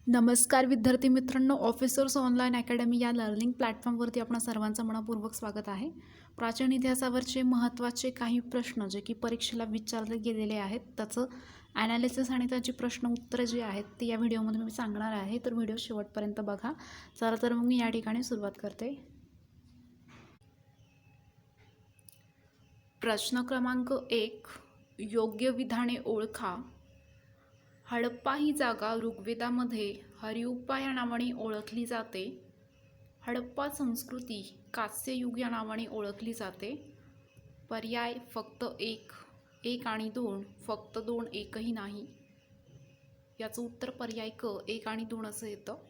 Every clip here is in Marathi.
नमस्कार विद्यार्थी मित्रांनो, ऑफिसर्स ऑनलाईन अकॅडमी या लर्निंग प्लॅटफॉर्मवरती आपणा सर्वांचं मनपूर्वक स्वागत आहे. प्राचीन इतिहासावरचे महत्त्वाचे काही प्रश्न जे की परीक्षेला विचारले गेलेले आहेत त्याचं ॲनालिसिस आणि त्याची प्रश्न उत्तरं जी आहेत ती या व्हिडिओमध्ये मी सांगणार आहे. तर व्हिडिओ शेवटपर्यंत बघा. चला तर मग मी या ठिकाणी सुरुवात करते. प्रश्न क्रमांक 1, योग्य विधाने ओळखा. हडप्पा ही जागा ऋग्वेदामध्ये हरिप्पा या नावाने ओळखली जाते. हडप्पा संस्कृती कांस्ययुग या नावाने ओळखली जाते. पर्याय फक्त एक आणि दोन, फक्त दोन, एकही नाही. याचं उत्तर पर्याय क, 1 आणि 2 असं येतं.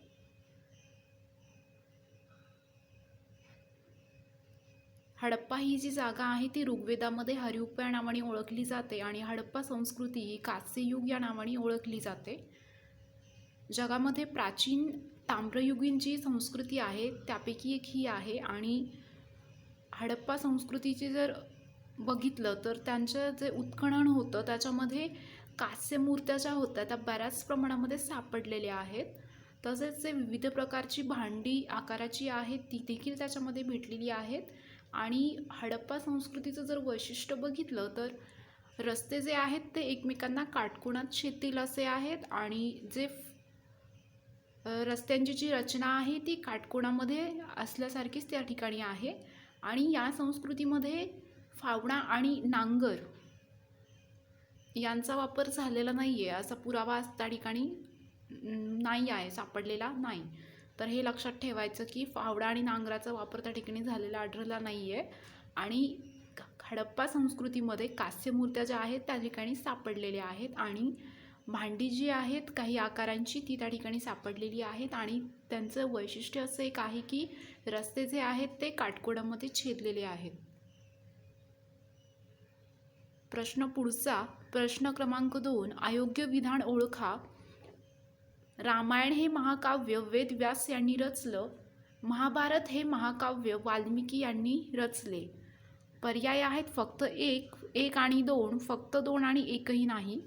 हडप्पा ही जी जागा आहे ती ऋग्वेदामध्ये हरिप्पा या नावाने ओळखली जाते आणि हडप्पा संस्कृती ही कांस्ययुग या नावाने ओळखली जाते. जगामध्ये प्राचीन ताम्रयुगीन जी संस्कृती आहे त्यापैकी एक ही आहे आणि हडप्पा संस्कृतीचे जर बघितलं तर त्यांचं जे उत्खनन होतं त्याच्यामध्ये कांस्यमूर्त्या ज्या होत्या त्या बऱ्याच प्रमाणामध्ये सापडलेल्या आहेत. तसेच जे विविध प्रकारची भांडी आकाराची आहेत ती देखील त्याच्यामध्ये भेटलेली आहेत. आणि हडप्पा संस्कृतीचं जर वैशिष्ट्य बघितलं तर रस्ते जे आहेत ते एकमेकांना काटकोनात छेदतील असे आहेत आणि जे रस्त्यांची जी रचना आहे ती काटकोनामध्ये असल्यासारखीच त्या ठिकाणी आहे. आणि या संस्कृतीमध्ये फावडा आणि नांगर यांचा वापर झालेला नाही आहे असा पुरावा त्या ठिकाणी नाही आहे, सापडलेला नाही. तर हे लक्षात ठेवायचं की फावडा आणि नांगराचा वापर त्या ठिकाणी झालेला आढळला नाही आहे. आणि हडप्पा संस्कृतीमध्ये कांस्यमूर्त्या ज्या आहेत त्या ठिकाणी सापडलेल्या आहेत आणि भांडी जी आहेत काही आकारांची ती त्या ठिकाणी सापडलेली आहेत आणि त्यांचं वैशिष्ट्य असं एक आहे की रस्ते जे आहेत ते काटकोनामध्ये छेदलेले आहेत. प्रश्न पुढचा, प्रश्न क्रमांक 2, अयोग्य विधान ओळखा. रामायण हे महाकाव्य वेद व्यास यांनी रचलं. महाभारत हे महाकाव्य वाल्मिकी यांनी रचले. पर्याय आहेत फक्त एक आणि दोन, फक्त दोन आणि एकही नाही.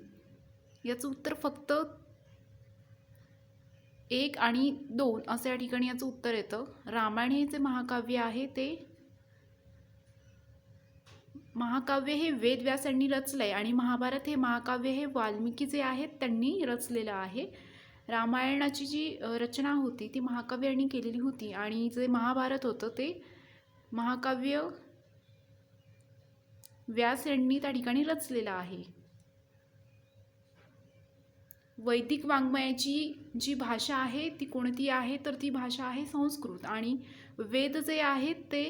याचं उत्तर फक्त 1 आणि 2 असं या ठिकाणी याचं उत्तर येतं. रामायण हे जे महाकाव्य आहे ते महाकाव्य हे वेद व्यास यांनी रचलंय आणि महाभारत हे महाकाव्य हे वाल्मिकी जे आहेत त्यांनी रचलेलं आहे. रामायणाची जी रचना होती ती महाकाव्यांनी केलेली होती आणि जे महाभारत होतं ते महाकाव्य व्यास यांनी त्या ठिकाणी रचलेलं आहे. वैदिक वाङ्मयाची जी भाषा आहे ती कोणती आहे तर ती भाषा आहे संस्कृत. आणि वेद जे आहेत ते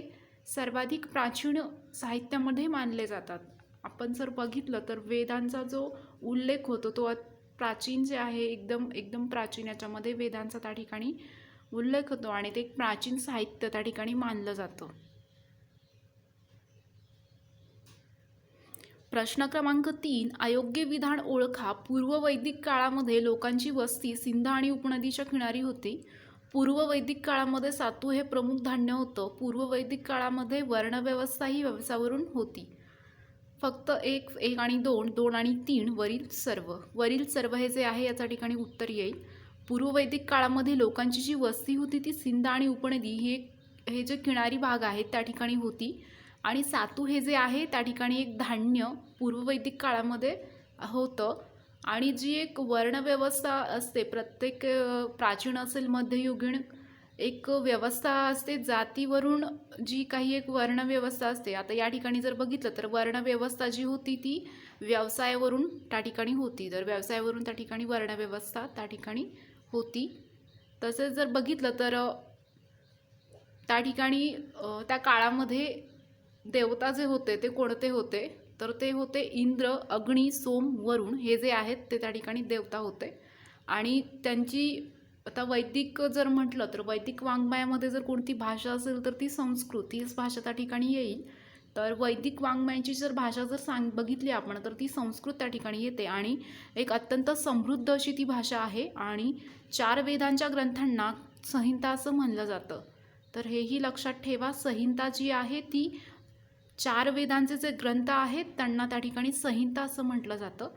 सर्वाधिक प्राचीन साहित्यामध्ये मानले जातात. आपण जर बघितलं तर वेदांचा जो उल्लेख होतो तो प्राचीन जे आहे एकदम प्राचीन याच्यामध्ये वेदांचा त्या ठिकाणी उल्लेख होतो आणि ते प्राचीन साहित्य त्या ठिकाणी मानलं जातं. प्रश्न क्रमांक 3, अयोग्य विधान ओळखा. पूर्ववैदिक काळामध्ये लोकांची वस्ती सिंध आणि उपनदीच्या किनारी होती. पूर्ववैदिक काळामध्ये सातू हे प्रमुख धान्य होतं. पूर्ववैदिक काळामध्ये वर्णव्यवस्था ही व्यवसायावरून होती. फक्त एक आणि दोन आणि तीन, वरील सर्व हे जे आहे याच्या ठिकाणी उत्तर येईल. पूर्ववैदिक काळामध्ये लोकांची जी वस्ती होती ती सिंध आणि उपनदी हे जे किनारी भाग आहेत त्या ठिकाणी होती. आणि सातू हे जे आहे त्या ठिकाणी एक धान्य पूर्ववैदिक काळामध्ये होतं. आणि जी एक वर्णव्यवस्था असते प्रत्येक प्राचीन असेल मध्ययुगीन एक व्यवस्था असते जातीवरून जी काही एक वर्णव्यवस्था असते. आता या ठिकाणी जर बघितलं तर वर्णव्यवस्था जी होती ती व्यवसायावरून त्या ठिकाणी होती. तर व्यवसायावरून त्या ठिकाणी वर्णव्यवस्था त्या ठिकाणी होती. तसेच जर बघितलं तर त्या ठिकाणी त्या काळामध्ये देवता जे होते ते कोणते होते तर ते होते इंद्र, अग्नी, सोम, वरुण हे जे आहेत ते त्या ठिकाणी देवता होते. आणि त्यांची आता वैदिक जर म्हटलं तर वैदिक वाङ्मयामध्ये जर कोणती भाषा असेल तर ती संस्कृत हीच भाषा त्या ठिकाणी येईल. तर वैदिक वाङ्मयाची जर भाषा जर बघितली आपण तर ती संस्कृत त्या ठिकाणी येते आणि एक अत्यंत समृद्ध अशी ती भाषा आहे. आणि 4 वेदांच्या ग्रंथांना संहिता असं म्हणलं जातं. तर हेही लक्षात ठेवा, संहिता जी आहे ती 4 वेदांचे जे ग्रंथ आहेत त्यांना त्या ठिकाणी संहिता असं म्हटलं जातं.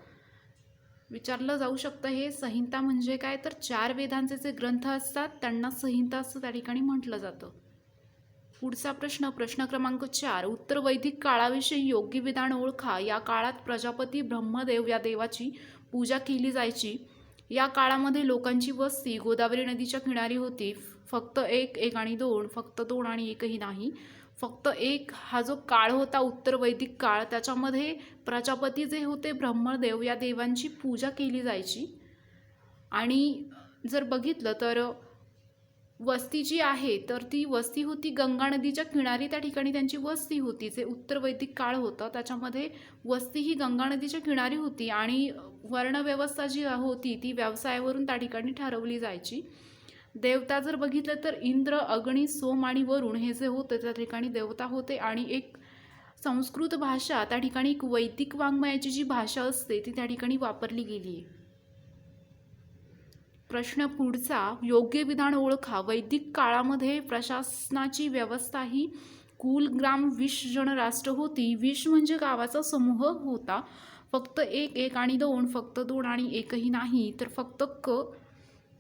विचारलं जाऊ शकतं. हे संहिता म्हणजे काय, तर 4 वेदांचे जे ग्रंथ असतात त्यांना संहिता असं त्या ठिकाणी म्हटलं जातं. पुढचा प्रश्न, प्रश्न क्रमांक 4, उत्तर वैदिक काळाविषयी योग्य विधान ओळखा. या काळात प्रजापती ब्रह्मदेव या देवाची पूजा केली जायची. या काळामध्ये लोकांची वस्ती गोदावरी नदीच्या किनारी होती. फक्त एक आणि दोन, फक्त दोन आणि एकही नाही. फक्त एक हा जो काळ होता उत्तर वैदिक काळ, त्याच्यामध्ये प्रजापती जे होते ब्रह्मदेव या देवांची पूजा केली जायची. आणि जर बघितलं तर वस्ती जी आहे तर ती वस्ती होती गंगा नदीच्या किनारी, त्या ठिकाणी त्यांची वस्ती होती. जे उत्तर वैदिक काळ होतं त्याच्यामध्ये वस्ती ही गंगा नदीच्या किनारी होती. आणि वर्णव्यवस्था जी होती ती व्यवसायावरून त्या ठिकाणी ठरवली जायची. देवता जर बघितलं तर इंद्र, अग्नी, सोम आणि वरुण हे जे होते त्या ठिकाणी देवता होते. आणि एक संस्कृत भाषा, त्या ठिकाणी एक वैदिक वाङ्मयाची जी भाषा असते ती त्या ठिकाणी वापरली गेली आहे. प्रश्न पुढचा, योग्य विधान ओळखा. वैदिक काळामध्ये प्रशासनाची व्यवस्था ही कुल, ग्राम, 20 जण राष्ट्र होती. 20 म्हणजे गावाचा समूह होता. फक्त एक आणि दोन, फक्त दोन आणि एकही नाही, तर फक्त क.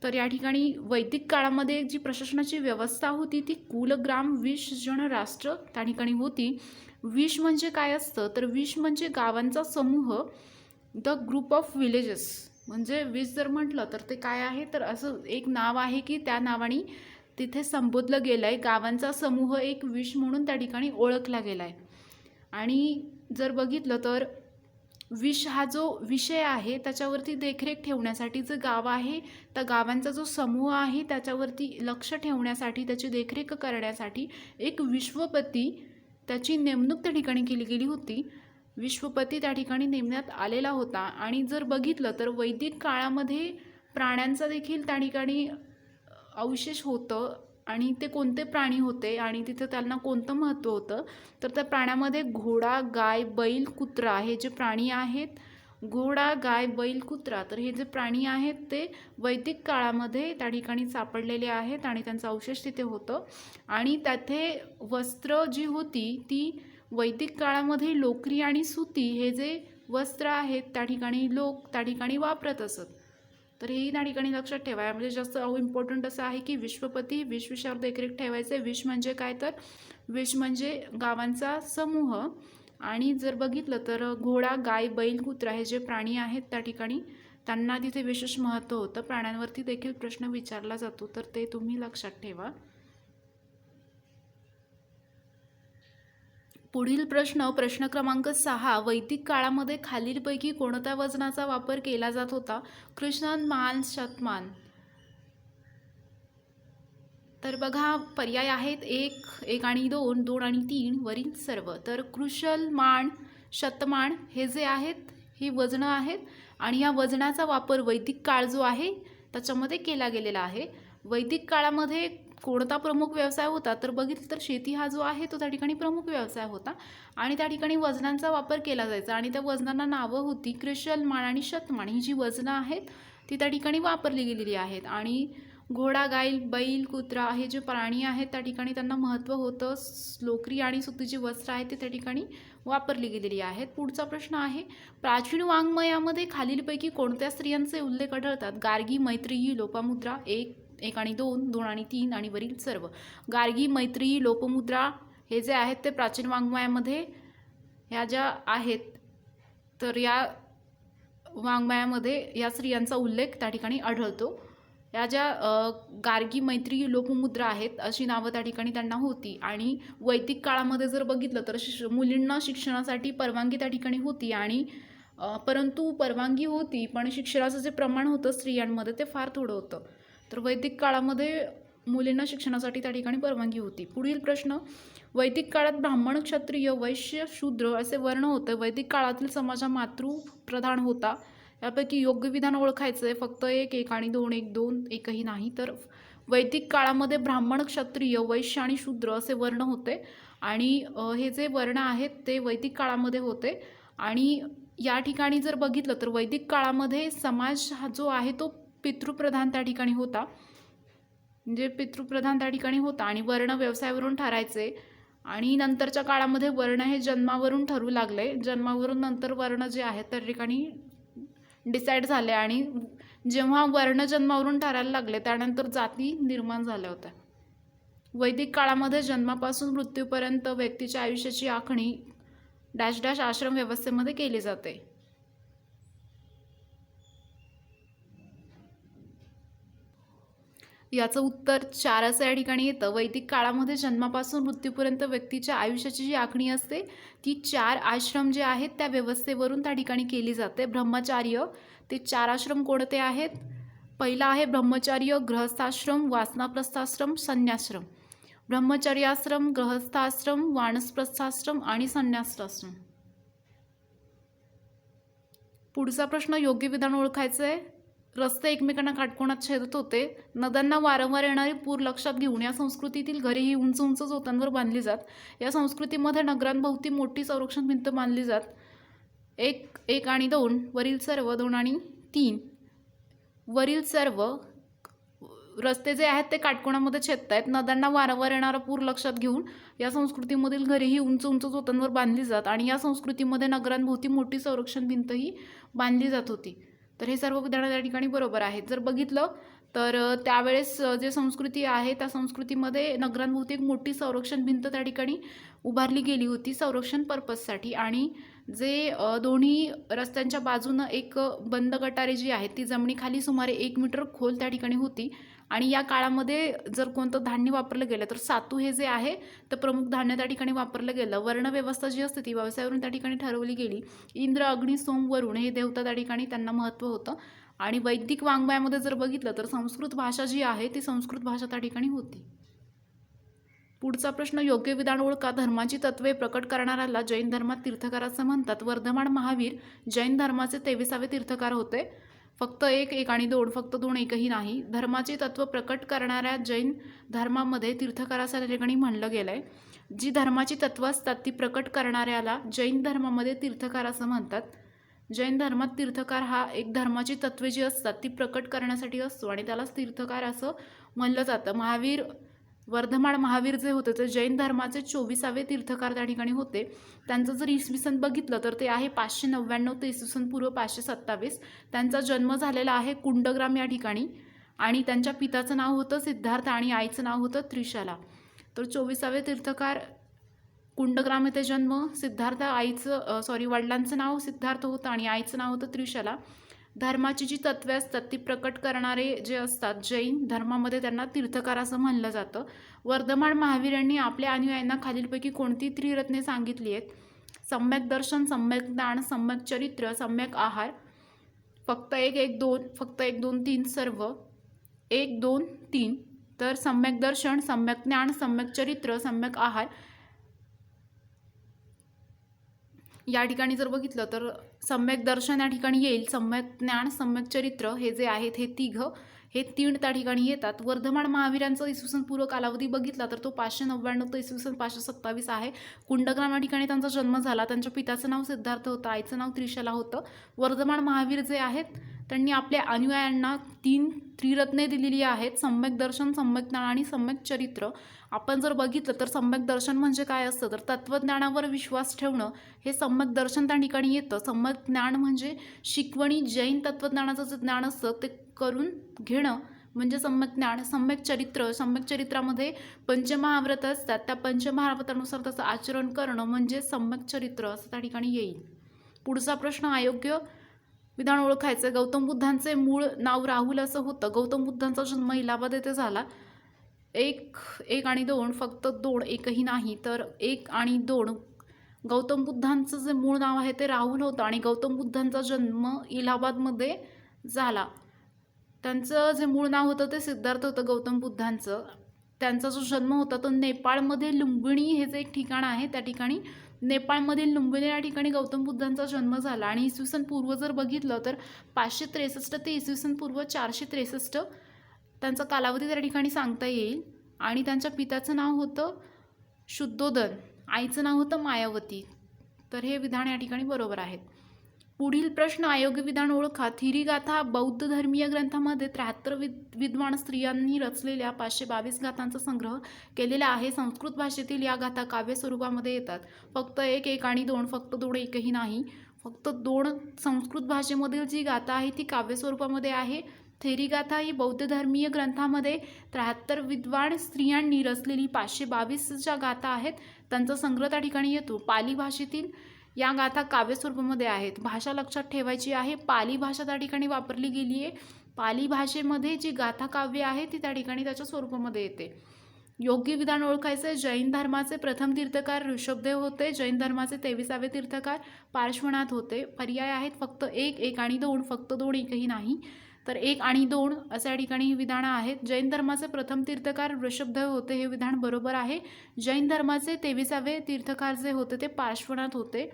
तर या ठिकाणी वैदिक काळामध्ये जी प्रशासनाची व्यवस्था होती ती कुल, ग्राम, 20 जण राष्ट्र त्या ठिकाणी होती. 20 म्हणजे काय असतं, तर 20 म्हणजे गावांचा समूह, द ग्रुप ऑफ विलेजेस. म्हणजे 20 जर म्हटलं तर ते काय आहे, तर असं एक नाव आहे की त्या नावाने तिथे संबोधलं गेलं आहे. गावांचा समूह एक 20 म्हणून त्या ठिकाणी ओळखला गेला आहे. आणि जर बघितलं तर 20 हा जो विषय आहे त्याच्यावरती देखरेख ठेवण्यासाठी जे गाव आहे, त्या गावांचा जो समूह आहे त्याच्यावरती लक्ष ठेवण्यासाठी, त्याची देखरेख करण्यासाठी एक विश्वपती, त्याची नेमणूक त्या ठिकाणी केली गेली होती. विश्वपती त्या ठिकाणी नेमण्यात आलेला होता. आणि जर बघितलं तर वैदिक काळामध्ये प्राण्यांचा देखील त्या ठिकाणी अवशेष होतं. आणि ते कोणते प्राणी होते आणि तिथे त्यांना कोणतं महत्त्व होतं, तर त्या प्राण्यामध्ये घोडा, गाय, बैल, कुत्रा हे जे प्राणी आहेत, घोडा, गाय, बैल, कुत्रा, तर हे जे प्राणी आहेत ते वैदिक काळामध्ये त्या ठिकाणी सापडलेले आहेत आणि त्यांचं अवशेष तिथे होतं. आणि त्याथे वस्त्र जी होती ती वैदिक काळामध्ये लोकरी आणि सुती हे जे वस्त्र आहेत त्या ठिकाणी लोक त्या ठिकाणी वापरत असत. तर हेही त्या ठिकाणी लक्षात ठेवा. म्हणजे जास्त इम्पॉर्टंट असं आहे की विश्वपती, 20 विषयावर देखरेख ठेवायचे. 20 म्हणजे काय, तर 20 म्हणजे गावांचा समूह. आणि जर बघितलं तर घोडा, गाय, बैल, कुत्रा हे जे प्राणी आहेत त्या ठिकाणी त्यांना तिथे विशेष महत्त्व होतं. प्राण्यांवरती देखील प्रश्न विचारला जातो, तर ते तुम्ही लक्षात ठेवा. पुढील प्रश्न, प्रश्न क्रमांक 6, वैदिक काळामध्ये खालीलपैकी कोणत्या वजनाचा वापर केला जात होता. कृष्ण, मान, शतमान. तर बघा पर्याय आहेत 1 आणि 2, 2 आणि 3, वरील सर्व. तर कृशल, मान, शतमान हे जे आहेत ही वजनं आहेत. आणि या वजनाचा वापर वैदिक काळ जो आहे त्याच्यामध्ये केला गेलेला आहे. वैदिक काळामध्ये कोणता प्रमुख व्यवसाय होता, तर बघितलं तर शेती हा जो आहे तो त्या ठिकाणी प्रमुख व्यवसाय होता. आणि त्या ठिकाणी वजनांचा वापर केला जायचा. आणि त्या वजनांना नावं होती कृशल, मान आणि शतमान. ही जी वजनं आहेत ती त्या ठिकाणी वापरली गेलेली आहेत. आणि घोडा, गाय, बैल, कुत्रा हे जे प्राणी आहेत त्या ठिकाणी त्यांना महत्त्व होतं. लोकरी आणि सुतीची वस्त्र आहेत ते त्या ठिकाणी वापरली गेलेली आहेत. पुढचा प्रश्न आहे, प्राचीन वाङ्मयामध्ये खालीलपैकी कोणत्या स्त्रियांचे उल्लेख आढळतात. गार्गी, मैत्रेयी, लोपामुद्रा. 1 आणि 2, 2 आणि 3 आणि वरील सर्व. गार्गी, मैत्रेयी, लोपमुद्रा हे जे आहेत ते प्राचीन वाङ्मयामध्ये ह्या ज्या आहेत तर या वाङ्मयामध्ये या स्त्रियांचा उल्लेख त्या ठिकाणी आढळतो. या ज्या गार्गी, मैत्रेयी, लोपमुद्रा आहेत अशी नावं त्या ठिकाणी त्यांना होती. आणि वैदिक काळामध्ये जर बघितलं तर मुलींना शिक्षणासाठी परवानगी त्या ठिकाणी होती. आणि परंतु परवानगी होती पण शिक्षणाचं जे प्रमाण होतं स्त्रियांमध्ये ते फार थोडं होतं. तर वैदिक काळामध्ये मुलींना शिक्षणासाठी त्या ठिकाणी परवानगी होती. पुढील प्रश्न, वैदिक काळात ब्राह्मण, क्षत्रिय, वैश्य, शूद्र असे वर्ण होते. वैदिक काळातील समाज मातृप्रधान होता. यापैकी योग्य विधान ओळखायचं आहे. फक्त 1 आणि 2, 1, 2, एकही नाही. तर वैदिक काळामध्ये ब्राह्मण, क्षत्रिय, वैश्य आणि शूद्र असे वर्ण होते. आणि हे जे वर्ण आहेत ते वैदिक काळामध्ये होते. आणि या ठिकाणी जर बघितलं तर वैदिक काळामध्ये समाज हा जो आहे तो पितृप्रधान त्या ठिकाणी होता. म्हणजे पितृप्रधान त्या ठिकाणी होता. आणि वर्ण व्यवसायावरून ठरायचे. आणि नंतरच्या काळामध्ये वर्ण हे जन्मावरून ठरू लागले. जन्मावरून नंतर वर्ण जे आहेत त्या ठिकाणी डिसाईड झाले आणि जेव्हा वर्णजन्मावरून ठरायला लागले त्यानंतर जाती निर्माण झाल्या होत्या. वैदिक काळामध्ये जन्मापासून मृत्यूपर्यंत व्यक्तीच्या आयुष्याची आखणी डॅश डॅश आश्रम व्यवस्थेमध्ये केली जाते. याचं उत्तर 4 असं या ठिकाणी येतं. वैदिक काळामध्ये जन्मापासून मृत्यूपर्यंत व्यक्तीच्या आयुष्याची जी आखणी असते ती 4 आश्रम जे आहेत त्या व्यवस्थेवरून त्या ठिकाणी केली जाते. ब्रह्मचार्य, ते 4 आश्रम कोणते आहेत? पहिला आहे ब्रह्मचार्य, गृहस्थाश्रम, वासनाप्रस्थाश्रम, संन्याश्रम. ब्रह्मचर्याश्रम, गृहस्थाश्रम, वानप्रस्थाश्रम आणि संन्यासाश्रम. पुढचा प्रश्न, योग्य विधान ओळखायचं आहे. रस्ते एकमेकांना काटकोनात छेदत होते. नद्यांना वारंवार येणारी पूर लक्षात घेऊन या संस्कृतीतील घरे ही उंच उंच झोतांवर बांधली जात. या संस्कृतीमध्ये नगरांभोवती मोठी संरक्षण भिंत बांधली जात. 1 आणि 2 वरील सर्व, 2 आणि 3 वरील सर्व रस्ते जे आहेत ते काटकोणामध्ये छेदत आहेत. नद्यांना वारंवार येणारा पूर लक्षात घेऊन या संस्कृतीमधील घरे ही उंच उंच झोतांवर बांधली जात आणि या संस्कृतीमध्ये नगरांभोवती मोठी संरक्षण भिंतही बांधली जात होती. तर हे सर्व विधानं त्या ठिकाणी बरोबर आहेत. जर बघितलं तर त्यावेळेस जे संस्कृती आहे त्या संस्कृतीमध्ये नगरांभोवती एक मोठी संरक्षण भिंत त्या ठिकाणी उभारली गेली होती संरक्षण पर्पजसाठी. आणि जे दोन्ही रस्त्यांच्या बाजूनं एक बंद गटारे जी आहेत ती जमिनीखाली सुमारे 1 मीटर खोल त्या ठिकाणी होती. आणि या काळामध्ये जर कोणतं धान्य वापरलं गेलं तर सातू हे जे आहे तर प्रमुख धान्य त्या ठिकाणी वापरलं गेलं. वर्णव्यवस्था जी असते ती व्यवसायावरून त्या ठिकाणी ठरवली गेली. इंद्र, अग्नी, सोम, वरुण हे देवता त्या ठिकाणी त्यांना महत्त्व होतं. आणि वैदिक वाङ्मयामध्ये जर बघितलं तर संस्कृत भाषा जी आहे ती संस्कृत भाषा त्या ठिकाणी होती. पुढचा प्रश्न, योग्य विधान ओळखा. धर्माची तत्वे प्रकट करणाऱ्याला जैन धर्मात तीर्थकार असं म्हणतात. वर्धमान महावीर जैन धर्माचे 23वे तीर्थकार होते. फक्त 1 आणि 2, फक्त 2 एकही नाही. धर्माची तत्व प्रकट करणाऱ्या जैन धर्मामध्ये तीर्थकार असं त्या ठिकाणी म्हणलं गेलं आहे. जी धर्माची तत्व असतात ती प्रकट करणाऱ्याला जैन धर्मामध्ये तीर्थकार असं म्हणतात. जैन धर्मात तीर्थकार हा एक धर्माची तत्वे जी असतात ती प्रकट करण्यासाठी असतो आणि त्यालाच तीर्थकार असं म्हणलं जातं. वर्धमान महावीर जे होते ते जैन धर्माचे 24वे तीर्थकार त्या ठिकाणी होते. त्यांचं जर इसवी सन बघितलं तर ते आहे 599 ते इसवी सन पूर्व 527. त्यांचा जन्म झालेला आहे कुंडग्राम या ठिकाणी आणि त्यांच्या पिताचं नाव होतं सिद्धार्थ आणि आईचं नाव होतं त्रिशाला. तर 24वे तीर्थकार कुंडग्राम येथे जन्म. वडिलांचं नाव सिद्धार्थ होतं आणि आईचं नाव होतं त्रिशाला. धर्माची जी तत्वे असतात ती प्रकट करणारे जे असतात जैन धर्मामध्ये त्यांना तीर्थकार असं म्हणलं जातं. वर्धमान महावीर यांनी आपल्या अनुयायांना खालीलपैकी कोणती त्रिरत्ने सांगितली आहेत? सम्यक दर्शन, सम्यक ज्ञान, सम्यक चरित्र, सम्यक आहार. फक्त 1, 2, फक्त 1, 2, 3 सर्व 1, 2, 3. तर सम्यक दर्शन, सम्यक ज्ञान, सम्यक चरित्र, सम्यक आहार या ठिकाणी जर बघितलं तर सम्यक दर्शन या ठिकाणी येईल. सम्यक ज्ञान, सम्यक चरित्र हे जे आहेत हे 3 त्या ठिकाणी येतात. वर्धमान महावीरांचा इसवी सन पूर्व कालावधी बघितला तर तो 599 ते इसवी सन 527 आहे. कुंडग्राम या ठिकाणी त्यांचा जन्म झाला. त्यांच्या पिताचं नाव सिद्धार्थ होतं, आईचं नाव त्रिशाला होतं. वर्धमान महावीर जे आहेत त्यांनी आपल्या अनुयायांना 3 त्रिरत्ने दिलेली आहेत. सम्यक दर्शन, सम्यक ज्ञान आणि सम्यक चरित्र. आपण जर बघितलं तर सम्यक दर्शन म्हणजे काय असतं तर तत्त्वज्ञानावर विश्वास ठेवणं हे सम्यक दर्शन त्या ठिकाणी येतं. सम्यक ज्ञान म्हणजे शिकवणी जैन तत्त्वज्ञानाचं जे ज्ञान असतं ते करून घेणं म्हणजे सम्यक ज्ञान. सम्यक चरित्र, सम्यक चरित्रामध्ये पंचमहाव्रत असतात, त्या पंचमहाव्रतानुसार त्याचं आचरण करणं म्हणजे सम्यक चरित्र असं त्या ठिकाणी येईल. पुढचा प्रश्न, अयोग्य विधान ओळखायचं. गौतम बुद्धांचे मूळ नाव राहुल असं होतं. गौतम बुद्धांचा जन्म इलाहाबाद येथे झाला. 1 आणि 2, फक्त 2 एकही नाही. तर 1 आणि 2 गौतम बुद्धांचं जे मूळ नाव आहे ते राहुल होतं आणि गौतम बुद्धांचा जन्म इलाहाबादमध्ये झाला. त्यांचं जे मूळ नाव होतं ते सिद्धार्थ होतं गौतम बुद्धांचं. त्यांचा जो जन्म होता तो नेपाळमध्ये लुंबिनी हे जे एक ठिकाण आहे त्या ठिकाणी नेपाळमधील लुंबिनी या ठिकाणी गौतम बुद्धांचा जन्म झाला. आणि इसवी सन पूर्व जर बघितलं तर 563 ते इसवी सन पूर्व 463 त्यांचा कालावधी त्या ठिकाणी सांगता येईल. आणि त्यांच्या पिताचं नाव होतं शुद्धोदन, आईचं नाव होतं मायावती. तर हे विधान या ठिकाणी बरोबर आहेत. पुढील प्रश्न, अयोग्य विधान ओळखा. थिरीगाथा बौद्ध धर्मीय ग्रंथामध्ये 73 विद्वान स्त्रियांनी रचलेल्या 522 गाथांचा संग्रह केलेला आहे. संस्कृत भाषेतील या गाथा काव्य स्वरूपामध्ये येतात. फक्त 1 आणि 2, फक्त 2 एकही नाही. फक्त 2 संस्कृत भाषेमधील जी गाथा आहे ती काव्य स्वरूपामध्ये आहे. थेरी गाथा ही बौद्ध धर्मीय ग्रंथामध्ये 73 विद्वान स्त्रियांनी रचलेली 522 ज्या गाथा आहेत त्यांचा संग्रह त्या ठिकाणी येतो. पाली भाषेतील या गाथा काव्य स्वरूपामध्ये आहेत. भाषा लक्षात ठेवायची आहे, पाली भाषा त्या ठिकाणी वापरली गेली आहे. पाली भाषेमध्ये जी गाथा काव्य आहे ती त्या ठिकाणी त्याच्या स्वरूपामध्ये येते. योग्य विधान ओळखायचे. जैन धर्माचे प्रथम तीर्थकार ऋषभदेव होते. जैन धर्माचे 23वे तीर्थकार पार्श्वनाथ होते. पर्याय आहेत फक्त 1, 1 आणि 2, फक्त 2, एकही नाही. तर 1 आणि 2 अशा ठिकाणी ही विधानं आहेत. जैन धर्माचे प्रथम तीर्थकार ऋषभदेव होते, हे विधान बरोबर आहे. जैन धर्माचे 23वे तीर्थकार जे होते ते पार्श्वनाथ होते.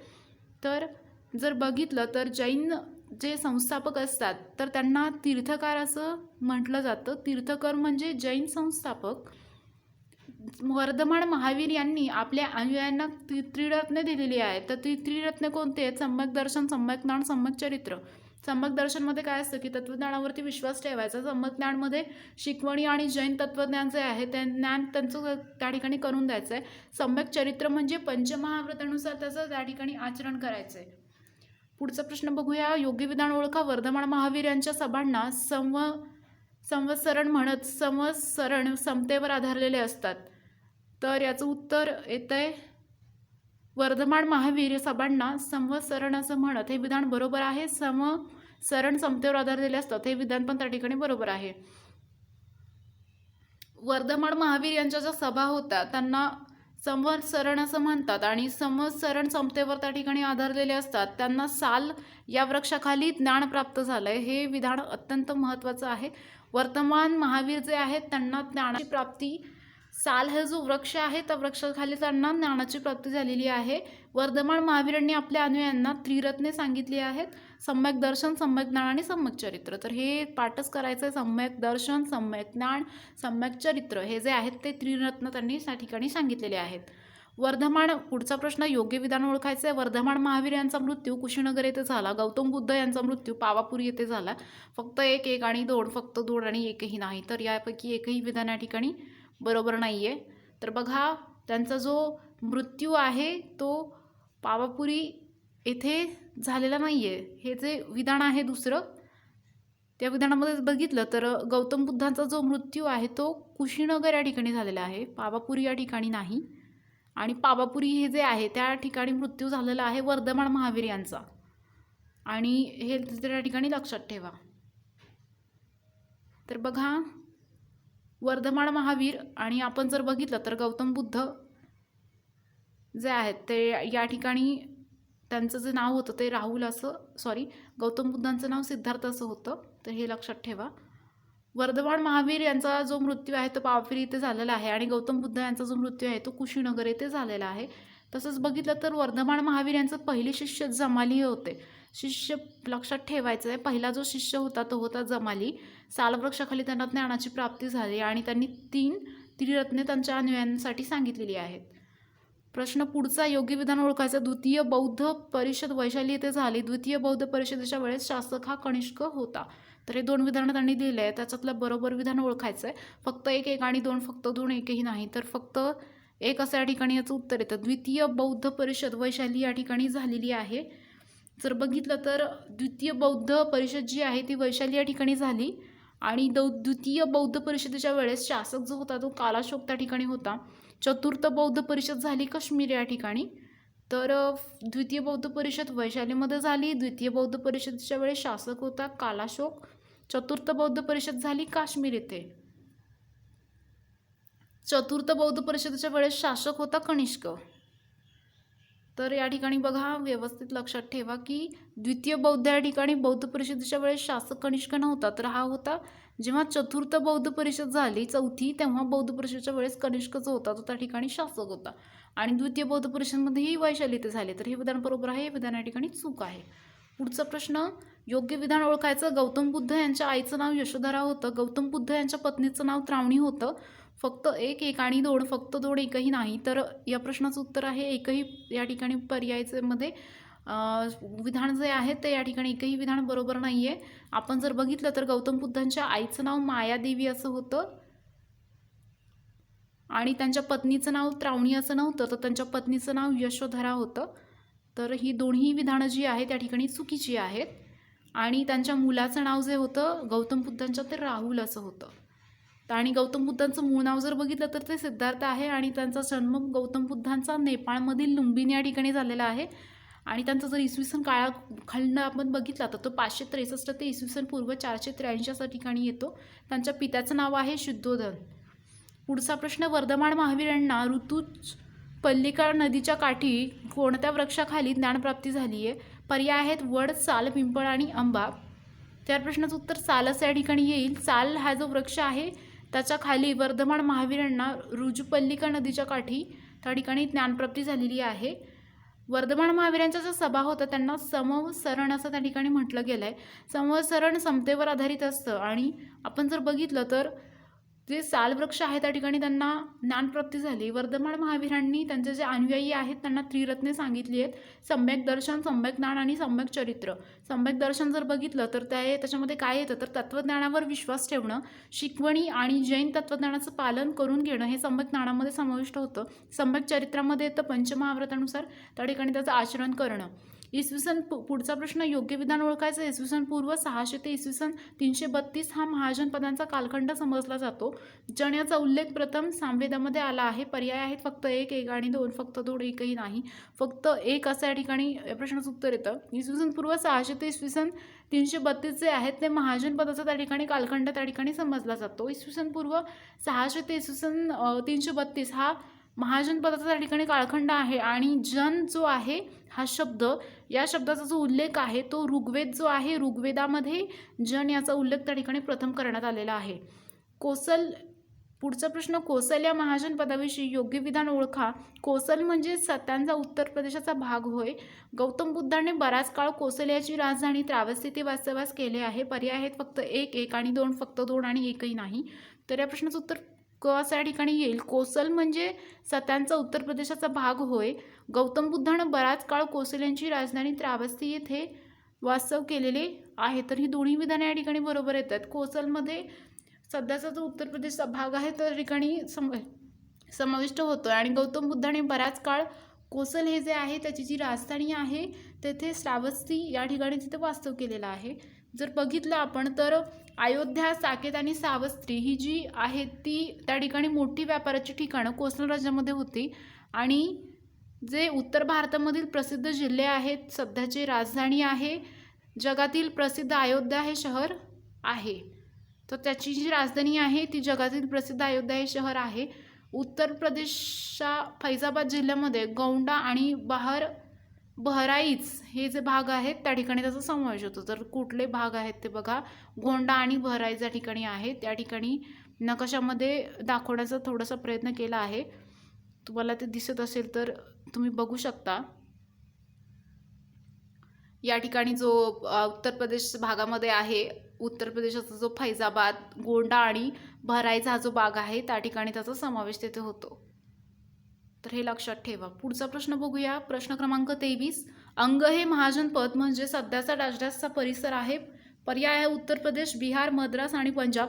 तर जर बघितलं तर जैन जे संस्थापक असतात तर त्यांना तीर्थकार असं म्हटलं जातं. तीर्थकर म्हणजे जैन संस्थापक. वर्धमान महावीर यांनी आपल्या अनुयायांना त्रिरत्ने दिलेली आहेत. तर ती त्रिरत्ने कोणते आहेत? सम्यक दर्शन, सम्यक ज्ञान, सम्यक चरित्र. सम्यक दर्शनमध्ये काय असतं की तत्वज्ञानावरती विश्वास ठेवायचा. सम्यक ज्ञानमध्ये शिकवणी आणि जैन तत्वज्ञान जे आहे ते ज्ञान त्यांचं त्या ठिकाणी करून द्यायचं आहे. सम्यक चरित्र म्हणजे पंचमहाव्रतानुसार त्याचं त्या ठिकाणी आचरण करायचं आहे. पुढचा प्रश्न बघूया. योग्य विधान ओळखा. वर्धमान महावीर यांच्या सभांना संवत्सरण म्हणत. संवत्सरण समतेवर आधारलेले असतात. तर याचं उत्तर येतं आहे वर्धमान महावीर सभांना संवत्सरण असं म्हणत. हे विधान बरोबर आहे. संवत्सरण समतेवर आधारलेले असतात, हे विधान पण त्या ठिकाणी बरोबर आहे. वर्धमान महावीर यांच्या ज्या सभा होत्या त्यांना संवत्सरण असं म्हणतात आणि संवत्सरण समतेवर त्या ठिकाणी आधारलेले असतात. त्यांना साल या वृक्षाखाली ज्ञान प्राप्त झालंय, हे विधान अत्यंत महत्त्वाचं आहे. वर्तमान महावीर जे आहेत त्यांना ज्ञानाची प्राप्ती, साल हा जो वृक्ष आहे त्या वृक्षाखाली त्यांना ज्ञानाची प्राप्ती झालेली आहे. वर्धमान महावीरांनी आपल्या अनुयायांना त्रिरत्ने सांगितली आहेत. सम्यक दर्शन, सम्यक ज्ञान आणि सम्यक चरित्र. तर हे पाठच करायचं आहे. सम्यक दर्शन, सम्यक ज्ञान, सम्यक चरित्र हे जे आहेत ते त्रिरत्न त्यांनी त्या ठिकाणी सांगितलेले आहेत. पुढचा प्रश्न. योग्य विधान ओळखायचं आहे. वर्धमान महावीर यांचा मृत्यू कुशीनगर येथे झाला. गौतम बुद्ध यांचा मृत्यू पावापुरी येथे झाला. फक्त 1, 1 आणि 2, फक्त 2 आणि एकही नाही. तर यापैकी एकही विधान या ठिकाणी बरोबर नाही आहे. तर बघा, त्यांचा जो मृत्यू आहे तो पावापुरी येथे झालेला नाही आहे. हे जे विधान आहे दुसरं, त्या विधानामध्ये बघितलं तर गौतम बुद्धांचा जो मृत्यू आहे तो कुशीनगर या ठिकाणी झालेला आहे, पावापुरी या ठिकाणी नाही. आणि पावापुरी हे जे आहे त्या ठिकाणी मृत्यू झालेला आहे वर्धमान महावीर यांचा, आणि हे त्या ठिकाणी लक्षात ठेवा. तर बघा, वर्धमान महावीर आणि आपण जर बघितलं तर गौतम बुद्ध जे आहेत ते या ठिकाणी त्यांचं जे नाव होतं ते राहुल गौतम बुद्धांचं नाव सिद्धार्थ असं होतं. तर हे लक्षात ठेवा. वर्धमान महावीर यांचा जो मृत्यू आहे तो पावापुरी येथे झालेला आहे आणि गौतम बुद्ध यांचा जो मृत्यू आहे तो कुशीनगर येथे झालेला आहे. तसंच बघितलं तर वर्धमान महावीर यांचं पहिले शिष्य जमाली होते. शिष्य लक्षात ठेवायचं आहे. पहिला जो शिष्य होता तो होता जमाली. सालवृक्षाखाली त्यांना ज्ञानाची प्राप्ती झाली आणि त्यांनी 3 त्रिरत्ने त्यांच्या अनुयायांसाठी सांगितलेली आहेत. प्रश्न पुढचा. योग्य विधान ओळखायचं. द्वितीय बौद्ध परिषद वैशाली येथे झाली. द्वितीय बौद्ध परिषदेच्या वेळेस शासक हा कनिष्क होता. तर हे 2 विधानं त्यांनी दिले आहे. त्याच्यातलं बरोबर विधान ओळखायचं आहे. फक्त 1, 1 आणि 2, फक्त 2, एकही नाही. तर फक्त 1 असं या ठिकाणी याचं उत्तर येतं. द्वितीय बौद्ध परिषद वैशाली या ठिकाणी झालेली आहे. जर बघितलं तर द्वितीय बौद्ध परिषद जी आहे ती वैशाली या ठिकाणी झाली आणि द्वितीय बौद्ध परिषदेच्या वेळेस शासक जो होता तो कालाशोक त्या ठिकाणी होता. चतुर्थ बौद्ध परिषद झाली काश्मीर या ठिकाणी. तर द्वितीय बौद्ध परिषद वैशालीमध्ये झाली. द्वितीय बौद्ध परिषदेच्या वेळेस शासक होता कालाशोक. चतुर्थ बौद्ध परिषद झाली काश्मीर येथे. चतुर्थ बौद्ध परिषदेच्या वेळेस शासक होता कनिष्क. तर या ठिकाणी बघा, व्यवस्थित लक्षात ठेवा की द्वितीय बौद्ध या ठिकाणी बौद्ध परिषदेच्या वेळेस शासक कनिष्क नव्हता, तर हा होता जेव्हा चतुर्थ बौद्ध परिषद झाली चौथी, तेव्हा बौद्ध परिषदेच्या वेळेस कनिष्क जो होता तो त्या ठिकाणी शासक होता. आणि द्वितीय बौद्ध परिषदेमध्येही वैशाली ते झाले. तर हे विधान बरोबर आहे, हे विधान या ठिकाणी चूक आहे. पुढचा प्रश्न. योग्य विधान ओळखायचं. गौतम बुद्ध यांच्या आईचं नाव यशोधरा होतं. गौतम बुद्ध यांच्या पत्नीचं नाव त्रावणी होतं. फक्त 1, 1 आणि 2, फक्त 2, एकही नाही. तर या प्रश्नाचं उत्तर आहे एकही. या ठिकाणी पर्यायमध्ये विधान जे आहे ते या ठिकाणी एकही विधान बरोबर नाही आहे. आपण जर बघितलं तर गौतम बुद्धांच्या आईचं नाव मायादेवी असं होतं आणि त्यांच्या पत्नीचं नाव त्रावणी असं नव्हतं, तर त्यांच्या पत्नीचं नाव यशोधरा होतं. तर ही दोन्ही विधानं जी आहेत त्या ठिकाणी चुकीची आहेत. आणि त्यांच्या मुलाचं नाव जे होतं गौतम बुद्धांच्या ते राहुल असं होतं. आणि गौतम बुद्धांचं मूळ नाव जर बघितलं तर ते सिद्धार्थ आहे. आणि त्यांचा जन्म गौतम बुद्धांचा नेपाळमधील लुंबिनी या ठिकाणी झालेला आहे. आणि त्यांचा जर इसवी सन काळखंड आपण बघितला तर तो 563 ते इसवी सन पूर्व 483 अशा ठिकाणी येतो. त्यांच्या पित्याचं नाव आहे शुद्धोधन. पुढचा प्रश्न, वर्धमान महावीरांना ऋतुपल्लिका नदीच्या काठी कोणत्या वृक्षाखाली ज्ञानप्राप्ती झाली आहे? पर्याय आहेत वड, साल, पिंपळ आणि आंबा. त्या प्रश्नाचं उत्तर सालच या ठिकाणी येईल. साल हा जो वृक्ष आहे त्याच्या खाली वर्धमान महावीरांना ऋतुपल्लिका नदीच्या काठी त्या ठिकाणी ज्ञानप्राप्ती झालेली आहे. वर्धमान महावीरांचा जो सभा होता त्यांना समवसरण असं त्या ठिकाणी म्हटलं गेलं आहे. समवसरण समतेवर आधारित असतं. आणि आपण जर बघितलं तर जे सालवृक्ष आहे त्या ठिकाणी त्यांना ज्ञानप्राप्ती झाली. वर्धमान महावीरांनी त्यांचे जे अनुयायी आहेत त्यांना त्रिरत्ने सांगितली आहेत, सम्यक दर्शन, सम्यक ज्ञान आणि सम्यक चरित्र. सम्यक दर्शन जर बघितलं तर त्याच्यामध्ये काय येतं तर तत्त्वज्ञानावर विश्वास ठेवणं, शिकवणी आणि जैन तत्त्वज्ञानाचं पालन करून घेणं हे सम्यक ज्ञानामध्ये समाविष्ट होतं. सम्यक चरित्रामध्ये येतं पंचमहाव्रतानुसार त्या ठिकाणी त्याचं आचरण करणं. इसवी सन पुढचा प्रश्न, योग्य विधान ओळखायचं. इसवी सन पूर्व 600 ते इसवी सन 332 हा महाजनपदांचा कालखंड समजला जातो. जण्याचा उल्लेख प्रथम सामवेदामध्ये आला आहे. पर्याय आहेत फक्त एक, एक आणि दोन, फक्त दोन, एकही नाही, फक्त एक असं या ठिकाणी या प्रश्नाचं उत्तर येतं. इसवी सन पूर्व 600 ते इसवी सन 332 जे आहेत ते महाजनपदाचा त्या ठिकाणी कालखंड त्या ठिकाणी समजला जातो. इसवी सन पूर्व 600 ते इसवी सन 332 हा महाजनपदाचा त्या ठिकाणी कालखंड आहे. आणि जन जो आहे हा शब्द, या शब्दाचा जो उल्लेख आहे तो ऋग्वेद जो आहे, ऋग्वेदामध्ये जन याचा उल्लेख त्या ठिकाणी प्रथम करण्यात आलेला आहे. पुढचा प्रश्न, कोसल या महाजनपदाविषयी योग्य विधान ओळखा. कोसल म्हणजे सत्यांचा उत्तर प्रदेशाचा भाग होय. गौतम बुद्धाने बराच काळ कोसल याची राजधानी त्रावसी ते वास्तव्यास केले आहे. पर्याय आहेत फक्त एक, एक आणि दोन, फक्त दोन आणि एकही नाही. तर या प्रश्नाचं उत्तर क असं या ठिकाणी येईल. कोसल म्हणजे सत्यांचा उत्तर प्रदेशाचा भाग होय. गौतम बुद्धानं बराच काळ कोसल यांची राजधानी त्रावस्ती येथे वास्तव केलेले आहे. तर ही दोन्ही विधाने या ठिकाणी बरोबर येतात. कोसलमध्ये सध्याचा जो उत्तर प्रदेशचा भाग आहे त्या ठिकाणी समाविष्ट होतो. आणि गौतम बुद्धाने बराच काळ कोसल हे जे आहे त्याची जी राजधानी आहे तेथे श्रावस्ती या ठिकाणी तिथे वास्तव केलेला आहे. जर बघितलं आपण तर अयोध्या, साकेत आणि सावस्त्री ही जी आहे ती त्या ठिकाणी मोठी व्यापाराची ठिकाणं कोसल राज्यामध्ये होती. आणि जे उत्तर भारतामधील प्रसिद्ध जिल्हे आहेत, सध्याची राजधानी आहे, जगातील प्रसिद्ध अयोध्या हे शहर आहे. तर त्याची जी राजधानी आहे ती जगातील प्रसिद्ध अयोध्या हे शहर आहे. उत्तर प्रदेशच्या फैजाबाद जिल्ह्यामध्ये गौंडा आणि बहराईच हे जे भाग आहेत त्या ठिकाणी त्याचा समावेश होतो. तर कुठले भाग आहेत ते बघा, गोंडा आणि बहराईच या ठिकाणी आहेत. त्या ठिकाणी नकाशामध्ये दाखवण्याचा थोडासा प्रयत्न केला आहे, तुम्हाला ते दिसत असेल तर तुम्ही बघू शकता. या ठिकाणी जो उत्तर प्रदेश भागामध्ये आहे, उत्तर प्रदेशाचा जो फैजाबाद, गोंडा आणि बहराईचा हा जो भाग आहे त्या ठिकाणी त्याचा समावेश तिथे होतो. तर हे लक्षात ठेवा. पुढचा प्रश्न बघूया. प्रश्न क्रमांक 23, अंग हे महाजनपद म्हणजे सध्याचा राजधानीचा परिसर आहे. पर्याय आहे उत्तर प्रदेश, बिहार, मद्रास आणि पंजाब.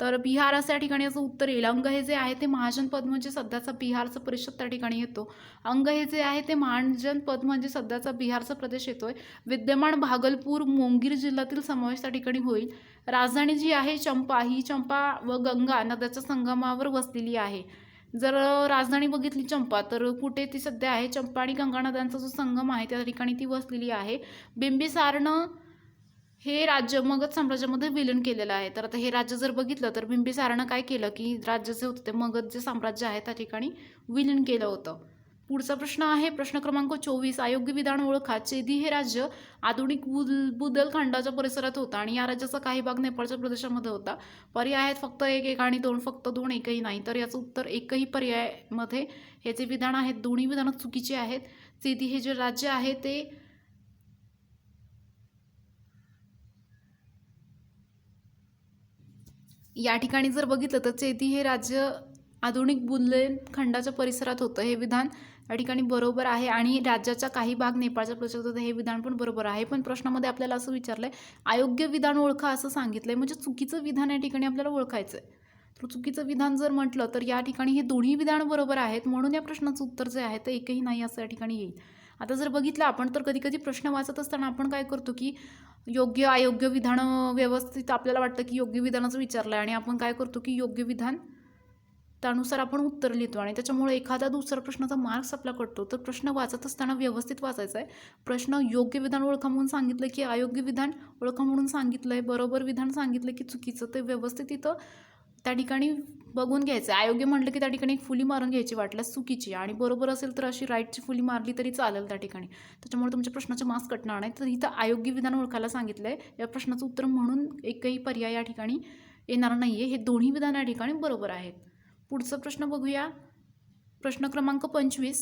तर बिहार असं या ठिकाणी याचं उत्तर येईल. अंग हे जे आहे ते महाजनपद म्हणजे सध्याचा बिहारचा परिसर त्या ठिकाणी येतो. अंग हे जे आहे ते महाजनपद म्हणजे सध्याचा बिहारचा प्रदेश येतोय. विद्यमान भागलपूर, मोंगीर जिल्ह्यातील समावेश त्या ठिकाणी होईल. राजधानी जी आहे चंपा, ही चंपा व गंगा नद्याच्या संगमावर वसलेली आहे. जर राजधानी बघितली चंपा तर कुठे ती सध्या आहे, चंपा आणि गंगा नद्यांचा जो संगम आहे त्या ठिकाणी ती वसलेली आहे. बिंबिसारनं हे राज्य मगध साम्राज्यामध्ये विलीन केलेलं आहे. तर आता हे राज्य जर बघितलं तर बिंबिसारानं काय केलं की राज्य जे होतं ते मगध जे साम्राज्य आहे त्या ठिकाणी विलीन केलं होतं. पुढचा प्रश्न आहे प्रश्न क्रमांक 24, अयोग्य विधान ओळखा. चेदी हे राज्य आधुनिक बुंदेलखंडाच्या परिसरात होतं आणि या राज्याचा काही भाग नेपाळच्या प्रदेशामध्ये होता. पर्याय आहेत फक्त एक, एक आणि दोन, फक्त दोन, एकही नाही. तर याचं उत्तर एकही पर्यायामध्ये हे जे विधान आहेत दोन्ही विधानं चुकीची आहेत. चेदी हे जे राज्य आहे ते या ठिकाणी जर बघितलं तर चेदी हे राज्य आधुनिक बुंदेलखंडाच्या परिसरात होतं. हे विधान या ठिकाणी बरोबर आहे. आणि राज्याचा काही भाग नेपाळच्या प्रदेशात होतं हे विधान पण बरोबर आहे. पण प्रश्नामध्ये आपल्याला असं विचारलंय अयोग्य विधान ओळखा असं सांगितलंय, म्हणजे चुकीचं विधान या ठिकाणी आपल्याला ओळखायचं आहे. तर चुकीचं विधान जर म्हटलं तर या ठिकाणी हे दोन्ही विधान बरोबर आहेत, म्हणून या प्रश्नाचं उत्तर जे आहे ते एकही नाही असं या ठिकाणी येईल. आता जर बघितलं आपण तर कधी कधी प्रश्न वाचत असताना आपण काय करतो की योग्य अयोग्य विधान व्यवस्थित आपल्याला वाटतं की योग्य विधानाचं विचारलं आहे आणि आपण काय करतो की योग्य विधान त्यानुसार आपण उत्तर लिहितो आणि त्याच्यामुळे एखादा दुसरा प्रश्नाचा मार्क्स आपला कटतो. तर प्रश्न वाचत असताना व्यवस्थित वाचायचा आहे. प्रश्न योग्य विधान ओळखा म्हणून सांगितलं की अयोग्य विधान ओळखा म्हणून सांगितलं आहे, बरोबर विधान सांगितलं की चुकीचं, ते व्यवस्थित इथं त्या ठिकाणी बघून घ्यायचं. अयोग्य म्हटलं की त्या ठिकाणी एक फुली मारून घ्यायची वाटल्यास चुकीची, आणि बरोबर असेल तर अशी राईटची फुली मारली तरी चालेल त्या ठिकाणी. त्याच्यामुळे तुमच्या प्रश्नाचे मार्क्स कटणार नाही. तर इथं अयोग्य विधान ओळखायला सांगितलं आहे. या प्रश्नाचं उत्तर म्हणून एकही पर्याय या ठिकाणी येणार नाही आहे. हे दोन्ही विधान या ठिकाणी बरोबर आहेत. पुढचा प्रश्न बघूया. प्रश्न क्रमांक 25.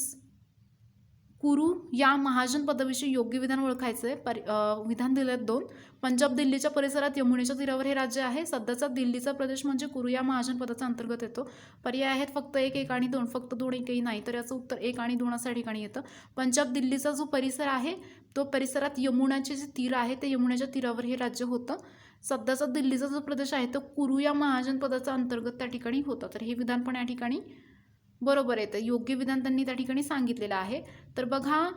कुरु या महाजन पदाविषयी योग्य विधान ओळखायचं आहे. विधान दिले आहेत 2. पंजाब दिल्लीच्या परिसरात यमुनेच्या तीरावर हे राज्य आहे. सध्याचा दिल्लीचा प्रदेश म्हणजे कुरु या महाजन पदाचा अंतर्गत येतो. पर्याय आहेत फक्त 1, 1 आणि 2. फक्त 2, 1ही नाही. तर याचं उत्तर 1 आणि 2 अशा ठिकाणी येतं. पंजाब दिल्लीचा जो परिसर आहे तो परिसरात यमुनाचे जे तीर आहे ते यमुनेच्या तीरावर हे राज्य होतं. सध्याचा दिल्लीचा जो प्रदेश आहे तो कुरु या महाजन पदाचा अंतर्गत त्या ठिकाणी होता. तर हे विधान पण या ठिकाणी बरोबर येतं. योग्य विधान त्यांनी त्या ठिकाणी सांगितलेलं आहे. तर बघा,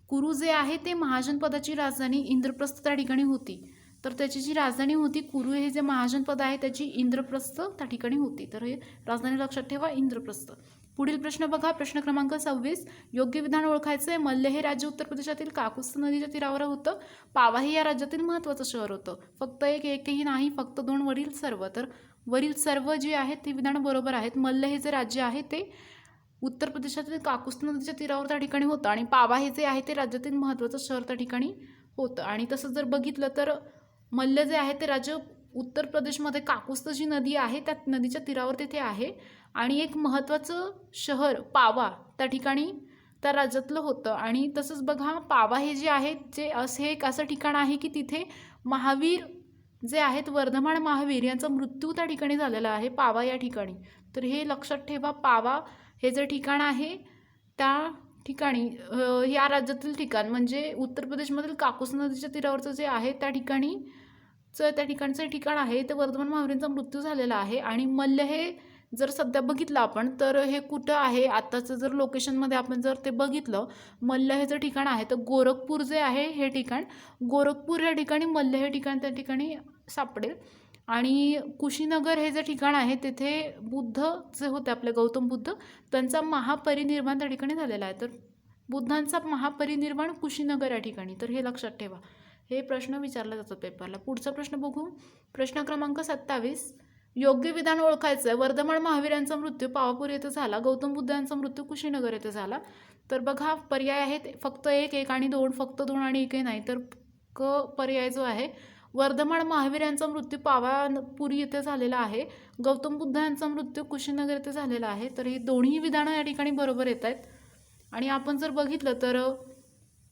कुरु जे आहे ते महाजन पदाची राजधानी इंद्रप्रस्थ त्या ठिकाणी होती. तर त्याची जी राजधानी होती कुरु, हे जे महाजन पद आहे त्याची इंद्रप्रस्थ त्या ठिकाणी होती. तर हे राजधानी लक्षात ठेवा, इंद्रप्रस्थ. पुढील प्रश्न बघा. प्रश्न क्रमांक 26. योग्य विधान ओळखायचं आहे. मल्ल हे राज्य उत्तर प्रदेशातील काकुस्थ नदीच्या तीरावर होतं. पावा हे या राज्यातील महत्त्वाचं शहर होतं. फक्त 1, 1ही नाही. फक्त 2. वरील सर्व. तर वरील सर्व जे आहेत ते विधान बरोबर आहेत. मल्ल हे जे राज्य आहे ते उत्तर प्रदेशातील काकुस्थ नदीच्या तीरावर त्या ठिकाणी होतं आणि पावा हे जे आहे ते राज्यातील महत्त्वाचं शहर त्या ठिकाणी होतं. आणि तसं जर बघितलं तर मल्ल जे आहे ते राज्य उत्तर प्रदेशमध्ये काकुस्थ जी नदी आहे त्या नदीच्या तीरावर तिथे आहे आणि एक महत्त्वाचं शहर पावा त्या ठिकाणी त्या राज्यातलं होतं. आणि तसंच बघा, पावा हे जे आहे जे एक असं ठिकाण आहे की तिथे महावीर जे आहेत, वर्धमान महावीर यांचा मृत्यू त्या ठिकाणी झालेला आहे पावा या ठिकाणी. तर हे लक्षात ठेवा. पावा हे जे ठिकाण आहे त्या ठिकाणी या राज्यातील ठिकाण म्हणजे उत्तर प्रदेशमधील काकुस्थ नदीच्या तीरावरचं जे आहे त्या ठिकाणचं ठिकाण आहे ते वर्धमान महावीरांचा मृत्यू झालेला आहे. आणि मल्ल हे जर सध्या बघितलं आपण तर हे कुठं आहे आत्ताचं जर लोकेशनमध्ये आपण जर ते बघितलं, मल्ल हे जे ठिकाण आहे तर गोरखपूर जे आहे हे ठिकाण, गोरखपूर या ठिकाणी मल्ल हे ठिकाण त्या ठिकाणी सापडेल. आणि कुशीनगर हे जे ठिकाण आहे तिथे बुद्ध जे होते आपले गौतम बुद्ध त्यांचा महापरिनिर्वाण त्या ठिकाणी झालेला आहे. तर बुद्धांचा महापरिनिर्वाण कुशीनगर या ठिकाणी. तर हे लक्षात ठेवा. हे प्रश्न विचारले जातात पेपरला. पुढचा प्रश्न बघू. प्रश्न क्रमांक 27. योग्य विधान ओळखायचं आहे. वर्धमान महावीर यांचा मृत्यू पावापूर येथे झाला. गौतम बुद्ध यांचा मृत्यू कुशीनगर येथे झाला. तर बघा, पर्याय आहेत फक्त 1, 1 आणि 2. फक्त 2 आणि 1ही नाही. तर पर्याय जो आहे, वर्धमान महावीर यांचा मृत्यू पावापुरी येथे झालेला आहे. गौतम बुद्ध यांचा मृत्यू कुशीनगर येथे झालेला आहे. तर ही दोन्ही विधानं या ठिकाणी बरोबर येत आहेत. आणि आपण जर बघितलं तर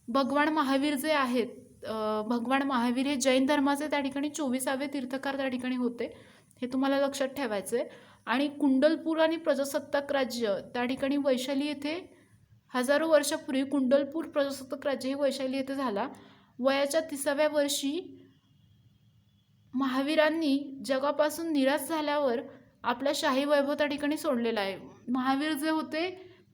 भगवान महावीर जे आहेत, भगवान महावीर हे जैन धर्माचे त्या ठिकाणी 24वे तीर्थकार त्या ठिकाणी होते. हे तुम्हाला लक्षात ठेवायचं आहे. आणि कुंडलपूर आणि प्रजासत्ताक राज्य त्या ठिकाणी वैशाली येथे हजारो वर्षापूर्वी कुंडलपूर प्रजासत्ताक राज्य हे वैशाली येथे झाला. वयाच्या 30व्या वर्षी महावीरांनी जगापासून निराश झाल्यावर आपला शाही वैभव त्या ठिकाणी सोडलेला आहे. महावीर जे होते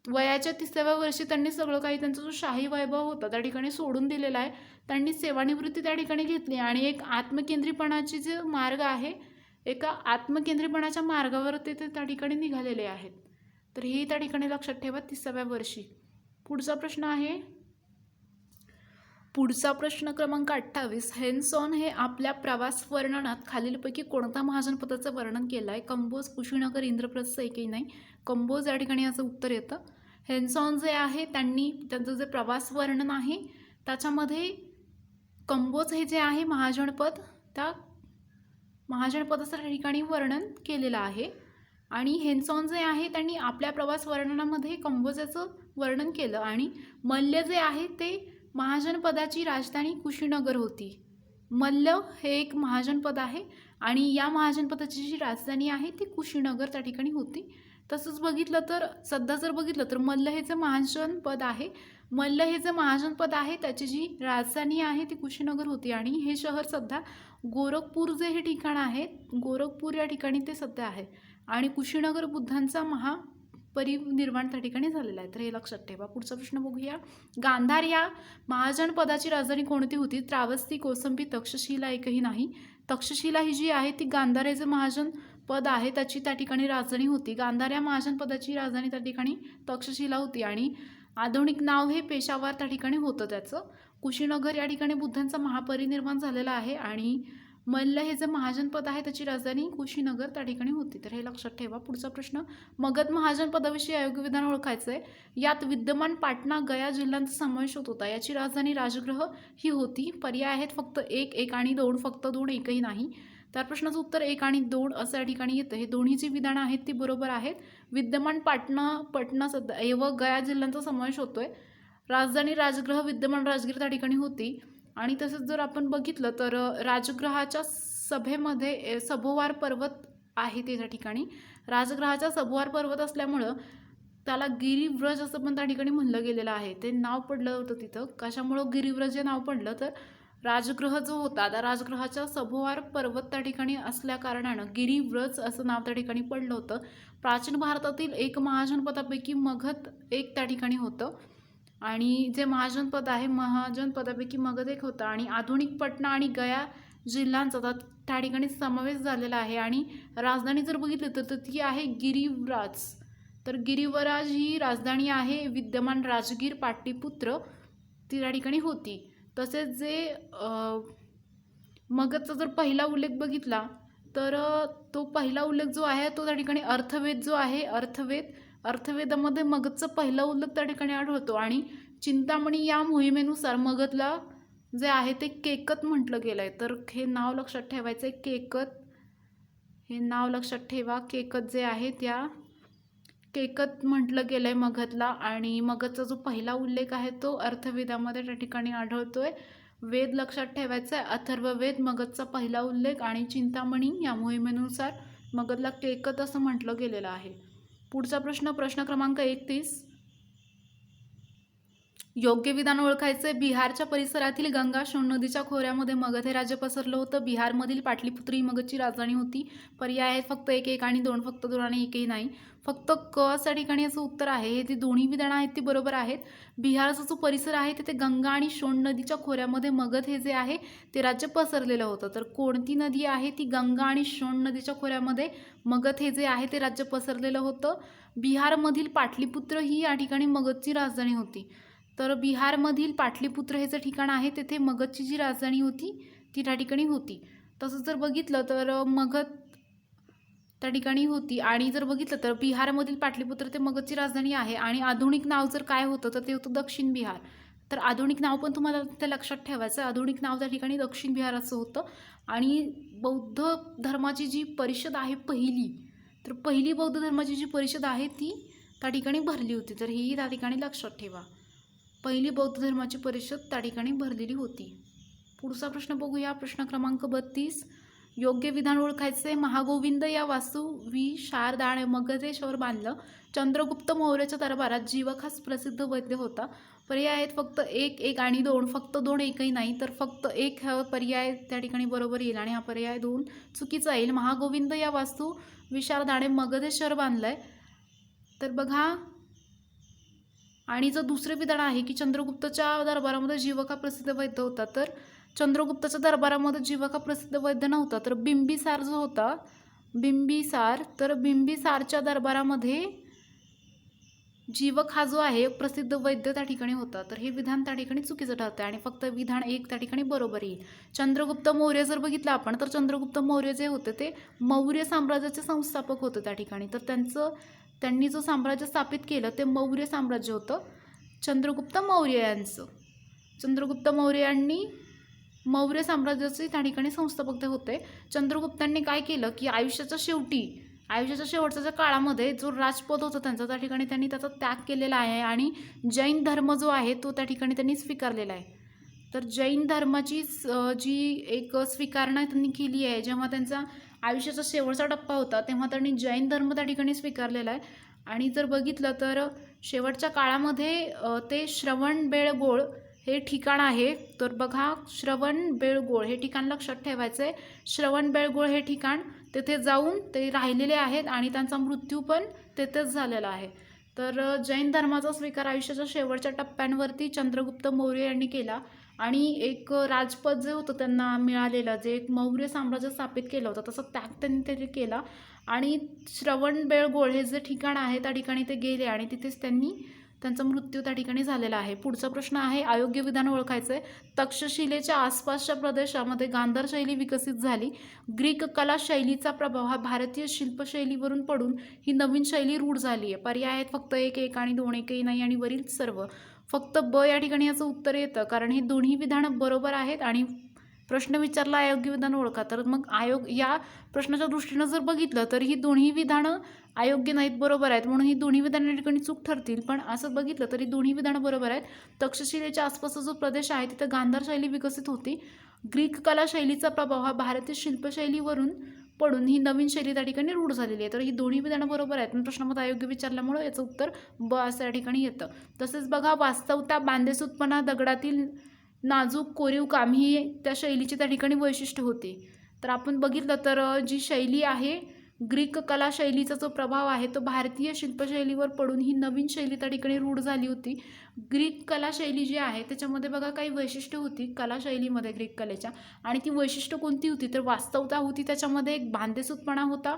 वयाच्या 30व्या वर्षी त्यांनी सगळं काही त्यांचा जो शाही वैभव होता त्या ठिकाणी सोडून दिलेला आहे. त्यांनी सेवानिवृत्ती त्या ठिकाणी घेतली आणि एक आत्मकेंद्रीपणाची जे मार्ग आहे, एका आत्मकेंद्रीपणाच्या मार्गावर ते त्या ठिकाणी निघालेले आहेत. तर ही त्या ठिकाणी लक्षात ठेवा 30व्या वर्षी. पुढचा प्रश्न आहे. पुढचा प्रश्न क्रमांक 28. हेनसॉन हे आपल्या प्रवास वर्णनात खालीलपैकी कोणत्या महाजन पदाचं वर्णन केलं आहे? कंबोज, कुशीनगर, इंद्रप्रस्थ एकही नाही. कंबोज या ठिकाणी याचं उत्तर येतं. हेनसॉन जे आहे त्यांनी त्यांचं जे प्रवास वर्णन आहे त्याच्यामध्ये कंबोज हे जे आहे महाजनपद, त्या महाजनपदाचं त्या ठिकाणी वर्णन केलेलं आहे. आणि हेनसॉन जे आहे त्यांनी आपल्या प्रवास वर्णनामध्ये कंबोज याचं वर्णन केलं. आणि मल्ल जे आहे ते महाजनपदाची राजधानी कुशीनगर होती. मल्ल हे एक महाजनपद आहे आणि या महाजनपदाची जी राजधानी आहे ती कुशीनगर त्या ठिकाणी होती. तसंच बघितलं तर सध्या जर बघितलं तर मल्ल हे जे महाजनपद आहे, मल्ल हे जे महाजनपद आहे त्याची जी राजधानी आहे ती कुशीनगर होती. आणि हे शहर सध्या गोरखपूर जे हे ठिकाण आहे, गोरखपूर या ठिकाणी ते सध्या आहे. आणि कुशीनगर बुद्धांचा परिनिर्वाण त्या ठिकाणी झालेला आहे, तर हे लक्षात ठेवा. पुढचा प्रश्न बघूया. गांधार या महाजनपदाची राजधानी कोणती होती? त्रावस्ती, कौसंबी, तक्षशिला एकही नाही. तक्षशिला ही जी आहे ती गांधार हे जे महाजनपद आहे त्याची त्या ठिकाणी राजधानी होती. गांधार या महाजनपदाची राजधानी त्या ठिकाणी तक्षशिला होती आणि आधुनिक नाव हे पेशावर त्या ठिकाणी होतं त्याचं. कुशीनगर या ठिकाणी बुद्धांचा महापरिनिर्वाण झालेला आहे आणि मल्ल हे जे महाजनपद आहे त्याची राजधानी कुशीनगर त्या ठिकाणी होती, तर हे लक्षात ठेवा. पुढचा प्रश्न. मगध महाजनपदाविषयी अयोग्य विधान ओळखायचं आहे. यात विद्यमान पाटणा, गया जिल्ह्यांचा समावेश होत होता. याची राजधानी राजगृह ही होती. पर्याय आहेत फक्त 1, 1 आणि 2, फक्त 2 एकही नाही. तर प्रश्नाचं उत्तर 1 आणि 2 असं या ठिकाणी येतं. हे दोन्ही जी विधानं आहेत ती बरोबर आहेत. विद्यमान पटना सध्या व गया जिल्ह्यांचा समावेश होतोय. राजधानी राजगृह विद्यमान राजगीर त्या ठिकाणी होती आणि तसंच जर आपण बघितलं तर राजगृहाच्या सभेमध्ये सभोवार पर्वत आहे ते त्या ठिकाणी. राजगृहाचा सभोवार पर्वत असल्यामुळं त्याला गिरिव्रज असं पण त्या ठिकाणी म्हणलं गेलेलं आहे. ते नाव पडलं होतं तिथं. कशामुळं गिरिव्रज हे नाव पडलं तर राजगृह जो होता त्या राजगृहाच्या सभोवार पर्वत त्या ठिकाणी असल्या कारणानं गिरिव्रज असं नाव त्या ठिकाणी पडलं होतं. प्राचीन भारतातील एक महाजनपदापैकी मगध एक त्या ठिकाणी होतं आणि जे महाजनपद आहे महाजनपदापैकी मगध एक होता आणि आधुनिक पटना आणि गया जिल्ह्यांचा त्या ठिकाणी समावेश झालेला आहे आणि राजधानी जर बघितली तर ती आहे गिरिव्राज. तर गिरिवराज ही राजधानी आहे. विद्यमान राजगीर पाटलीपुत्र ती त्या ठिकाणी होती. तसेच जे मगधचा जर पहिला उल्लेख बघितला तर तो पहिला उल्लेख जो आहे तो त्या ठिकाणी अर्थवेद जो आहे अर्थवेदामध्ये मगधचा पहिला उल्लेख त्या ठिकाणी आढळतो आणि चिंतामणी या मोहिमेनुसार मगधला जे आहे ते केकत म्हटलं गेलं आहे. तर हे नाव लक्षात ठेवायचं आहे, केकत हे नाव लक्षात ठेवा. केकत जे आहे त्या केकत म्हटलं गेलं आहे मगधला आणि मगधचा जो पहिला उल्लेख आहे तो अर्थवेदामध्ये त्या ठिकाणी आढळतोय. वेद लक्षात ठेवायचा आहे, अथर्ववेद मगधचा पहिला उल्लेख आणि चिंतामणी या मोहिमेनुसार मगधला केकत असं म्हटलं गेलेलं आहे. पुढचा प्रश्न क्रमांक 31. योग्य विधान ओळखायचे. बिहारच्या परिसरातील गंगा सोन नदीच्या खोऱ्यामध्ये मगध हे राज्य पसरलं होतं. बिहारमधील पाटलीपुत्र ही मगधची राजधानी होती. पर्याय आहेत फक्त 1, 1 आणि 2, फक्त 2 आणि एकही नाही. फक्त क या ठिकाणी असं उत्तर आहे. हे जी दोन्ही विधानं आहेत ती बरोबर आहेत. बिहारचा जो परिसर आहे तिथे गंगा आणि सोन नदीच्या खोऱ्यामध्ये मगध हे जे आहे ते राज्य पसरलेलं होतं. तर कोणती नदी आहे ती गंगा आणि सोन नदीच्या खोऱ्यामध्ये मगध हे जे आहे ते राज्य पसरलेलं होतं. बिहारमधील पाटलीपुत्र ही या ठिकाणी मगधची राजधानी होती. तर बिहारमधील पाटलीपुत्र हे जे ठिकाण आहे तेथे मगधची जी राजधानी होती ती त्या ठिकाणी होती. तसंच जर बघितलं तर मगध त्या ठिकाणी होती आणि जर बघितलं तर बिहारमधील पाटलीपुत्र ते मगधची राजधानी आहे आणि आधुनिक नाव जर काय होतं तर ते होतं दक्षिण बिहार. तर आधुनिक नाव पण तुम्हाला ते लक्षात ठेवायचं. आधुनिक नाव त्या ठिकाणी दक्षिण बिहार असं होतं आणि बौद्ध धर्माची जी परिषद आहे तर पहिली बौद्ध धर्माची जी परिषद आहे ती त्या ठिकाणी भरली होती. तर ही त्या ठिकाणी लक्षात ठेवा. पहिली बौद्ध धर्माची परिषद त्या ठिकाणी भरलेली होती. पुढचा प्रश्न बघूया. प्रश्न क्रमांक 32. योग्य विधान ओळखायचे. महागोविंद या वास्तुविशारदाने मगधेश्वर बांधलं. चंद्रगुप्त मौर्याच्या दरबारात जीवक हा प्रसिद्ध वैद्य होता. पर्याय आहेत फक्त 1, 1 आणि 2, फक्त 2 एकही नाही. तर फक्त 1 हा पर्याय त्या ठिकाणी बरोबर येईल आणि हा पर्याय 2 चुकीचा येईल. महागोविंद या वास्तुविशारदाने मगधेश्वर बांधलंय. तर बघा आणि जर दुसरे विधान आहे की चंद्रगुप्तच्या दरबारामध्ये जीवक हा प्रसिद्ध वैद्य होता. तर चंद्रगुप्ताच्या दरबारामध्ये जीवक हा प्रसिद्ध वैद्य नव्हता. तर बिंबिसार जो होता तर बिंबिसारच्या दरबारामध्ये जीवक हा जो आहे प्रसिद्ध वैद्य त्या ठिकाणी होता. तर हे विधान त्या ठिकाणी चुकीचं ठरतं आणि फक्त विधान 1 त्या ठिकाणी बरोबर येईल. चंद्रगुप्त मौर्य जर बघितलं आपण तर चंद्रगुप्त मौर्य जे होते ते मौर्य साम्राज्याचे संस्थापक होते त्या ठिकाणी. तर त्यांनी जो साम्राज्य स्थापित केलं ते मौर्य साम्राज्य होतं चंद्रगुप्त मौर्य यांचं. चंद्रगुप्त मौर्य यांनी मौर्य साम्राज्याचे त्या ठिकाणी संस्थापक ते होते. चंद्रगुप्तांनी काय केलं की आयुष्याच्या शेवटच्या काळामध्ये जो राजपद होता त्यांचा त्या ठिकाणी त्यांनी त्याचा त्याग केलेला आहे आणि जैन धर्म जो आहे तो त्या ठिकाणी त्यांनी स्वीकारलेला आहे. तर जैन धर्माची जी एक स्वीकारणा त्यांनी केली आहे. जेव्हा त्यांचा आयुष्याचा शेवटचा टप्पा होता तेव्हा त्यांनी जैन धर्म त्या ठिकाणी स्वीकारलेला आहे. आणि जर बघितलं तर शेवटच्या काळामध्ये ते श्रवणबेळगोळ हे ठिकाण आहे. तर बघा श्रवणबेळगोळ हे ठिकाण लक्षात ठेवायचं आहे. श्रवणबेळगोळ हे ठिकाण तेथे जाऊन ते राहिलेले आहेत आणि त्यांचा मृत्यू पण तेथेच झालेला आहे. तर जैन धर्माचा स्वीकार आयुष्याच्या शेवटच्या टप्प्यांवरती चंद्रगुप्त मौर्य यांनी केला आणि एक राजपद जे होतं त्यांना मिळालेलं, जे एक मौर्य साम्राज्य स्थापित केलं होतं, तसं त्याग त्यांनी ते केला आणि श्रवणबेळगोळ हे जे ठिकाण आहे त्या ठिकाणी ते गेले आणि तिथेच त्यांचा मृत्यू त्या ठिकाणी झालेला आहे. पुढचा प्रश्न आहे अयोग्य विधान ओळखायचं आहे. तक्षशिलेच्या आसपासच्या प्रदेशामध्ये गांधार शैली विकसित झाली. ग्रीक कला शैलीचा प्रभाव हा भारतीय शिल्पशैलीवरून पडून ही नवीन शैली रूढ झाली आहे. पर्याय आहेत फक्त एक, एक आणि दोन, एकही नाही आणि वरील सर्व. फक्त ब या ठिकाणी याचं उत्तर येतं, कारण हे दोन्ही विधानं बरोबर आहेत आणि प्रश्न विचारला अयोग्य विधान ओळखा. तर मग या प्रश्नाच्या दृष्टीनं जर बघितलं तर ही दोन्ही विधानं अयोग्य नाहीत, बरोबर आहेत, म्हणून ही दोन्ही विधानं या ठिकाणी चूक ठरतील. पण असं बघितलं तरी दोन्ही विधानं बरोबर आहेत. तक्षशिलेच्या आसपासचा जो प्रदेश आहे तिथं गांधार शैली विकसित होती. ग्रीक कला शैलीचा प्रभाव हा भारतीय शिल्पशैलीवरून पडून ही नवीन शैली त्या ठिकाणी रूढ झालेली आहे. तर ही दोन्ही विधानं बरोबर आहेत. पण प्रश्नामध्ये अयोग्य विचारल्यामुळे याचं उत्तर ब असं या ठिकाणी येतं. तसेच बघा वास्तवता, बांधेसूदपणा, दगडातील नाजूक कोरीव काम ही त्या शैलीची त्या ठिकाणी वैशिष्ट्य होती. तर आपण बघितलं तर जी शैली आहे ग्रीक कला शैलीचा जो प्रभाव आहे तो भारतीय शिल्पशैलीवर पडून ही नवीन शैली त्या ठिकाणी रूढ झाली होती. ग्रीक कला शैली जी आहे त्याच्यामध्ये बघा काही वैशिष्ट्य होती कला शैलीमध्ये ग्रीक कलेच्या, आणि ती वैशिष्ट्य कोणती होती तर वास्तवता होती, त्याच्यामध्ये एक बांधेसूदपणा होता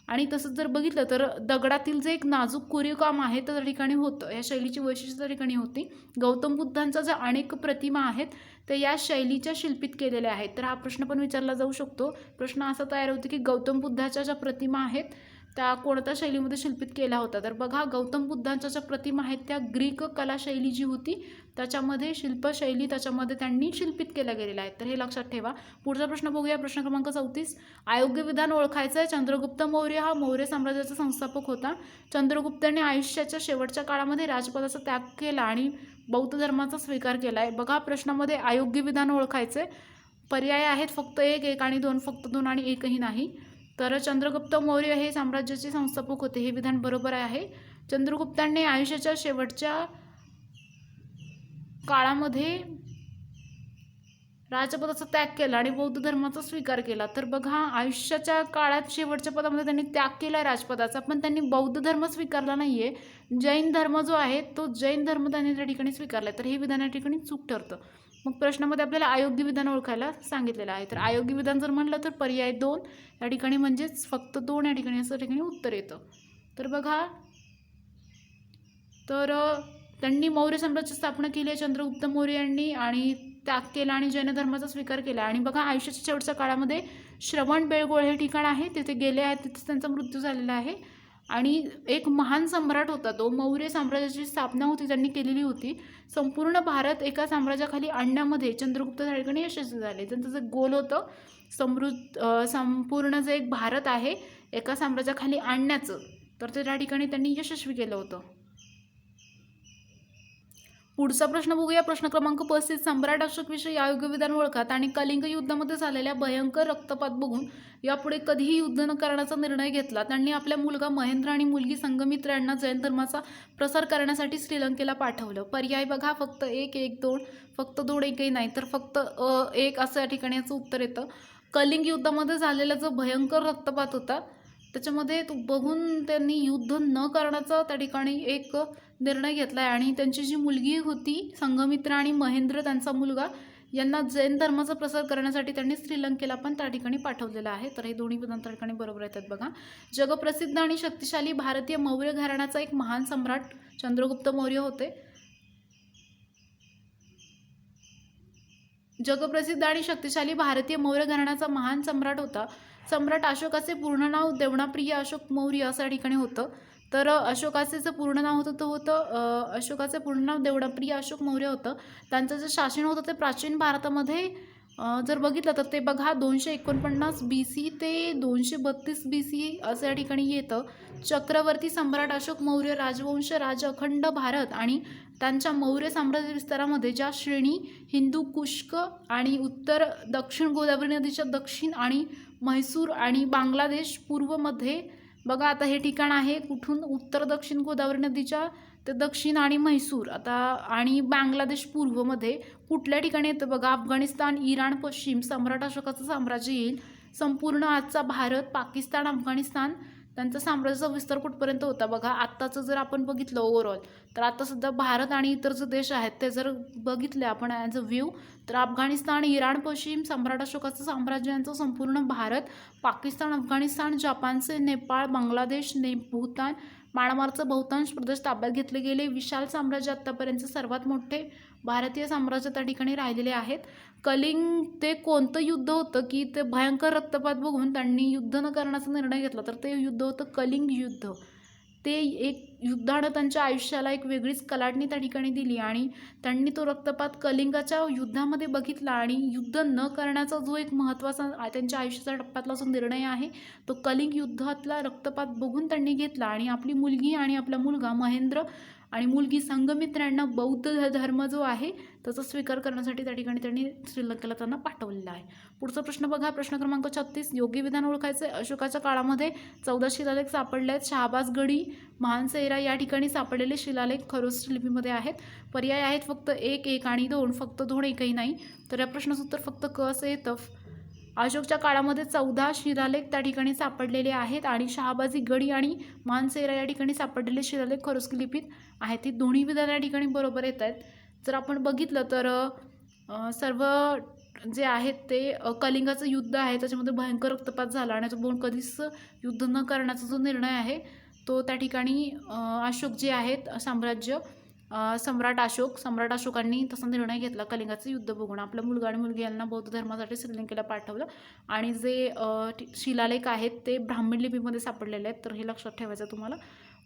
आणि तसंच जर बघितलं तर दगडातील जे एक नाजूक कोरीव काम आहे त्या ठिकाणी होतं. या शैलीची वैशिष्ट्य त्या ठिकाणी होती. गौतम बुद्धांच्या ज्या अनेक प्रतिमा आहेत ते या शैलीच्या शिल्पित केलेल्या आहेत. तर हा प्रश्न पण विचारला जाऊ शकतो. प्रश्न असा तयार होतो की गौतम बुद्धाच्या ज्या प्रतिमा आहेत त्या कोणत्या शैलीमध्ये शिल्पित केल्या होत्या. तर बघा गौतम बुद्धांच्या ज्या प्रतिमा आहेत त्या ग्रीक कला शैली जी होती त्याच्यामध्ये शिल्पशैली त्याच्यामध्ये त्यांनी शिल्पित केल्या गेलेल्या आहेत. तर हे लक्षात ठेवा. पुढचा प्रश्न बघूया. प्रश्न क्रमांक 34. अयोग्य विधान ओळखायचं आहे. चंद्रगुप्त मौर्य हा मौर्य साम्राज्याचा संस्थापक होता. चंद्रगुप्ताने आयुष्याच्या शेवटच्या काळामध्ये राजपदाचा त्याग केला आणि बौद्ध धर्माचा स्वीकार केला आहे. बघा प्रश्नामध्ये अयोग्य विधान ओळखायचे. पर्याय आहेत फक्त एक, एक आणि दोन, फक्त दोन आणि एकही नाही. तर चंद्रगुप्त मौर्य हे साम्राज्याचे संस्थापक होते, हे विधान बरोबर आहे. चंद्रगुप्तांनी आयुष्याच्या शेवटच्या काळामध्ये राजपदाचा त्याग केला आणि बौद्ध धर्माचा स्वीकार केला. तर बघा आयुष्याच्या काळात शेवटच्या पदामध्ये त्यांनी त्याग केला राजपदाचा, पण त्यांनी बौद्ध धर्म स्वीकारला नाही आहे. जैन धर्म जो आहे तो जैन धर्म त्यांनी त्या ठिकाणी स्वीकारला आहे. तर हे विधान या ठिकाणी चूक ठरतं. मग प्रश्नामध्ये आपल्याला अयोग्य विधान ओळखायला सांगितलेलं आहे. तर अयोग्य विधान जर म्हणलं तर पर्याय 2 या ठिकाणी, म्हणजेच फक्त 2 या ठिकाणी असं ठिकाणी उत्तर येतं. तर बघा तर त्यांनी मौर्य साम्राज्याची स्थापना केली आहे चंद्रगुप्त मौर्य यांनी आणि त्याग केला आणि जैन धर्माचा स्वीकार केला. आणि बघा आयुष्याच्या शेवटच्या काळामध्ये श्रवणबेळगोळ हे ठिकाण आहे तिथे गेले आहेत, तिथेच त्यांचा मृत्यू झालेला आहे. आणि एक महान सम्राट होता तो, मौर्य साम्राज्याची स्थापना होती त्यांनी केलेली होती. संपूर्ण भारत एका साम्राज्याखाली आणण्यामध्ये चंद्रगुप्त त्या ठिकाणी यशस्वी झाले. त्यांचं जे गोल होतं संपूर्ण जे एक भारत आहे एका साम्राज्याखाली आणण्याचं, तर ते त्या ठिकाणी त्यांनी यशस्वी केलं होतं. पुढचा प्रश्न बघूया. प्रश्न क्रमांक 35. सम्राट अशोकविषयी अयोग्य विधान ओळखत आणि कलिंग युद्धामध्ये झालेल्या भयंकर रक्तपात बघून यापुढे कधीही युद्ध न करण्याचा निर्णय घेतला. त्यांनी आपल्या मुलगा महेंद्र आणि मुलगी संघमित्रा यांना जैन धर्माचा प्रसार करण्यासाठी श्रीलंकेला पाठवलं. पर्याय बघा फक्त 1, 1, 2, फक्त 2, एकही नाही, तर फक्त 1 असं या ठिकाणी याचं उत्तर येतं. कलिंग युद्धामध्ये झालेला जो भयंकर रक्तपात होता त्याच्यामध्ये तो बघून त्यांनी युद्ध न करण्याचा त्या ठिकाणी एक निर्णय घेतला आहे आणि त्यांची जी मुलगी होती संघमित्रा आणि महेंद्र त्यांचा मुलगा यांना जैन धर्माचा प्रसार करण्यासाठी त्यांनी श्रीलंकेला पण त्या ठिकाणी पाठवलेलं आहे. तर हे दोन्ही विधान त्या ठिकाणी बरोबर येतात. बघा जगप्रसिद्ध आणि शक्तिशाली भारतीय मौर्य घराण्याचा एक महान सम्राट चंद्रगुप्त मौर्य होते. जगप्रसिद्ध आणि शक्तिशाली भारतीय मौर्य घराण्याचा महान सम्राट होता. सम्राट अशोकाचे पूर्ण नाव देवनाप्रिय अशोक मौर्य असं या ठिकाणी होतं. तर अशोकाचे जे पूर्ण नाव होतं अशोकाचे पूर्ण नाव देवनाप्रिय अशोक मौर्य होतं. त्यांचं जे शासन होतं ते प्राचीन भारतामध्ये जर बघितलं तर ते बघा 249 BC ते 232 BC असं या ठिकाणी येतं. चक्रवर्ती सम्राट अशोक मौर्य राजवंश राज अखंड भारत आणि त्यांच्या मौर्य साम्राज्य विस्तारामध्ये ज्या श्रेणी हिंदू कुश्क आणि उत्तर दक्षिण गोदावरी नदीच्या दक्षिण आणि म्हैसूर आणि बांगलादेश पूर्वमध्ये बघा आता हे ठिकाण आहे कुठून उत्तर दक्षिण गोदावरी नदीच्या ते दक्षिण आणि म्हैसूर आता आणि बांगलादेश पूर्वमध्ये कुठल्या ठिकाणी येतं बघा. अफगाणिस्तान, इराण, पश्चिम सम्राट अशोकाचं साम्राज्य येईल. संपूर्ण आजचा भारत, पाकिस्तान, अफगाणिस्तान त्यांचं साम्राज्याचा विस्तार कुठपर्यंत होता बघा. आत्ताचं जर आपण बघितलं ओव्हरऑल तर आता सुद्धा भारत आणि इतर जे देश आहेत ते जर बघितले आपण ॲज अ व्ह्यू तर अफगाणिस्तान, इराण, पश्चिम सम्राट अशोकाचं साम्राज्य यांचं संपूर्ण भारत, पाकिस्तान, अफगाणिस्तान, जपानचे नेपाळ, बांगलादेश, भूतान, म्यानमारचं बहुतांश प्रदेश ताब्यात घेतले गेले. विशाल साम्राज्य आत्तापर्यंतचे सर्वात मोठे भारतीय साम्राज्य त्या ठिकाणी राहिलेले आहेत. कलिंग ते कोणतं युद्ध होतं की ते भयंकर रक्तपात बघून त्यांनी युद्ध न करण्याचा निर्णय घेतला तर ते युद्ध होतं कलिंग युद्ध. ते एक युद्धानं त्यांच्या आयुष्याला एक वेगळीच कलाटणी त्या ठिकाणी दिली आणि त्यांनी तो रक्तपात कलिंगाच्या युद्धामध्ये बघितला आणि युद्ध न करण्याचा जो एक महत्त्वाचा त्यांच्या आयुष्याच्या टप्प्यातला जो निर्णय आहे तो कलिंग युद्धातला रक्तपात बघून त्यांनी घेतला आणि आपली मुलगी आणि आपला मुलगा महेंद्र आणि मुलगी संघमित्रा यांना बौद्ध धर्म जो आहे त्याचा स्वीकार करण्यासाठी त्या ठिकाणी त्यांनी श्रीलंकेला त्यांना पाठवलेला आहे. पुढचा प्रश्न बघा, प्रश्न क्रमांक 36. योग्य विधान ओळखायचे. अशोकाच्या काळामध्ये 14 शिलालेख सापडले आहेत. शहाबाजगडी, मानसेहरा या ठिकाणी सापडलेले शिलालेख खरोष्ट लिपीमध्ये आहेत. पर्याय आहेत फक्त 1, 1 आणि 2, फक्त 2 एकही नाही. तर या प्रश्नाचं उत्तर फक्त क असं येतं. अशोकच्या काळामध्ये 14 शिलालेख त्या ठिकाणी सापडलेले आहेत आणि शहाबाजी गडी आणि मानसेहरा या ठिकाणी सापडलेले शिलालेख खरोष्ट लिपीत आहेत. ही दोन्ही विधान या ठिकाणी बरोबर येत आहेत. जर आपण बघितलं तर सर्व जे आहेत ते कलिंगाचं युद्ध आहे त्याच्यामध्ये भयंकर रक्तपात झाला आणि तो कधीच युद्ध न करण्याचा जो निर्णय आहे तो त्या ठिकाणी अशोक जे आहेत साम्राज्य सम्राट अशोकांनी तसा निर्णय घेतला कलिंगाचं युद्ध बघून. आपला मुलगा आणि मुलगी यांना बौद्ध धर्मासाठी श्रीलंकेला पाठवलं आणि जे शिलालेख आहेत ते ब्राह्मण लिपीमध्ये सापडलेले आहेत. तर हे लक्षात ठेवायचं तुम्हाला.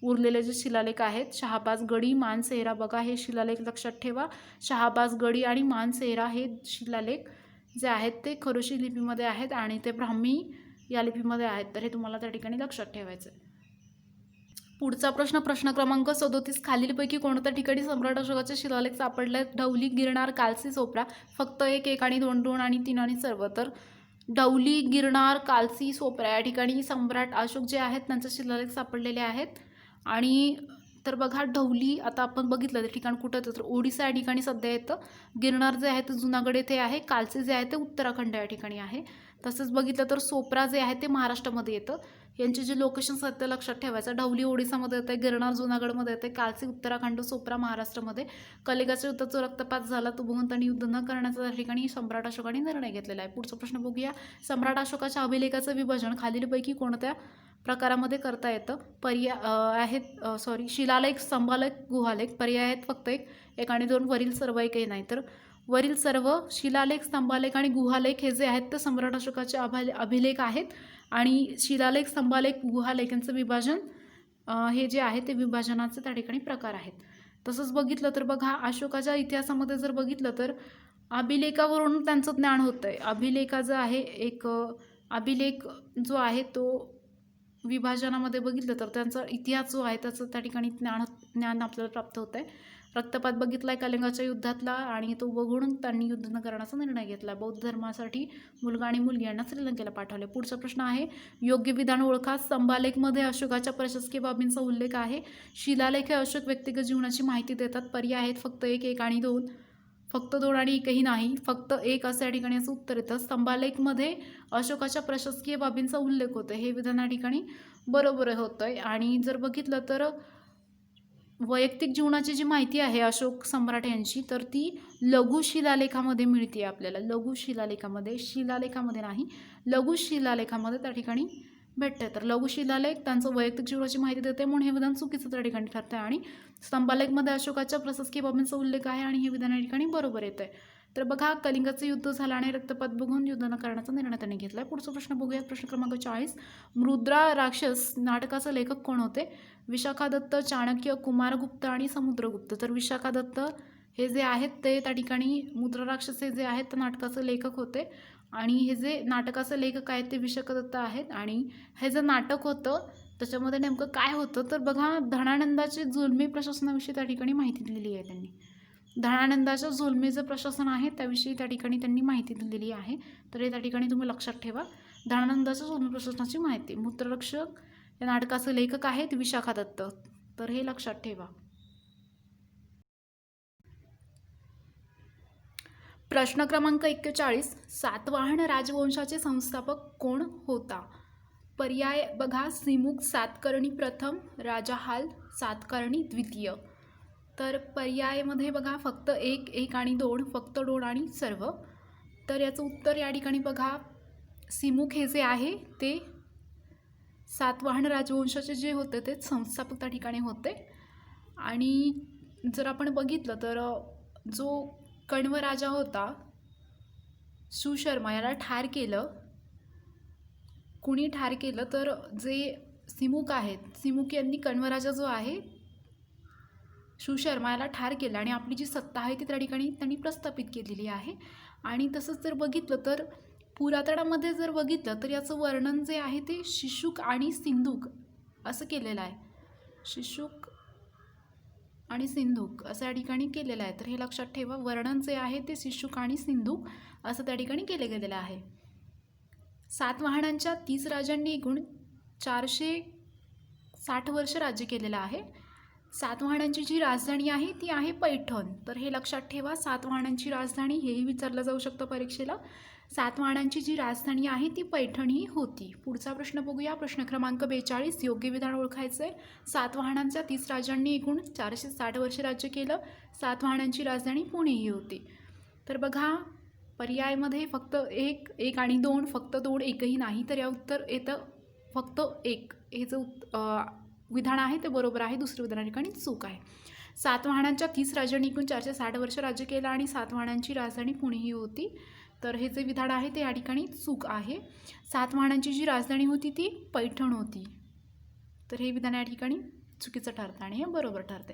उरलेले जे शिलालेख आहेत शहाबाजगडी, मानसेहरा बघा हे शिलालेख लक्षात ठेवा. शहाबाजगडी आणि मानसेहरा हे शिलालेख जे आहेत ते खरोष्ट लिपीमध्ये आहेत आणि ते ब्राह्मी या लिपीमध्ये आहेत. तर हे तुम्हाला त्या ठिकाणी लक्षात ठेवायचं आहे. पुढचा प्रश्न, प्रश्न क्रमांक 37. खालीलपैकी कोणत्या ठिकाणी सम्राट अशोकाचे शिलालेख सापडले आहेत. ढवली, गिरनार, कालसी, सोप्रा. फक्त 1, 1 आणि 2, 2 आणि 3 आणि सर्व. तर ढवली, गिरनार, कालसी, सोप्रा या ठिकाणी सम्राट अशोक जे आहेत त्यांचे शिलालेख सापडलेले आहेत. आणि तर बघा ढवली आता आपण बघितलं ते ठिकाण कुठं येतं तर ओडिसा या ठिकाणी सध्या येतं. गिरनार जे आहे ते जुनागड येथे आहे. कालसी जे आहे ते उत्तराखंड या ठिकाणी आहे. तसंच बघितलं तर सोप्रा जे आहे ते महाराष्ट्रामध्ये येतं. यांचे जे लोकेशन्स आहेत ते लक्षात ठेवायचं. ढवली ओडिसामध्ये येते, गिरनार जुनागडमध्ये येते, कालसी उत्तराखंड, सोप्रा महाराष्ट्रामध्ये. कलिंगाच्या युद्धाचा रक्तपात झाला तो बघून त्यांनी युद्ध न करण्याचा त्या ठिकाणी सम्राट अशोकाने निर्णय घेतलेला आहे. पुढचा प्रश्न बघूया. सम्राट अशोकाच्या अभिलेखाचं विभाजन खालीलपैकी कोणत्या प्रकारामध्ये करता येतं. पर्याय आहेत शिलालेख, स्तंभालेख, गुहालेख. पर्याय आहेत फक्त 1, 1 आणि 2. वरील सर्व एकही नाही. तर वरील सर्व शिलालेख, स्तंभालेख आणि गुहालेख हे जे आहेत ते सम्राट अशोकाचे अभिलेख आहेत आणि शिलालेख, स्तंभालेख, गुहालेख यांचं विभाजन हे जे आहे ते विभाजनाचे त्या ठिकाणी प्रकार आहेत. तसंच बघितलं तर बघा अशोकाच्या इतिहासामध्ये जर बघितलं तर अभिलेखावरून त्यांचं ज्ञान होतं आहे. अभिलेखाचं आहे एक अभिलेख जो आहे तो विभाजनामध्ये बघितलं तर त्यांचा इतिहास जो आहे त्याचं त्या ठिकाणी ज्ञान आपल्याला प्राप्त होतं आहे. रक्तपात बघितला आहे कलिंगाच्या युद्धातला आणि तो बघून त्यांनी युद्ध न करण्याचा निर्णय घेतला. बौद्ध धर्मासाठी मुलगा आणि मुलगी यांना श्रीलंकेला पाठवले. पुढचा प्रश्न आहे योग्य विधान ओळखा. स्तंभालेखमध्ये अशोकाच्या प्रशासकीय बाबींचा उल्लेख आहे. शिलालेख हे अशोक व्यक्तिगत जीवनाची माहिती देतात. पर्याय आहेत फक्त 1, 1 आणि 2, फक्त 2 आणि एकही नाही, फक्त 1 असं या ठिकाणी असं उत्तर येतं. स्तंभालेखमध्ये अशोकाच्या प्रशासकीय बाबींचा उल्लेख होतो. हे विधान या ठिकाणी बरोबर होतं आहे. आणि जर बघितलं तर वैयक्तिक जीवनाची जी माहिती आहे अशोक सम्राट यांची तर ती लघु शिलालेखामध्ये मिळते आपल्याला. लघु शिलालेखामध्ये नाही, लघु शिलालेखामध्ये त्या ठिकाणी भेटते. तर लघु शिलालेख त्यांचं वैयक्तिक जीवनाची माहिती देते म्हणून हे विधान चुकीचं त्या ठिकाणी ठरतं आणि स्तंभालेखमध्ये अशोकाच्या प्रशासकीय बाबींचा उल्लेख आहे आणि हे विधान या ठिकाणी बरोबर येतं आहे. तर बघा कलिंगाचं युद्ध झालं आणि रक्तपात बघून युद्ध न करण्याचा निर्णय त्यांनी घेतला आहे. पुढचा प्रश्न बघूया. प्रश्न क्रमांक 40. मुद्रा राक्षस नाटकाचे लेखक कोण होते. विशाखा दत्त, चाणक्य, कुमारगुप्त आणि समुद्रगुप्त. तर विशाखा दत्त हे जे आहेत ते त्या ठिकाणी मुद्रा राक्षस हे जे आहेत ते नाटकाचे लेखक होते आणि हे जे नाटकाचे लेखक आहेत ते विशाखा दत्त आहेत. आणि हे जे नाटक होतं त्याच्यामध्ये नेमकं काय होतं तर बघा धनानंदाचे जुलमी प्रशासनाविषयी त्या ठिकाणी माहिती दिलेली आहे त्यांनी. धनानंदाच्या जुलमी जे प्रशासन आहे त्याविषयी त्या ठिकाणी त्यांनी माहिती दिलेली आहे. तर हे त्या ठिकाणी तुम्ही लक्षात ठेवा. धनानंदाच्या जुलमी प्रशासनाची माहिती. मुद्रारक्षक या नाटकाचे लेखक आहेत विशाखा दत्त. तर हे लक्षात ठेवा. प्रश्न क्रमांक 41. सातवाहन राजवंशाचे संस्थापक कोण होता? पर्याय बघा, सिमुक सातकर्णी प्रथम, राजाहाल सातकर्णी द्वितीय. तर पर्यायमध्ये बघा फक्त एक, एक आणि दोन, फक्त दोन आणि सर्व. तर याचं उत्तर या ठिकाणी बघा, सिमुक हे जे आहे ते सातवाहन राजवंशाचे जे होते ते संस्थापक त्या ठिकाणी होते. आणि जर आपण बघितलं तर जो कण्व राजा होता सुशर्मा याला ठार केलं. कुणी ठार केलं तर जे सिमुक आहेत, सिमुक यांनी कण्वराजा जो आहे सुशर्मा याला ठार केलं आणि आपली जी सत्ता आहे ती त्या ठिकाणी त्यांनी प्रस्थापित केलेली आहे. आणि तसंच जर बघितलं तर पुरातनामध्ये जर बघितलं तर याचं वर्णन जे आहे ते शिशुक आणि सिंधुक असं केलेलं आहे. शिशुक आणि सिंधुक असं या ठिकाणी केलेलं आहे. तर हे लक्षात ठेवा, वर्णन जे आहे ते शिशुक आणि सिंधुक असं त्या ठिकाणी केले गेलेलं आहे. सातवाहनांच्या 30 राजांनी एकूण 460 वर्ष राज्य केलेलं आहे. सातवाहनांची जी राजधानी आहे ती आहे पैठण. तर हे लक्षात ठेवा, सातवाहनांची राजधानी हेही विचारलं जाऊ शकतं परीक्षेला. सातवाहनांची जी राजधानी आहे ती पैठण ही होती. पुढचा प्रश्न बघूया, प्रश्न क्रमांक 42. योग्य विधान ओळखायचं आहे. सातवाहनांच्या 30 राजांनी एकूण 460 वर्ष राज्य केलं. सातवाहनांची राजधानी पुणे ही होती. तर बघा, पर्यायमध्ये फक्त एक, एक आणि दोन, फक्त दोन, एकही नाही. तर या उत्तर येतं फक्त एक. हे जो विधान आहे ते बरोबर आहे. दुसरं विधान या ठिकाणी चूक आहे. सातवाहनांच्या 30 राजांनी एकूण 460 वर्ष राज्य केलं आणि सातवाहनांची राजधानी पुणे ही होती. तर हे जे विधान आहे ते या ठिकाणी चूक आहे. सातवाहनांची जी राजधानी होती ती पैठण होती. तर हे विधान या ठिकाणी चुकीचं ठरतं आणि हे बरोबर ठरते.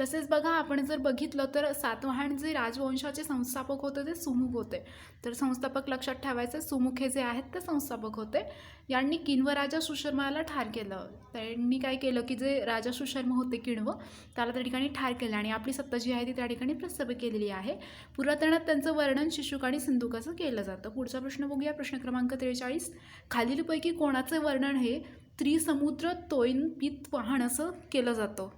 तसेच बघा, आपण जर बघितलं तर सातवाहन जे राजवंशाचे संस्थापक होते ते सुमुख होते. तर संस्थापक लक्षात ठेवायचे, सुमुख हे जे आहेत ते संस्थापक होते. यांनी किण्व राजा सुशर्माला ठार केलं. त्यांनी काय केलं की जे राजा सुशर्मा होते किण्व, त्याला त्या ठिकाणी ठार केलं आणि आपली सत्ता जी आहे ती त्या ठिकाणी प्रस्थापित केलेली आहे. पुरातनात त्यांचं वर्णन शिशुक आणि सिंधुक असं केलं जातं. पुढचा प्रश्न बघूया, प्रश्न क्रमांक 43. खालीलपैकी कोणाचे वर्णन हे त्रिसमुद्र तोयनपितवाहन असं केलं जातं?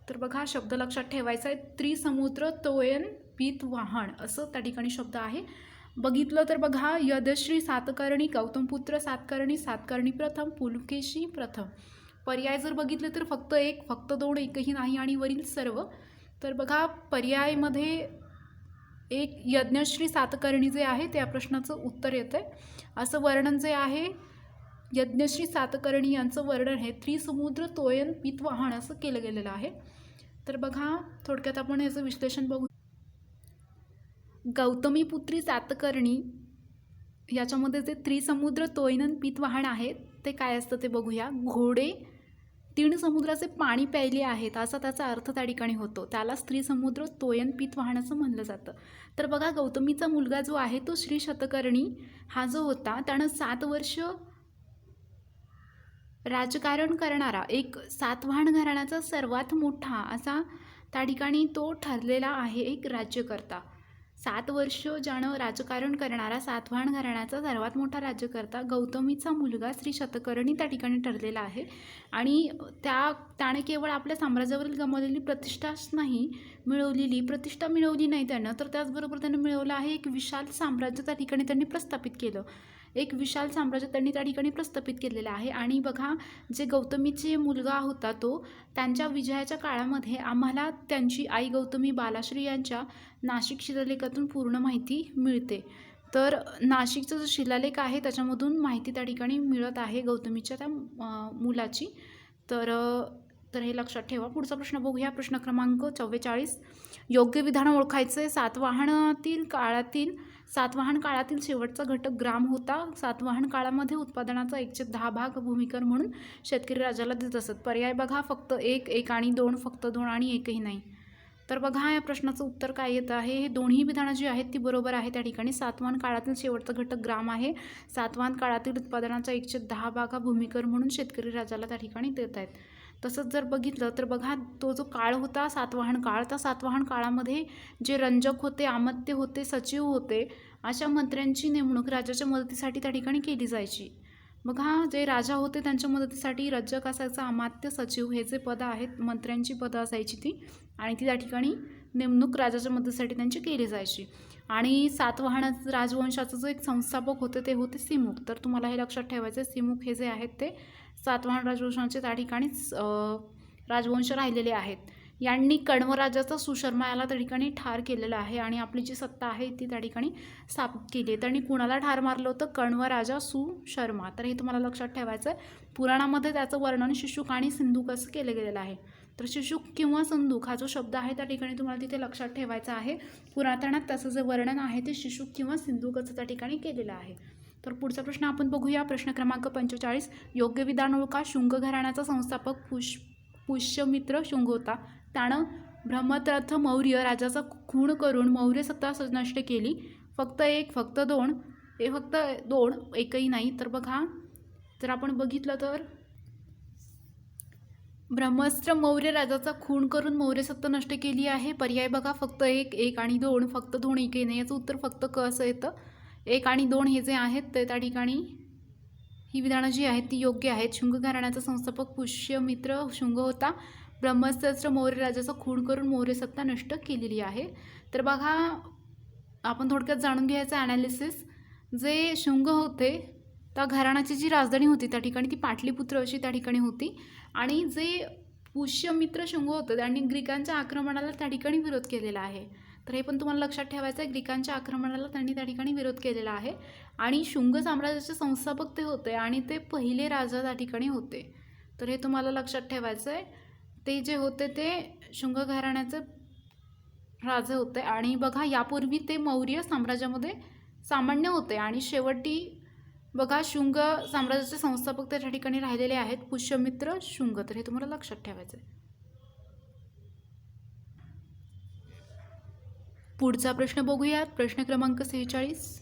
तर बघा, शब्द लक्षात ठेवायचा आहे, त्रिसमुद्र तोयनपितवाहन असं त्या ठिकाणी शब्द आहे. बघितलं तर बघा, यदश्री सातकर्णी, गौतमपुत्र सातकर्णी, सातकर्णी प्रथम, पुलकेशी प्रथम. पर्याय जर बघितले तर फक्त एक, फक्त दोन, एकही नाही आणि वरील सर्व. तर बघा, पर्यायमध्ये एक यज्ञश्री सातकर्णी जे आहे त्या प्रश्नाचं उत्तर येतं आहे. असं वर्णन जे आहे यज्ञश्री सातकर्णी यांचं वर्णन हे त्रिसमुद्र तोयनपितवाहन असं केलं गेलेलं आहे. तर बघा, थोडक्यात आपण याचं विश्लेषण बघू. गौतमीपुत्री सातकर्णी याच्यामध्ये जे त्रिसमुद्र तोयनपितवाहन आहे ते काय असतं ते बघूया. घोडे 3 समुद्राचे पाणी प्यायले आहेत असा त्याचा अर्थ त्या ठिकाणी होतो. त्याला त्रिसमुद्र तोयनपितवाहन असं म्हणलं जातं. तर बघा, गौतमीचा मुलगा जो आहे तो श्री शतकर्णी हा जो होता त्यानं 7 वर्ष राजकारण करणारा एक सातवाहन घराण्याचा सर्वात मोठा असा त्या ठिकाणी तो ठरलेला आहे एक राज्यकर्ता. 7 वर्ष ज्यानं राजकारण करणारा सातवाहन घराण्याचा सर्वात मोठा राज्यकर्ता गौतमीचा मुलगा श्री शतकर्णी त्या ठिकाणी ठरलेला आहे. आणि त्याने केवळ आपल्या साम्राज्यावरील गमावलेली प्रतिष्ठाच नाही प्रतिष्ठा मिळवली नाही त्यानं, तर त्याचबरोबर त्यानं मिळवलं आहे एक विशाल साम्राज्य त्या ठिकाणी त्यांनी प्रस्थापित केलं. एक विशाल साम्राज्य त्यांनी त्या ठिकाणी प्रस्थापित केलेलं आहे. आणि बघा, जे गौतमीचे मुलगा होता तो त्यांच्या विजयाच्या काळामध्ये आम्हाला त्यांची आई गौतमी बालाश्री यांच्या नाशिक शिलालेखातून पूर्ण माहिती मिळते. तर नाशिकचा जो शिलालेख आहे त्याच्यामधून माहिती त्या ठिकाणी मिळत आहे गौतमीच्या त्या मुलाची. तर हे लक्षात ठेवा. पुढचा प्रश्न बघूया, प्रश्न क्रमांक 44. योग्य विधान ओळखायचं आहे. सातवाहन काळातील शेवटचा घटक ग्राम होता. सातवाहन काळामध्ये उत्पादनाचा 1/10 भाग भूमिकर म्हणून शेतकरी राजाला देत असत. पर्याय बघा, फक्त एक, एक आणि दोन, फक्त दोन आणि एकही नाही. तर बघा, या प्रश्नाचं उत्तर काय येतं आहे. हे दोन्ही विधानं जी आहेत ती बरोबर आहे. त्या ठिकाणी सातवाहन काळातील शेवटचा घटक ग्राम आहे. सातवाहन काळातील उत्पादनाचा 1/10 भाग हा भूमिकर म्हणून शेतकरी राजाला त्या ठिकाणी देत आहेत. तसंच जर बघितलं तर बघा, तो जो काळ होता सातवाहन काळ, त्या सातवाहन काळामध्ये जे रंजक होते, अमात्य होते, सचिव होते, अशा मंत्र्यांची नेमणूक राजाच्या मदतीसाठी त्या ठिकाणी केली जायची. बघा, जे राजा होते त्यांच्या मदतीसाठी रज्जक असायचा, अमात्य, सचिव हे जे पदं आहेत मंत्र्यांची पदं असायची ती, आणि ती त्या ठिकाणी नेमणूक राजाच्या मदतीसाठी त्यांची केली जायची. आणि सातवाहन राजवंशाचा जो एक संस्थापक होते ते होते सिमुक. तर तुम्हाला हे लक्षात ठेवायचं आहे, सिमुक हे जे आहेत ते सातवाहन राजवंशाचे त्या ठिकाणीच राजवंश राहिलेले आहेत. यांनी कण्व राजाचा सुशर्मा याला त्या ठिकाणी ठार केलेलं आहे आणि आपली जी सत्ता आहे ती त्या ठिकाणी स्थापित केली आहे. त्यांनी कुणाला ठार मारलं होतं? कण्व राजा सुशर्मा. तर हे तुम्हाला लक्षात ठेवायचं आहे. पुराणामध्ये त्याचं वर्णन शिशुक आणि सिंधुक असं केलं गेलेलं आहे. तर शिशुक किंवा सिंधुक हा जो शब्द आहे त्या ठिकाणी तुम्हाला तिथे लक्षात ठेवायचा आहे. पुरातनात त्याचं जे वर्णन आहे ते शिशुक किंवा सिंधुक असं त्या ठिकाणी केलेलं आहे. तर पुढचा प्रश्न आपण बघूया. प्रश्न क्रमांक 45. योग्य विधान ओळखा. शुंग घराण्याचा संस्थापक पुष्यमित्र शुंग होता. त्यानं ब्रह्मतीर्थ मौर्य राजाचा खून करून मौर्य सत्ता नष्ट केली. फक्त एक, फक्त दोन, फक्त दोन, एकही नाही. तर बघा, जर आपण बघितलं तर ब्रह्मस्त्र मौर्य राजाचा खून करून मौर्य सत्ता नष्ट केली आहे. पर्याय बघा, फक्त एक, एक आणि दोन, फक्त दोन, एकही नाही. याचं उत्तर फक्त क असं येतं. एक आणि दोन हे जे आहेत ते त्या ठिकाणी ही विधानं जी आहेत ती योग्य आहेत. शुंग घराण्याचा संस्थापक पुष्यमित्र शुंग होता. ब्रह्मस्त्र मौर्य राजाचा खून करून मौर्य सत्ता नष्ट केलेली आहे. तर बघा, आपण थोडक्यात जाणून घ्यायचं ॲनालिसिस. जे शुंग होते त्या घराण्याची जी राजधानी होती त्या ठिकाणी ती पाटलीपुत्र अशी त्या ठिकाणी होती. आणि जे पुष्यमित्र शुंग होतं त्यांनी ग्रीकांच्या आक्रमणाला त्या ठिकाणी विरोध केलेला आहे. तर हे पण तुम्हाला लक्षात ठेवायचं आहे. ग्रीकांच्या आक्रमणाला त्यांनी त्या ठिकाणी विरोध केलेला आहे. आणि शुंग साम्राज्याचे संस्थापक ते होते आणि ते पहिले राजा त्या ठिकाणी होते. तर हे तुम्हाला लक्षात ठेवायचं आहे. ते जे होते ते शुंग घराण्याचे राजे होते. आणि बघा, यापूर्वी ते मौर्य साम्राज्यामध्ये सामान्य होते आणि शेवटी बघा शुंग साम्राज्याचे संस्थापक त्या ठिकाणी राहिलेले आहेत, पुष्यमित्र शुंग. तर हे तुम्हाला लक्षात ठेवायचं आहे. पुढचा प्रश्न बघूयात. प्रश्न क्रमांक 46.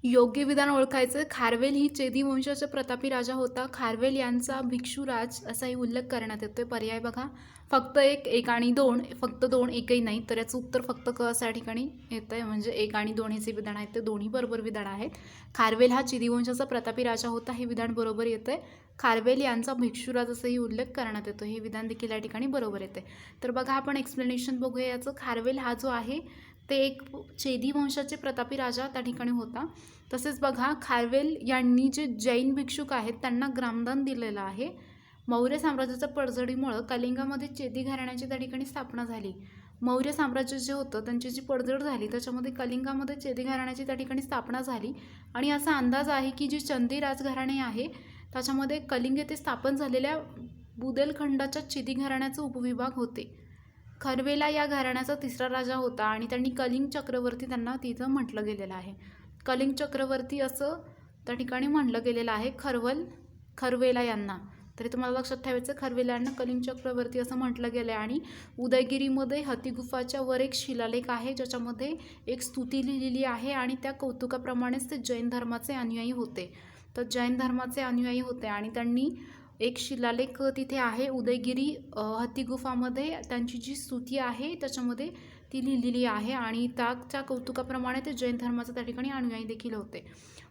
योग्य विधान ओळखायचं. खारवेल ही चेदी वंशाचा प्रतापी राजा होता. खारवेल यांचा भिक्षुराज असाही उल्लेख करण्यात येतोय. पर्याय बघा, फक्त एक, एक आणि दोन, फक्त दोन, एकही नाही. तर याचं उत्तर फक्त क असं या ठिकाणी येतं आहे. म्हणजे एक आणि दोन हे जे विधान आहेत ते दोन्ही बरोबर विधान आहेत. खारवेल हा चेदी वंशाचा प्रतापी राजा होता हे विधान बरोबर येतं आहे. खारवेल यांचा भिक्षुराज असाही उल्लेख करण्यात येतो हे विधान देखील या ठिकाणी बरोबर येते. तर बघा, आपण एक्सप्लेनेशन बघूया याचं. खारवेल हा जो आहे ते एक चेदी वंशाचे प्रतापी राजा त्या ठिकाणी होता. तसेच बघा, खारवेल यांनी जे जैन भिक्षुक आहेत त्यांना ग्रामदान दिलेलं आहे. मौर्य साम्राज्याच्या पडझडीमुळं कलिंगामध्ये चेदी घराण्याची त्या ठिकाणी स्थापना झाली. मौर्य साम्राज्य जे होतं त्यांची जी पडझड झाली त्याच्यामध्ये कलिंगामध्ये चेदी घराण्याची त्या ठिकाणी स्थापना झाली. आणि असा अंदाज आहे की जी चंदी राजघराणे आहे त्याच्यामध्ये कलिंग येथे स्थापन झालेल्या बुदेलखंडाच्या चेदी घराण्याचे उपविभाग होते. खरवेला या घराण्याचा तिसरा राजा होता आणि त्यांनी कलिंग चक्रवर्ती त्यांना तिथं म्हटलं गेलेलं आहे. कलिंग चक्रवर्ती असं त्या ठिकाणी म्हटलं गेलेलं आहे खरवेला यांना. तरी तुम्हाला लक्षात ठेवायचं, खरवेला यांना कलिंग चक्रवर्ती असं म्हटलं गेलं आहे. आणि उदयगिरीमध्ये हतिगुफाच्या वर एक शिलालेख आहे ज्याच्यामध्ये एक स्तुती लिहिलेली आहे आणि त्या कौतुकाप्रमाणेच ते जैन धर्माचे अनुयायी होते. तर जैन धर्माचे अनुयायी होते आणि त्यांनी एक शिलालेख तिथे आहे उदयगिरी हत्तीगुफामध्ये. त्यांची जी स्तुती आहे त्याच्यामध्ये ती लिहिलेली आहे आणि त्याच्या कौतुकाप्रमाणे ते जैन धर्माचे त्या ठिकाणी अनुयायी देखील होते.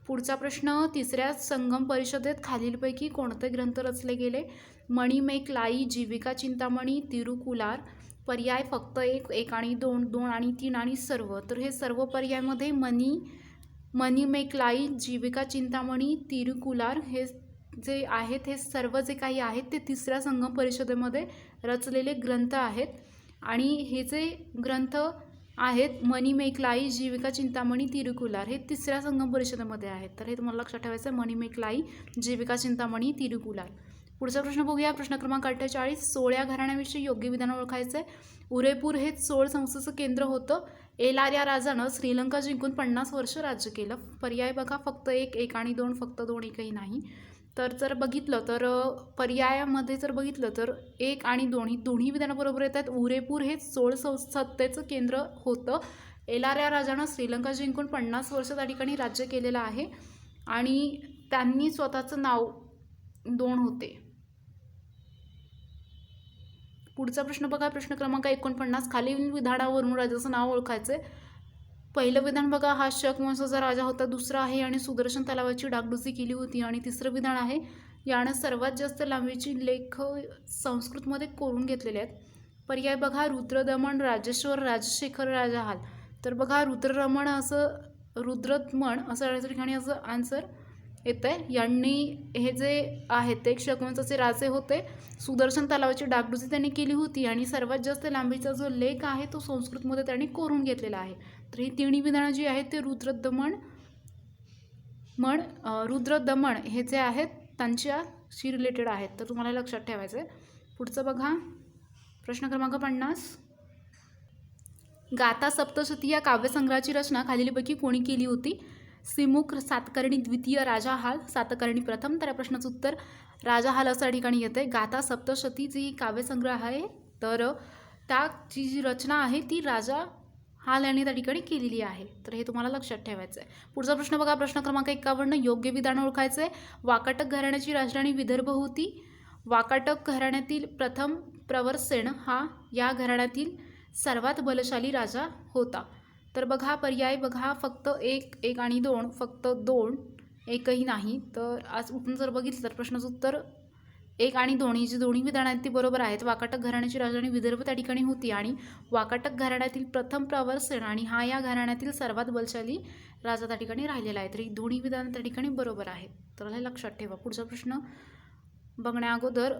पुढचा प्रश्न. तिसऱ्या संगम परिषदेत खालीलपैकी कोणते ग्रंथ रचले गेले? मणिमेकलाई, जीविका चिंतामणी, तिरुकुलार. पर्याय फक्त एक, एक आणि दोन, दोन आणि तीन आणि सर्व. तर हे सर्व पर्यायामध्ये मणिमेकलाई, जीविका चिंतामणी, तिरुकुलार हे जे आहेत हे सर्व जे काही आहेत ते तिसऱ्या संगम परिषदेमध्ये रचलेले ग्रंथ आहेत. आणि हे जे ग्रंथ आहेत मणिमेकलाई, जीविका चिंतामणी, तिरुकुलार हे तिसऱ्या संगम परिषदेमध्ये आहेत. तर हे तुम्हाला लक्षात ठेवायचं आहे, मणिमेकलाई, जीविका चिंतामणी, तिरुकुलार. पुढचा प्रश्न बघूया. प्रश्न क्रमांक 48. सोळ या घराण्याविषयी योग्य विधान ओळखायचं आहे. उदयपूर हे चोळ संस्थेचं केंद्र होतं. एलार या राजानं श्रीलंका जिंकून 50 वर्ष राज्य केलं. पर्याय बघा, फक्त एक, एक आणि दोन, फक्त दोन, एकही नाही. तर जर बघितलं तर पर्यायामध्ये जर बघितलं तर एक आणि दोन्ही विधानं बरोबर येतात. उदयपूर हे चोळ सत्तेचं केंद्र होतं. एलार या राजानं श्रीलंका जिंकून 50 वर्ष त्या ठिकाणी राज्य केलेलं आहे आणि त्यांनी स्वतःचं नाव दोन होते. पुढचा प्रश्न बघा. प्रश्न क्रमांक 49. खालील विधानावरून राजाचं नाव ओळखायचं आहे. पहिलं विधान बघा, हा शक वंशाचा राजा होता. दुसरा आहे आणि सुदर्शन तलावाची डागडुजी केली होती. आणि तिसरं विधान आहे यानं सर्वात जास्त लांबीची लेख संस्कृतमध्ये कोरून घेतलेले आहेत. पर्याय बघा रुद्रदमन, राजेश्वर, राजशेखर, राजाहाल. तर बघा रुद्ररमण असं रुद्रदमन असं या ठिकाणी असं आन्सर येतं आहे. यांनी हे जे आहेत ते क्षकवंशाचे राजे होते. सुदर्शन तलावाची डागडुजी त्यांनी केली होती आणि सर्वात जास्त लांबीचा जो लेख आहे तो संस्कृतमध्ये त्यांनी कोरून घेतलेला आहे. तर ही तिन्ही विधानं जी आहेत ते रुद्रदमन हे जे आहेत त्यांच्याशी रिलेटेड आहेत. तर तुम्हाला लक्षात ठेवायचं आहे. पुढचं बघा प्रश्न क्रमांक 50. गाथा सप्तशती या काव्यसंग्रहाची रचना खालीलपैकी कोणी केली होती? सिमुख, सातकर्णी द्वितीय, राजाहाल, सातकर्णी प्रथम. तर या प्रश्नाचं उत्तर राजाहाल असं ठिकाणी येतं आहे. गाथा सप्तशती जी काव्यसंग्रह आहे तर त्याची जी रचना आहे ती राजाहाल यांनी त्या ठिकाणी केलेली आहे. तर हे तुम्हाला लक्षात ठेवायचं आहे. पुढचा प्रश्न बघा प्रश्न क्रमांक 51. योग्य विधान ओळखायचं आहे. वाकाटक घराण्याची राजधानी विदर्भ होती. वाकाटक घराण्यातील प्रथम प्रवरसेन हा या घराण्यातील सर्वात बलशाली राजा होता. तर बघा पर्याय बघा फक्त 1, 1 आणि 2, फक्त 2, एकही नाही. तर आज उठून जर बघितलं तर प्रश्नाचं उत्तर 1 आणि 2 ही जी दोन्ही विधानं आहेत ती बरोबर आहेत. वाकाटक घराण्याची राजधानी विदर्भ त्या ठिकाणी होती आणि वाकाटक घराण्यातील प्रथम प्रवरसेन आणि हा या घराण्यातील सर्वात बलशाली राजा त्या ठिकाणी राहिलेला आहे. तर ही दोन्ही विधानं त्या ठिकाणी बरोबर आहेत. तर हे लक्षात ठेवा. पुढचा प्रश्न बघण्या अगोदर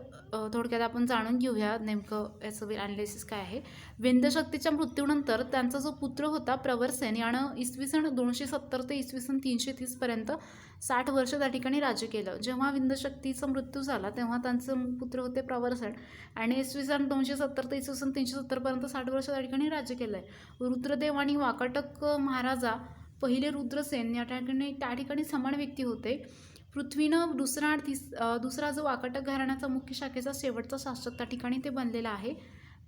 थोडक्यात आपण जाणून घेऊया नेमकं याचं ॲनालिसिस काय आहे. विंध्यशक्तीच्या मृत्यूनंतर त्यांचा जो पुत्र होता प्रवरसेन यानं इसवी सन 270 ते इसवी सन 330 पर्यंत 60 वर्ष त्या ठिकाणी राज्य केलं. जेव्हा विंध्यशक्तीचा मृत्यू झाला तेव्हा त्यांचे पुत्र होते प्रवरसेन आणि इसवी सन 270 ते इसवी सन 370 पर्यंत 60 वर्ष त्या ठिकाणी राज्य केलं आहे. रुद्रदेव आणि वाकाटक महाराजा पहिले रुद्रसेन या त्या ठिकाणी समान व्यक्ती होते. पृथ्वीनं दुसरा जो वाकाटक घराण्याचा मुख्य शाखेचा शेवटचा शासक त्या ठिकाणी ते बनलेला आहे.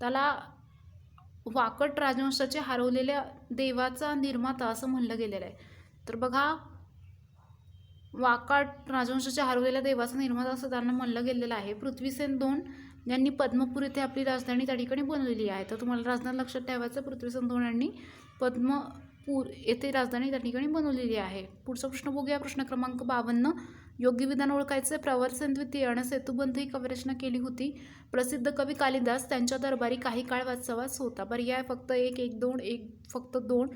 त्याला वाकट राजवंशाचे हरवलेल्या देवाचा निर्माता असं म्हणलं गेलेलं आहे. तर बघा वाकाट राजवंशाच्या हरवलेल्या देवाचा निर्माता असं त्यांना म्हणलं गेलेलं आहे. पृथ्वीसेन 2 यांनी पद्मपूर येथे आपली राजधानी त्या ठिकाणी बनवलेली आहे. तर तुम्हाला राजधानी लक्षात ठेवायचं. पृथ्वीसेन 2 यांनी पद्मपूर येथे राजधानी त्या ठिकाणी बनवलेली आहे. पुढचा प्रश्न बघूया प्रश्न क्रमांक 52. योग्य विधान ओळखायचे. प्रवरसेन द्वितीय यानं सेतुबंध ही काव्यरचना केली होती. प्रसिद्ध कवी कालिदास त्यांच्या दरबारी काही काळ वास्तवास होता. पर्याय फक्त 1, 1, 2, 1, फक्त 2,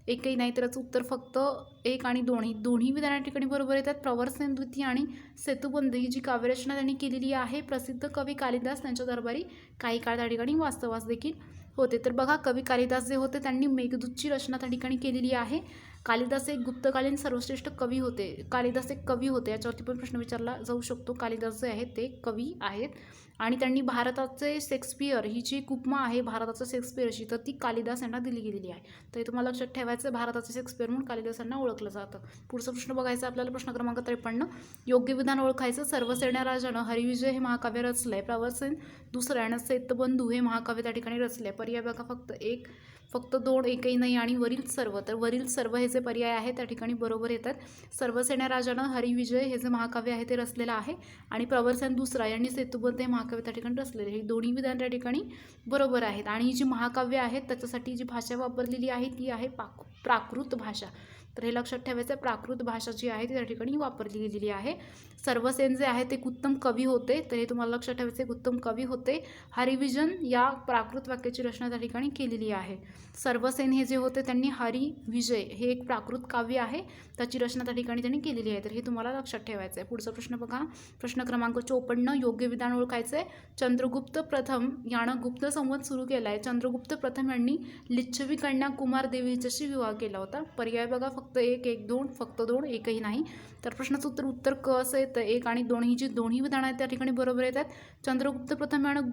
एकही नाही. तर याचं उत्तर फक्त 1 आणि 2 ही दोन्ही विधान ठिकाणी बरोबर येतात. प्रवरसेन द्वितीय आणि सेतुबंध ही जी काव्यरचना त्यांनी केलेली आहे प्रसिद्ध कवी कालिदास त्यांच्या दरबारी काही काळ त्या ठिकाणी वास्तवास देखील होते. तर बघा कवी कालिदास जे होते त्यांनी मेघदूतची रचना त्या ठिकाणी केलेली आहे. कालिदास एक गुप्तकालीन सर्वश्रेष्ठ कवी होते. कालिदास एक कवी होते याच्यावरती पण प्रश्न विचारला जाऊ शकतो. कालिदास जे आहेत ते कवी आहेत आणि त्यांनी भारताचे शेक्सपियर ही जी उपमा आहे भारताचं शेक्सपियरची तर ती कालिदास यांना दिली गेलेली आहे. तर हे तुम्हाला लक्षात ठेवायचं. भारताचे शेक्सपियर म्हणून कालिदास यांना ओळखलं जातं. पुढचा प्रश्न बघायचा आपल्याला प्रश्न क्रमांक 53. योग्य विधान ओळखायचं. सर्वसेना राजानं हरिविजय हे महाकाव्य रचलंय. प्रवरसेन दुसऱ्यानं सेतबंधू हे महाकाव्य त्या ठिकाणी रचले. पर्याय बघा फक्त 1, फक्त 2, एकही नाही आणि वरील सर्व. तर वरील सर्व हे जे पर्याय आहे त्या ठिकाणी बरोबर येतात. सर्वसेना राजानं हरिविजय हे जे महाकाव्य आहे ते रचलेलं आहे आणि प्रवरसेन दुसरा यांनी सेतुबंध हे महाकाव्य त्या ठिकाणी रचलेले. हे दोन्ही विधान त्या ठिकाणी बरोबर आहेत आणि ही जी महाकाव्य आहेत त्याच्यासाठी जी भाषा वापरलेली आहे ती आहे प्राकृत भाषा. तर हे लक्षात ठेवायचं. प्राकृत भाषा जी आहे ती त्या ठिकाणी वापरली गेलेली आहे. सर्वसेन जे आहे ते एक उत्तम कवी होते. तर हे तुम्हाला लक्षात ठेवायचं. एक उत्तम कवी होते. हरिविजन या प्राकृत वाक्याची रचना त्या ठिकाणी केलेली आहे. सर्वसेन हे जे होते त्यांनी हरिविजय हे एक प्राकृत काव्य आहे त्याची रचना त्या ठिकाणी त्यांनी केलेली आहे. तर हे तुम्हाला लक्षात ठेवायचं आहे. पुढचा प्रश्न बघा प्रश्न क्रमांक 54. योग्य विधान ओळखायचं आहे. चंद्रगुप्त प्रथम यानं गुप्त संवत सुरू केला आहे. चंद्रगुप्त प्रथम यांनी लिच्छवी कन्या कुमारदेवी हिच्याशी विवाह केला होता. पर्याय बघा फक्त 1, 1, 2, फक्त 2, एकही नाही. तर प्रश्नाचं उत्तर क असं येतं. 1 आणि 2 ही जी दोन्ही विधानं आहेत त्या ठिकाणी बरोबर येतात. चंद्रगुप्त प्रथम यानं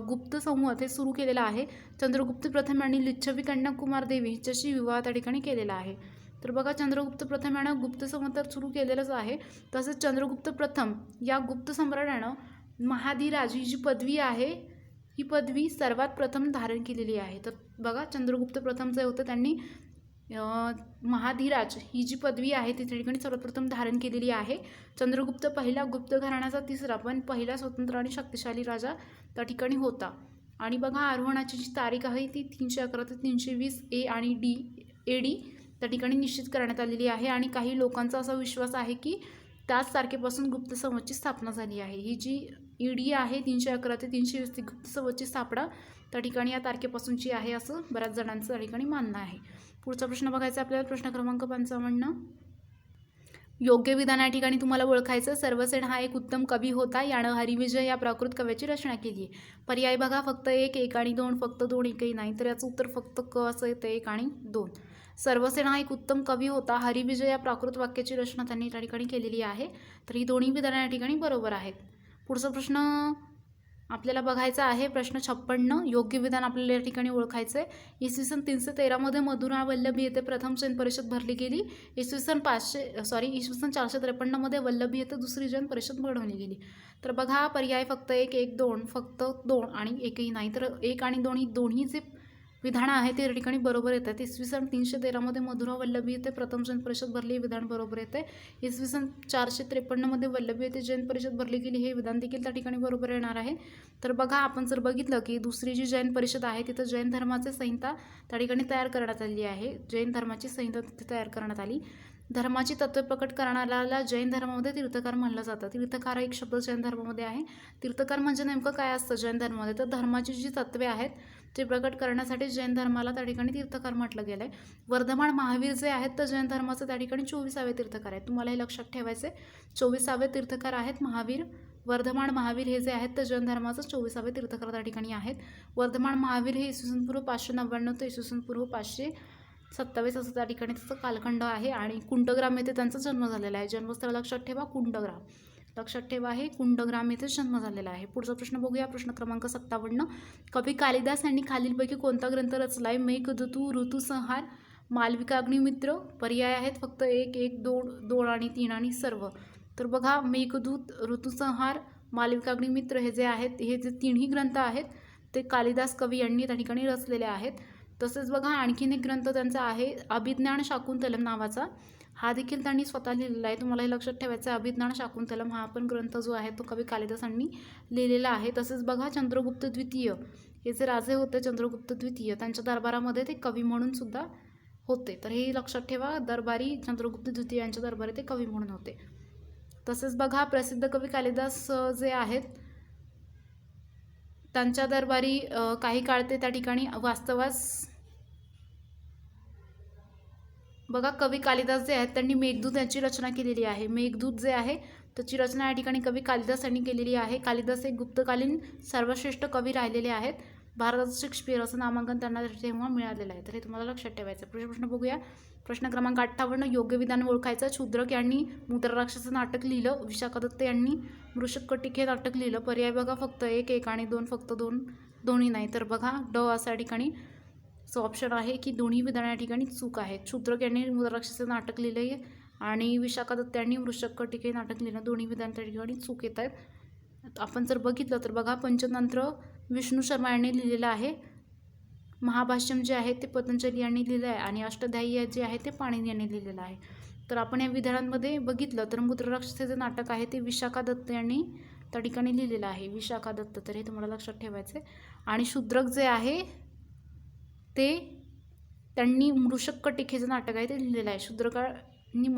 गुप्त संवत हे सुरू केलेलं आहे. चंद्रगुप्त प्रथम यांनी लिच्छवी कन्या कुमारदेवी हिच्याशी विवाह त्या ठिकाणी केलेला आहे. तर बघा चंद्रगुप्त प्रथम यानं गुप्त संवत तर सुरू केलेलंच आहे. तसेच चंद्रगुप्त प्रथम या गुप्त सम्राटानं महाधिराज ही जी पदवी आहे ही पदवी सर्वात प्रथम धारण केलेली आहे. तर बघा चंद्रगुप्त प्रथम जे होतं त्यांनी महाधिराज ही जी पदवी आहे ती त्या ठिकाणी सर्वप्रथम धारण केलेली आहे. चंद्रगुप्त पहिला गुप्त घराण्याचा तिसरा पण पहिला स्वतंत्र आणि शक्तिशाली राजा त्या ठिकाणी होता. आणि बघा आरोहणाची जी तारीख आहे ती 311 ते 320 ए आणि AD त्या ठिकाणी निश्चित करण्यात आलेली आहे. आणि काही लोकांचा असा विश्वास आहे की त्याच तारखेपासून गुप्त संवतची स्थापना झाली आहे. ही जी ईडी आहे 311 ते 320 गुप्त संवतची स्थापना त्या ठिकाणी या तारखेपासूनची आहे असं बऱ्याच जणांचं त्या ठिकाणी मानणं आहे. पुढचा प्रश्न बघायचा आपल्याला, प्रश्न क्रमांक 55. योग्य विधान या ठिकाणी तुम्हाला ओळखायचं. सर्वसेन हा एक उत्तम कवी होता. यानं हरिविजय या प्राकृत काव्याची रचना केली आहे. पर्याय बघा, फक्त एक आणि दोन, फक्त दोन, एकही नाही. तर याचं उत्तर फक्त क असं येतं, 1 आणि 2. सर्वसेन हा एक उत्तम कवी होता. हरिविजय या प्राकृत वाक्याची रचना त्यांनी त्या ठिकाणी केलेली आहे. तर ही दोन्ही विधानं या ठिकाणी बरोबर आहेत. पुढचा प्रश्न आपल्याला बघायचा आहे, प्रश्न 56. योग्य विधान आपल्याला या ठिकाणी ओळखायचं आहे. इसवी सन 313 मधुरा वल्लभी येथे प्रथम जैन परिषद भरली गेली. इसवी सन 453 वल्लभी येथे दुसरी जैन परिषद भरवली गेली. तर बघा, पर्याय फक्त एक, दोन, फक्त दोन आणि एकही नाही. तर 1 आणि 2 ही दोन्ही जे विधानं आहेत ते या ठिकाणी बरोबर येतात. इसवी सन 313 मधुरा वल्लभी येथे प्रथम जैन परिषद भरली, हे विधान बरोबर येते. इसवी सन 453 वल्लभी येथे जैन परिषद भरली गेली, हे विधान देखील त्या ठिकाणी बरोबर येणार आहे. तर बघा, आपण जर बघितलं की दुसरी जी जैन परिषद आहे तिथं जैन धर्माची संहिता त्या ठिकाणी तयार करण्यात आली आहे. जैन धर्माची संहिता तिथे तयार करण्यात आली. धर्माची तत्त्वे प्रकट करणाऱ्याला जैन धर्मामध्ये तीर्थकार म्हणलं जातं. तीर्थकार हा एक शब्द जैन धर्मामध्ये आहे. तीर्थकार म्हणजे नेमकं काय असतं जैन धर्मामध्ये, तर धर्माची जी तत्त्वे आहेत ते प्रकट करण्यासाठी जैन धर्माला त्या ठिकाणी तीर्थकार म्हटलं गेलं आहे. वर्धमान महावीर जे आहेत तर जैन धर्माचं त्या ठिकाणी 24वे तीर्थकार आहेत. तुम्हाला हे लक्षात ठेवायचं आहे. 24वे तीर्थकार आहेत महावीर. वर्धमान महावीर हे जे आहेत तर जैन धर्माचं 24वे तीर्थकार त्या ठिकाणी आहेत. वर्धमान महावीर हे इसवी सन पूर्व 599 ते इसवी सन पूर्व 527 असं त्या ठिकाणी त्याचं कालखंड आहे. आणि कुंडग्राम येथे त्यांचा जन्म झालेला आहे. जन्मस्थळ लक्षात ठेवा, कुंडग्राम. लक्षात ठेवा, हे कुंडग्राम येथे जन्म झालेला आहे. पुढचा प्रश्न बघूया, प्रश्न क्रमांक 57. कवी कालिदास यांनी खालीलपैकी कोणता ग्रंथ रचलाय? मेघदूत, ऋतुसंहार, मालविकाग्निमित्र. पर्याय आहेत फक्त 1, 2, 2 आणि 3 आणि सर्व. तर बघा, मेघदूत, ऋतुसंहार, मालविकाग्निमित्र हे जे आहेत, हे जे तिन्ही ग्रंथ आहेत ते कालिदास कवी यांनी त्या ठिकाणी रचलेले आहेत. तसेच बघा, आणखीन एक ग्रंथ त्यांचा आहे अभिज्ञान शाकुंतलम नावाचा. हा देखील त्यांनी स्वतः लिहिलेला आहे. तुम्हाला हे लक्षात ठेवायचं आहे, अभिज्ञान शाकुंतलम हा पण ग्रंथ जो आहे तो कवी कालिदासांनी लिहिलेला आहे. तसेच बघा, चंद्रगुप्त द्वितीय हे जे राजे होते, चंद्रगुप्त द्वितीय, त्यांच्या दरबारामध्ये ते कवी म्हणून सुद्धा होते. तर हे लक्षात ठेवा, दरबारी चंद्रगुप्त द्वितीय यांच्या दरबारी ते कवी म्हणून होते. तसेच बघा, प्रसिद्ध कवी कालिदास जे आहेत त्यांच्या दरबारी काही काळ ते त्या ठिकाणी वास्तवास बघा, कवी कालिदास जे आहेत त्यांनी मेघदूत याची रचना केलेली आहे. मेघदूत जे आहे त्याची रचना या ठिकाणी कवी कालिदास यांनी केलेली आहे. कालिदास हे गुप्तकालीन सर्वश्रेष्ठ कवी राहिलेले आहेत. भारताचं शेक्सपियर असं नामांकन त्यांना तेव्हा मिळालेलं आहे. तर हे तुम्हाला लक्षात ठेवायचं. पुढील प्रश्न बघूया, प्रश्न क्रमांक 58. योग्य विधान ओळखायचं. शूद्रक यांनी मुद्राराक्षाचं नाटक लिहिलं. विशाखा दत्त यांनी मृषककटिक हे नाटक लिहिलं. पर्याय बघा, फक्त 1 आणि 2, फक्त 2, दोन्ही नाही. तर बघा, ड असं या ठिकाणी ऑप्शन आहे की दोन्ही विधान या ठिकाणी चूक आहेत. शूद्रक यांनी मुद्राराक्षाचं नाटक लिहिलं आहे आणि विशाखा दत्त यांनी मृषककटिक हे नाटक लिहिलं. दोन्ही विधान त्या ठिकाणी चूक येत आहेत. आपण जर बघितलं तर बघा, पंचतंत्र विष्णू शर्मा यांनी लिहिलेलं आहे. महाभाष्यम जे आहे ते पतंजली यांनी लिहिलं आहे आणि अष्टध्यायी जे आहे ते पाणिनी यांनी लिहिलेलं आहे. तर आपण या विधानांमध्ये बघितलं तर मुद्राराक्षाचे जे नाटक आहे ते विशाखा दत्त यांनी त्या ठिकाणी लिहिलेलं आहे. विशाखा दत्त, तर हे तुम्हाला लक्षात ठेवायचं आहे. आणि शूद्रक जे आहे ते त्यांनी मृषककटिक हे जे नाटक आहे ते लिहिलेलं आहे. शूद्रकांनी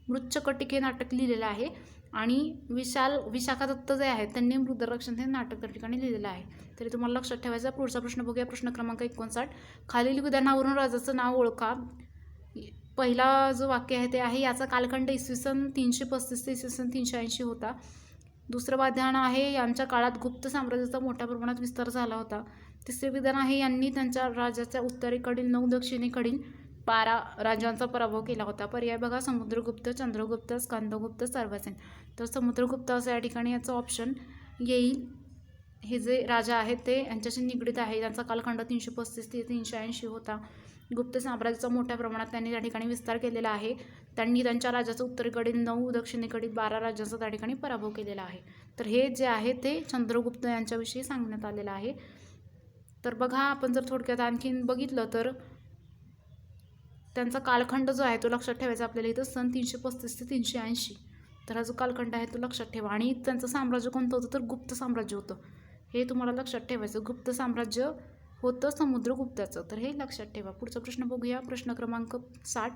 मृच्छकटिक हे नाटक लिहिलेलं आहे आणि विशाखा दत्त जे आहेत त्यांनी मुद्राराक्षस हे नाटक त्या ठिकाणी लिहिलेलं आहे. तरी तुम्हाला लक्षात ठेवायचा. पुढचा प्रश्न बघूया, प्रश्न क्रमांक 59. खालील विधानावरून राजाचं नाव ओळखा. पहिला जो वाक्य आहे ते आहे, याचा कालखंड इसवी सन 335 ते इसवी सन 380 होता. दुसरं विधान आहे, यांच्या काळात गुप्त साम्राज्याचा मोठ्या प्रमाणात विस्तार झाला होता. तिसरे विधान आहे, यांनी त्यांच्या राज्याच्या उत्तरेकडील 9 दक्षिणेकडील 12 राज्यांचा पराभव केला होता. पर्याय बघा, समुद्रगुप्त, चंद्रगुप्त, स्कंदगुप्त, सर्वसेन. तर समुद्रगुप्त असं या ठिकाणी याचं ऑप्शन येईल. हे जे राजा आहेत ते यांच्याशी निगडीत आहे. त्यांचा कालखंड 335 ते 380 होता. गुप्त साम्राज्याचा मोठ्या प्रमाणात त्यांनी त्या ठिकाणी विस्तार केलेला आहे. त्यांनी त्यांच्या राज्याचा उत्तरेकडील 9 दक्षिणेकडील 12 राज्यांचा त्या ठिकाणी पराभव केलेला आहे. तर हे जे आहे ते चंद्रगुप्त यांच्याविषयी सांगण्यात आलेलं आहे. तर बघा, आपण जर थोडक्यात आणखीन बघितलं तर त्यांचा कालखंड जो आहे तो लक्षात ठेवायचा आपल्याला. इथं सन 335 ते 380 तर हा जो कालखंड आहे तो लक्षात ठेवा. आणि त्यांचं साम्राज्य कोणतं होतं तर गुप्त साम्राज्य होतं. हे तुम्हाला लक्षात ठेवायचं. गुप्त साम्राज्य होतं समुद्रगुप्ताचं. तर हे लक्षात ठेवा. पुढचा प्रश्न बघूया, प्रश्न क्रमांक 60.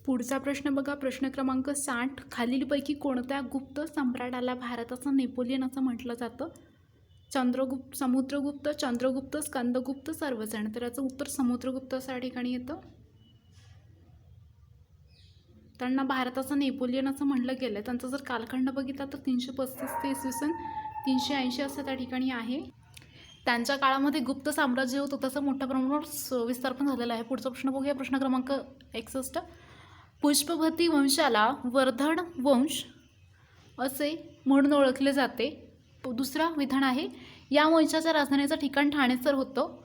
पुढचा प्रश्न बघा, प्रश्न क्रमांक 60. खालीलपैकी कोणत्या गुप्त सम्राटाला भारताचा नेपोलियन असं म्हटलं जातं? समुद्रगुप्त, चंद्रगुप्त, स्कंदगुप्त, सर्वजण. तर याचं उत्तर समुद्रगुप्त असं या ठिकाणी येतं. त्यांना भारताचा नेपोलियन असं म्हटलं गेलं. त्यांचा जर कालखंड बघितला तर 335 ते इसवी सन 380 असं त्या ठिकाणी आहे. त्यांच्या काळामध्ये गुप्त साम्राज्य होतं, तसं मोठ्या प्रमाणावर विस्तार पण झालेला आहे. पुढचा प्रश्न बघूया, प्रश्न क्रमांक 61. पुष्पवती वंशाला वर्धन वंश असे म्हणून ओळखले जाते. दुसरा विधान आहे, या वंशाच्या राजधानीचं ठिकाण ठाणेसर होतं.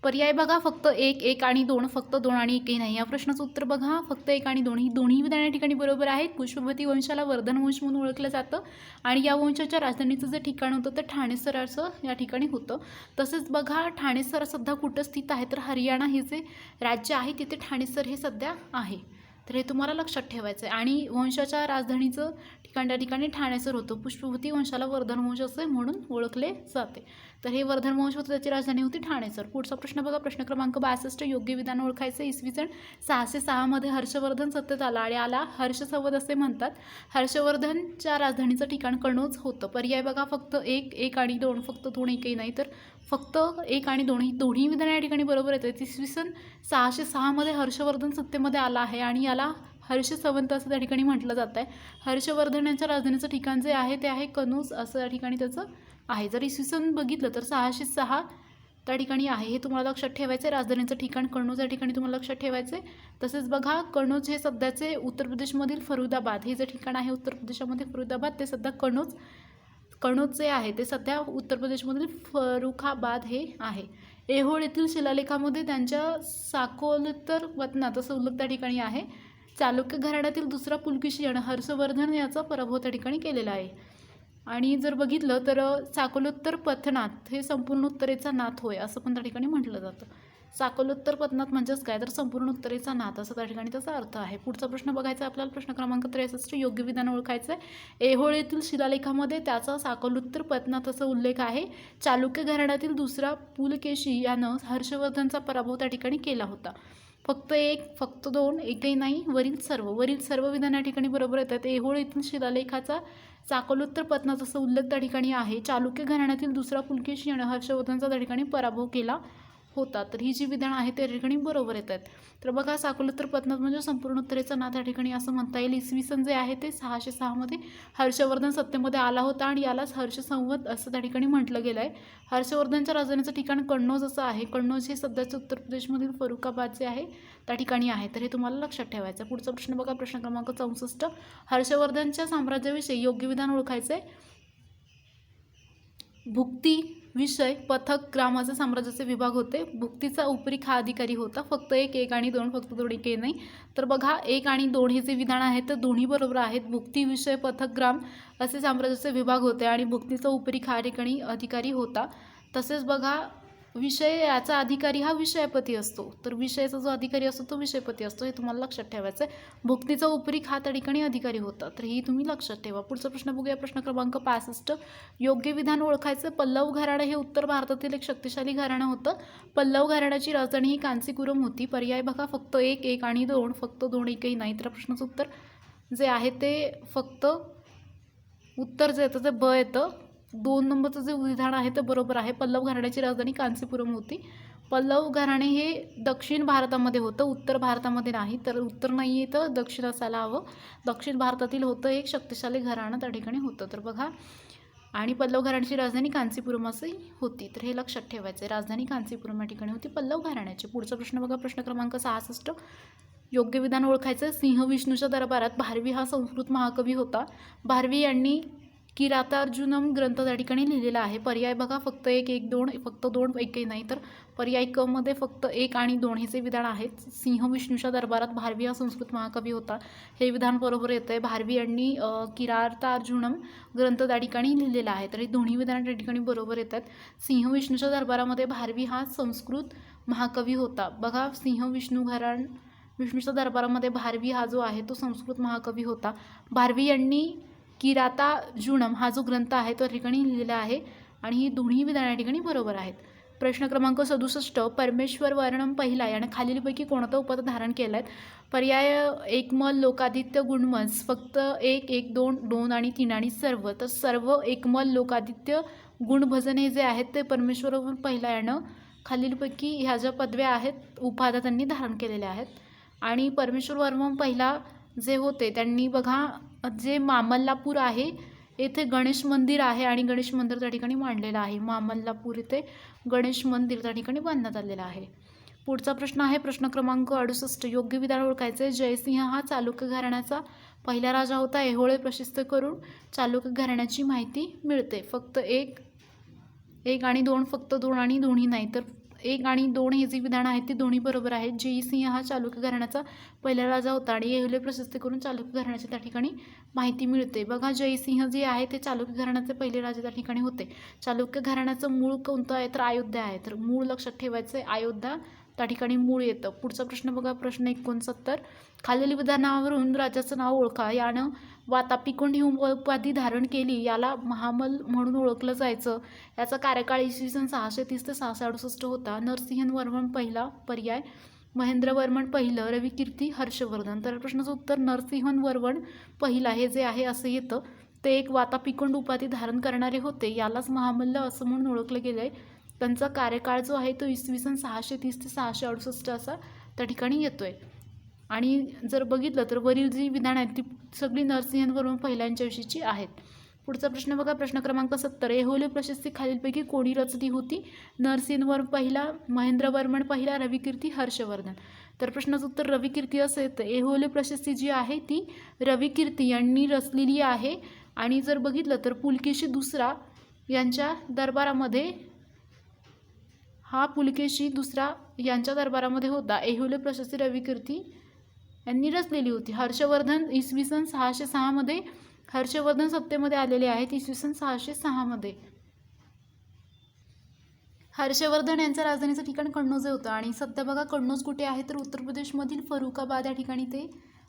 पर्याय बघा, फक्त 1, 1 आणि 2, फक्त 2 आणि 1ही नाही. या प्रश्नाचं उत्तर बघा, फक्त 1 आणि 2 ही दोन्ही विधान या ठिकाणी बरोबर आहेत. पुष्पवती वंशाला वर्धन वंश म्हणून ओळखलं जातं आणि या वंशाच्या राजधानीचं जे ठिकाण होतं ते ठाणेसर असं या ठिकाणी होतं. तसेच बघा, ठाणेसर सध्या कुठं स्थित आहे तर हरियाणा हे जे राज्य आहे तिथे ठाणेसर हे सध्या आहे. तर हे तुम्हाला लक्षात ठेवायचं आहे. आणि वंशाच्या राजधानीचं ठिकाण त्या ठिकाणी ठाणेसर होतं. पुष्पवती वंशाला वर्धन वंश असे म्हणून ओळखले जाते. तर हे वर्धन वंश होतं, त्याची राजधानी होती ठाणेसर. पुढचा प्रश्न बघा, प्रश्न क्रमांक 62. योग्य विधान ओळखायचं. इसवी सन 606 मध्ये हर्षवर्धन सत्तेत आला आणि याला हर्षसंवत असे म्हणतात. हर्षवर्धनच्या राजधानीचं ठिकाण कनौज होतं. पर्याय बघा, फक्त 1, 1 आणि 2, फक्त 2, 1ही नाही. तर फक्त 1 आणि 2 ही दोन्ही विधान या ठिकाणी बरोबर येतात. इसवी सन 606 मध्ये हर्षवर्धन सत्तेमध्ये आला आहे आणि याला हर्षसंवत असं त्या ठिकाणी म्हटलं जात आहे. हर्षवर्धन यांच्या राजधानीचं ठिकाण जे आहे ते आहे कनौज असं या ठिकाणी त्याचं आहे. जर इसवी सन बघितलं तर 606 त्या ठिकाणी आहे, हे तुम्हाला लक्षात ठेवायचं आहे. राजधानीचं ठिकाण कनौज या ठिकाणी तुम्हाला लक्षात ठेवायचं आहे. तसेच बघा, कनौज हे सध्याचे उत्तर प्रदेशमधील फरुदाबाद हे जे ठिकाण आहे उत्तर प्रदेशामध्ये फरुदाबाद, ते सध्या कनौज जे आहे ते सध्या उत्तर प्रदेशमधील फरुखाबाद हे आहे. ऐहोळ येथील शिलालेखामध्ये त्यांच्या साकोलोत्तर वतनात असं उल्लेख त्या ठिकाणी आहे. चालुक्य घराण्यातील दुसरा पुलकेशी आणि हर्षवर्धन याचा पराभव त्या ठिकाणी केलेला आहे. आणि जर बघितलं तर साकोलोत्तर पथनात हे संपूर्ण उत्तरेचा नाथ होय असं पण त्या ठिकाणी म्हटलं जातं. साकोलोत्तर पथनात म्हणजेच काय तर संपूर्ण उत्तरेचा नाथ असं त्या ठिकाणी त्याचा अर्थ आहे. पुढचा प्रश्न बघायचा आपल्याला, प्रश्न क्रमांक 63. योग्य विधान ओळखायचं आहे. ऐहोळ येथील शिलालेखामध्ये त्याचा साकोलोत्तर पथनात असा उल्लेख आहे. चालुक्य घराण्यातील दुसरा पुलकेशी यानं हर्षवर्धनचा पराभव त्या ठिकाणी केला होता. फक्त 1, फक्त 2, एकही नाही. वरील सर्व विधान या ठिकाणी बरोबर येतात. ऐहोळ येथील शिलालेखाचा साकोलोत्तर पथनात असा उल्लेख त्या ठिकाणी आहे. चालुक्य घराण्यातील दुसरा पुलकेशी आणि हर्षवर्धनचा त्या ठिकाणी पराभव केला होता. तर ही जी विधान आहे त्या ठिकाणी बरोबर येतात. तर बघा, साकोलोत्तर पथनात म्हणजे संपूर्ण उत्तरेचा नाथ या ठिकाणी असं म्हणता येईल. इसवी सन जे आहे ते 606 मध्ये हर्षवर्धन सत्तेमध्ये आला होता आणि यालाच हर्षसंवत असं त्या ठिकाणी म्हटलं गेलं आहे. हर्षवर्धनच्या राजधानीचं ठिकाण कनौज असं आहे. कनौज हे सध्याचे उत्तर प्रदेशमधील फरुखाबाद जे आहे त्या ठिकाणी आहे. तर हे तुम्हाला लक्षात ठेवायचं. पुढचा प्रश्न बघा, प्रश्न क्रमांक 64. हर्षवर्धनच्या साम्राज्याविषयी योग्य विधान ओळखायचे. भुक्ती विषय पथक ग्रामाचे साम्राज्याचे विभाग होते. भुक्तीचा उपरीख हा अधिकारी होता. फक्त 1, 1 आणि 2, फक्त 2, 1ही नाही. तर बघा, 1 आणि 2 हे जे विधान आहेत तर दोन्ही बरोबर आहेत. भुक्ती विषय पथक ग्राम असे साम्राज्याचे विभाग होते आणि भुक्तीचा उपरीख हा ठिकाणी अधिकारी होता. तसेच बघा, विषय याचा अधिकारी हा विषयपती असतो. तर विषयाचा जो अधिकारी असतो तो विषयपती असतो, हे तुम्हाला लक्षात ठेवायचं आहे. भुक्तीचा उपरीख हा त्या ठिकाणी अधिकारी होता. तर ही तुम्ही लक्षात ठेवा. पुढचा प्रश्न बघूया, प्रश्न क्रमांक 65. योग्य विधान ओळखायचं. पल्लव घराणं हे उत्तर भारतातील एक शक्तिशाली घराणं होतं. पल्लव घराण्याची राजधानी ही कांचीपुरम होती. पर्याय बघा, फक्त 1, 1 आणि 2, फक्त 2, 1ही नाही. तर प्रश्नाचं उत्तर जे आहे ते फक्त उत्तर जे येतं ते ब येतं. 2 नंबरचं जे विधान आहे ते बरोबर आहे. पल्लव घराण्याची राजधानी कांचीपुरम होती. पल्लव घराणे हे दक्षिण भारतामध्ये होतं, उत्तर भारतामध्ये नाही. तर उत्तर नाही आहे तर दक्षिण असायला हवं. दक्षिण भारतातील होतं एक शक्तिशाली घराणं त्या ठिकाणी होतं. तर बघा, आणि पल्लव घराण्याची राजधानी कांचीपुरम अशी होती. तर हे लक्षात ठेवायचं आहे. राजधानी कांचीपुरम या ठिकाणी होती पल्लव घराण्याची. पुढचा प्रश्न बघा, प्रश्न क्रमांक 66. योग्य विधान ओळखायचं. सिंह विष्णूच्या दरबारात भारवी हा संस्कृत महाकवी होता. भारवी यांनी किरातार्जुनम ग्रंथ त्या ठिकाणी लिहिलेला आहे. पर्याय बघा, फक्त 1, 1, 2, फक्त 2, 1ही नाही. तर पर्याय क मध्ये फक्त 1 आणि 2 हे जे विधान आहेत. सिंह विष्णूच्या दरबारात भारवी हा संस्कृत महाकवी होता, हे विधान बरोबर येतं आहे. भारवी यांनी किरातार्जुनम ग्रंथ त्या ठिकाणी लिहिलेला आहे. तर हे दोन्ही विधान त्या ठिकाणी बरोबर येतात. सिंह विष्णूच्या दरबारामध्ये भारवी हा संस्कृत महाकवी होता. बघा, विष्णूच्या दरबारामध्ये भारवी हा जो आहे तो संस्कृत महाकवी होता. भारवी यांनी किरातार्जुनम हा जो ग्रंथ आहे तो ठिकाणी लिहिलेला आहे आणि ही दोन्ही विधान या ठिकाणी बरोबर आहेत. प्रश्न क्रमांक 67, परमेश्वर वर्णम पहिला याने खालीलपैकी कोणतं उपद धारण केलं आहे? पर्याय एकमल, लोकादित्य, गुणवंश, फक्त एक, एक, दोन, दोन आणि तीन आणि सर्व. तर सर्व, एकमल, लोकादित्य, गुणभजन हे जे आहेत ते परमेश्वर वर्णम पहिला यानं खालीलपैकी ह्या ज्या पदव्या आहेत उपाध्या त्यांनी धारण केलेल्या आहेत. आणि परमेश्वर वर्मम पहिला जे होते त्यांनी बघा जे मामल्लापूर आहे येथे गणेश मंदिर आहे आणि गणेश मंदिर त्या ठिकाणी मांडलेलं आहे. मामल्लापूर येथे गणेश मंदिर त्या ठिकाणी बांधण्यात आलेलं आहे. पुढचा प्रश्न आहे प्रश्न क्रमांक 68, योग्य विधान ओळखायचे. जयसिंह हा चालुक्य घराण्याचा पहिला राजा होता. ऐहोळे प्रशस्त करून चालुक्य घराण्याची माहिती मिळते. फक्त एक, एक आणि दोन, फक्त दोन आणि दोन्ही नाही. तर एक आणि दोन हे जे विधान आहेत ते दोन्ही बरोबर आहेत. जयसिंह हा चालुक्य घराण्याचा पहिला राजा होता आणि ऐहोळे प्रशस्त करून चालुक्य घराण्याची त्या ठिकाणी माहिती मिळते. बघा जयसिंह जे आहे ते चालुक्य घराण्याचे पहिले राजे त्या ठिकाणी होते. चालुक्य घराण्याचं मूळ कोणतं आहे तर अयोध्या आहे. तर मूळ लक्षात ठेवायचं आहे, अयोध्या त्या ठिकाणी मूळ येतं. पुढचा प्रश्न बघा प्रश्न 69, खालील विधानावरून राजाचं नाव ओळखा. यानं वातापिकोंड ही उपाधी धारण केली. याला महामल म्हणून ओळखलं जायचं. याचा कार्यकाळ इसवी सन 630 ते 668 होता. नरसिंहवर्मन पहिला पर्याय, महेंद्रवर्मन पहिलं, रविकीर्ती, हर्षवर्धन. तर प्रश्नाचं उत्तर नरसिंहवर्मन पहिला हे जे आहे असं येतं. ते एक वातापिकोंड उपाधी धारण करणारे होते. यालाच महामल्ल असं म्हणून ओळखलं गेलं आहे. त्यांचा कार्यकाळ जो आहे तो इसवी सन 630 ते 668 असा त्या ठिकाणी येतो आहे. आणि जर बघितलं तर वरील जी विधान आहेत ती सगळी नरसिंहवर्मन पहिल्यांच्या विषयीची आहेत. पुढचा प्रश्न बघा प्रश्न क्रमांक 70, ऐहोळे प्रशस्ती खालीलपैकी कोणी रचली होती? नरसिंहवर्मन पहिला, महेंद्रवर्मन पहिला, रविकीर्ती, हर्षवर्धन. तर प्रश्नाचं उत्तर रविकीर्ती असं येतं. ऐहोळे प्रशस्ती जी आहे ती रविकीर्ती यांनी रचलेली आहे. आणि जर बघितलं तर पुलकेशी दुसरा यांच्या दरबारामध्ये पुलकेशी दुसरा यांच्या दरबारामध्ये होता. ऐहोळे प्रशस्ती रविकीर्ती यांनी रचलेली होती. हर्षवर्धन इसवी सन 606 मध्ये हर्षवर्धन सत्तेमध्ये आलेले आहेत इसवी सन 606 मध्ये. हर्षवर्धन यांच्या राजधानीचं ठिकाण कन्नौज होतं आणि सध्या बघा कन्नौज कुठे आहे तर उत्तर प्रदेशमधील फरुखाबाद या ठिकाणी ते